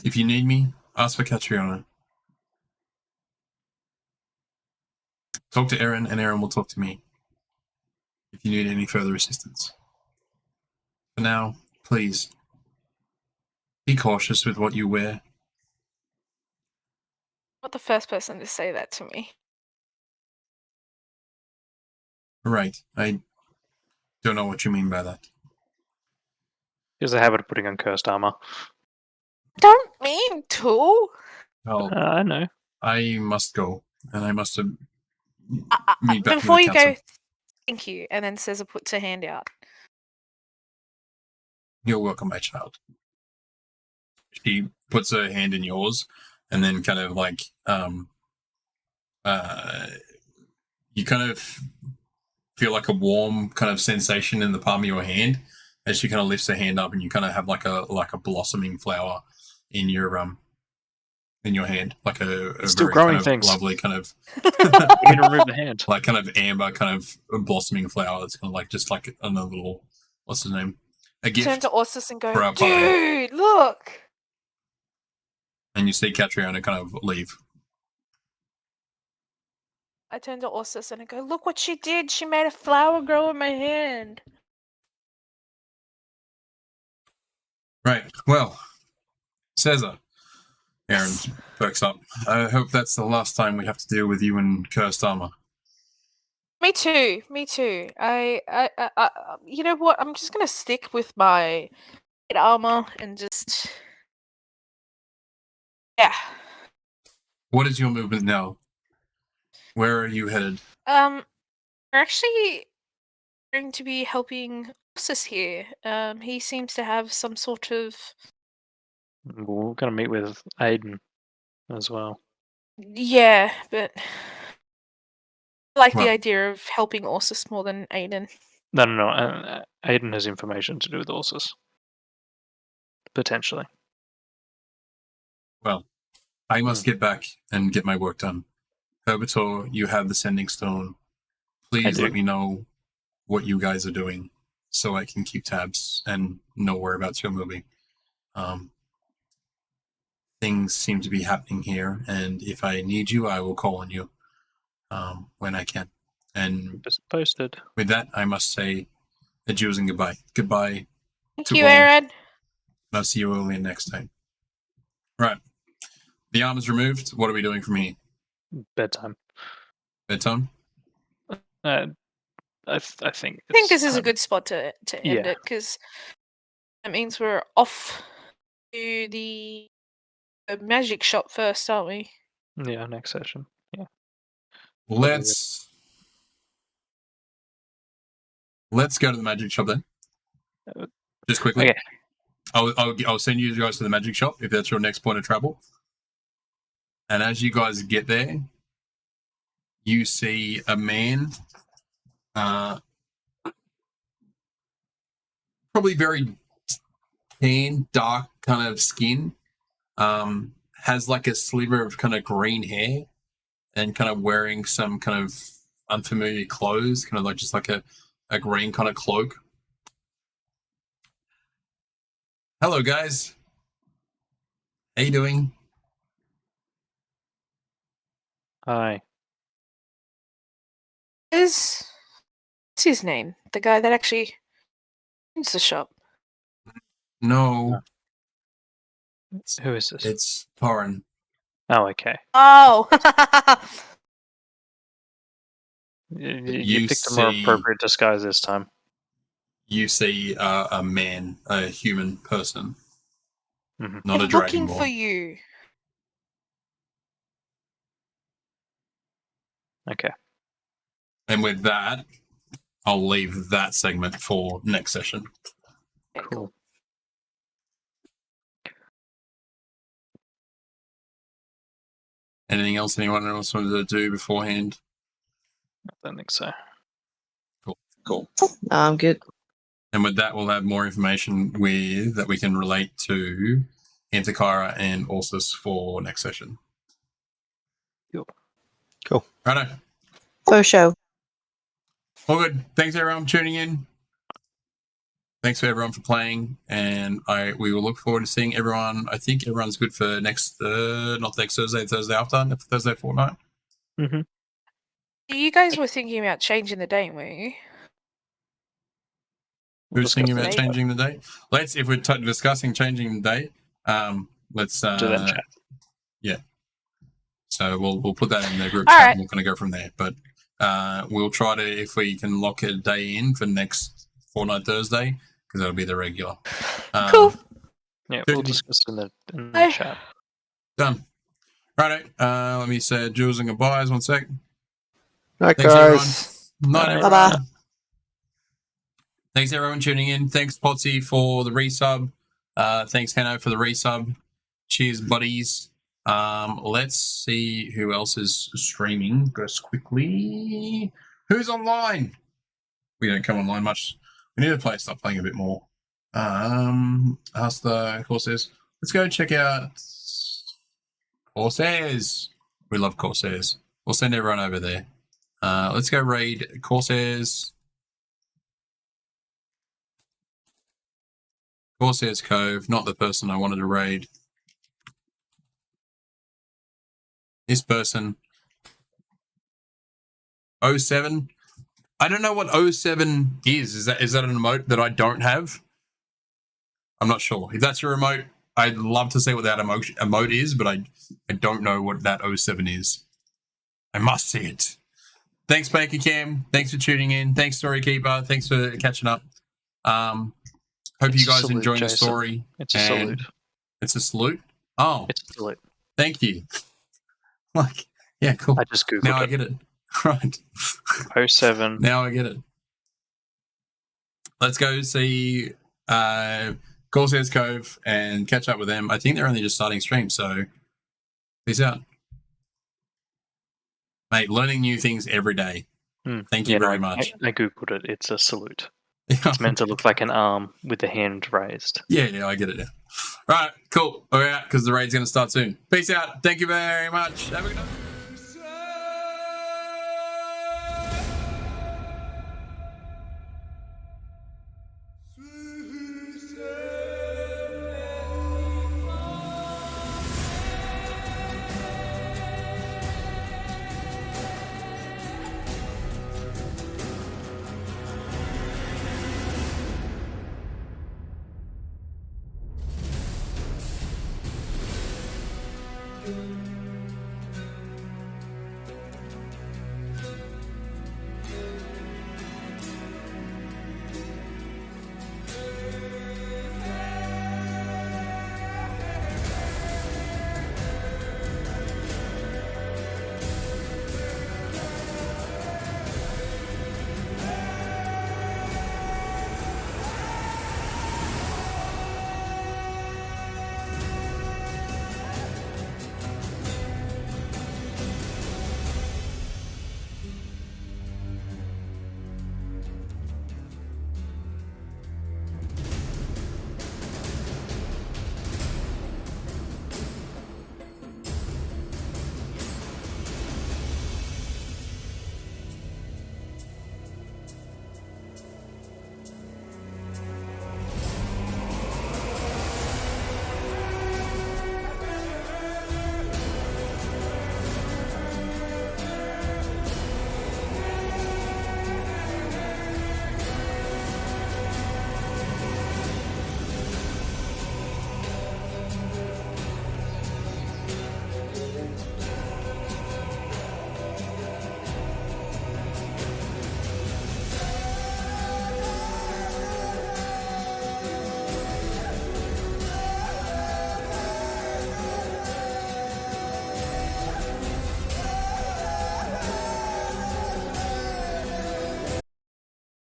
if you need me, ask for Catriona. Talk to Aaron, and Aaron will talk to me if you need any further assistance. For now, please, be cautious with what you wear. Not the first person to say that to me. Right, I don't know what you mean by that. He has a habit of putting on cursed armor. Don't mean to. Well, I know. I must go, and I must meet back Before with you the council. go, thank you. And then Cesar puts her hand out. You're welcome, my child. She puts her hand in yours, and then kind of like you kind of feel like a warm kind of sensation in the palm of your hand as she kind of lifts her hand up, and you kind of have like a blossoming flower in your hand, like a Still very growing kind of things. lovely kind of We need to remove the hand. like kind of amber kind of blossoming flower. It's kind of like just like another little, what's his name? A gift. Turn to Orsus and for go, our party. dude, look. And you see Catriona kind of leave. I turn to Orsus and I go, look what she did. She made a flower grow in my hand. Right. Well, Caesar, Aaron perks up. I hope that's the last time we have to deal with you in cursed armor. Me too. Me too. You know what? I'm just gonna stick with my armor and just. Yeah. What is your movement now? Where are you headed? We're actually going to be helping Ursus here. He seems to have some sort of. We're going to meet with Aiden as well. Yeah, but I like the Well- idea of helping Ursus more than Aiden. No. Aiden has information to do with Ursus. Potentially. Well, I must get back and get my work done. Herbitor, you have the sending stone. Please do. let me know what you guys are doing so I can keep tabs and know whereabouts you're moving. Things seem to be happening here, and if I need you, I will call on you when I can. And Just posted. with that, I must say adieu and goodbye. Goodbye. Thank To you, all. Aaron. And I'll see you all in next time. Right. The arm is removed. What are we doing from here? Bedtime. Bedtime? I think. I think this is a time. good spot to end Yeah. it because that means we're off to the magic shop first, aren't we? Yeah, next session. Yeah. Let's go to the magic shop then. Just quickly. Okay. I'll send you guys to the magic shop if that's your next point of travel. And as you guys get there, you see a man, probably very tan, dark kind of skin, has like a sliver of kind of green hair, and kind of wearing some kind of unfamiliar clothes, kind of like just like a green kind of cloak. Hello, guys. How you doing? Hi. What's his name? The guy that actually owns the shop. No, Who is this? it's Torrin. Oh, okay. Oh. You You picked a more see- appropriate disguise this time. You see a man, a human person, Mhm. not They're a dragon looking ball. for you. Okay. And with that, I'll leave that segment for next session. Okay, Cool. Anything else anyone else wanted to do beforehand? I don't think so. Cool. I'm good. And with that, we'll have more information that we can relate to Antikyra and Ursus for next session. Cool. Righto. For show. All good. Thanks everyone for tuning in. Thanks for everyone for playing, and we will look forward to seeing everyone. I think everyone's good for next, not next Thursday, Thursday after, Thursday fortnight. Mm-hmm. You guys were thinking about changing the date, weren't you? Who's thinking about later. changing the date? If we're discussing changing the date, let's Do that in chat. Yeah. So we'll put that in the group All chat. right. And we're going to go from there. But we'll try to, if we can lock a day in for next fortnight Thursday, because that'll be the regular. Cool. Yeah, Good. we'll discuss in the Bye. chat. Done. Righto. Let me say jules and goodbyes. 1 sec. Night, Thanks, guys. everyone. Night, Bye. everyone. Bye-bye. Thanks, everyone, tuning in. Thanks, Potsy, for the resub. Thanks, Hanno, for the resub. Cheers, buddies. Let's see who else is streaming just quickly. Who's online? We don't come online much. We need to start playing a bit more. Ask the Corsairs. Let's go check out Corsairs. We love Corsairs. We'll send everyone over there. Let's go raid Corsairs. Corsairs Cove, not the person I wanted to raid. This person. 07. I don't know what 07 is. Is that an emote that I don't have? I'm not sure. If that's your emote, I'd love to say what that emote is, but I don't know what that 07 is. I must see it. Thanks, Baker Cam. Thanks for tuning in. Thanks, Storykeeper. Thanks for catching up. Hope you guys salute, enjoying the Jason. story. It's a salute. It's a salute? Oh. It's a salute. Thank you. Like, yeah, cool. I just Googled now it. I get it. Right. 07. Now I get it. Let's go see Corsairs Cove and catch up with them. I think they're only just starting stream, so peace out. Mate, learning new things every day. Thank you very much. I Googled it. It's a salute. It's meant to look like an arm with the hand raised. Yeah, I get it now. Right, cool. We're out because the raid's going to start soon. Peace out. Thank you very much. Have a good night.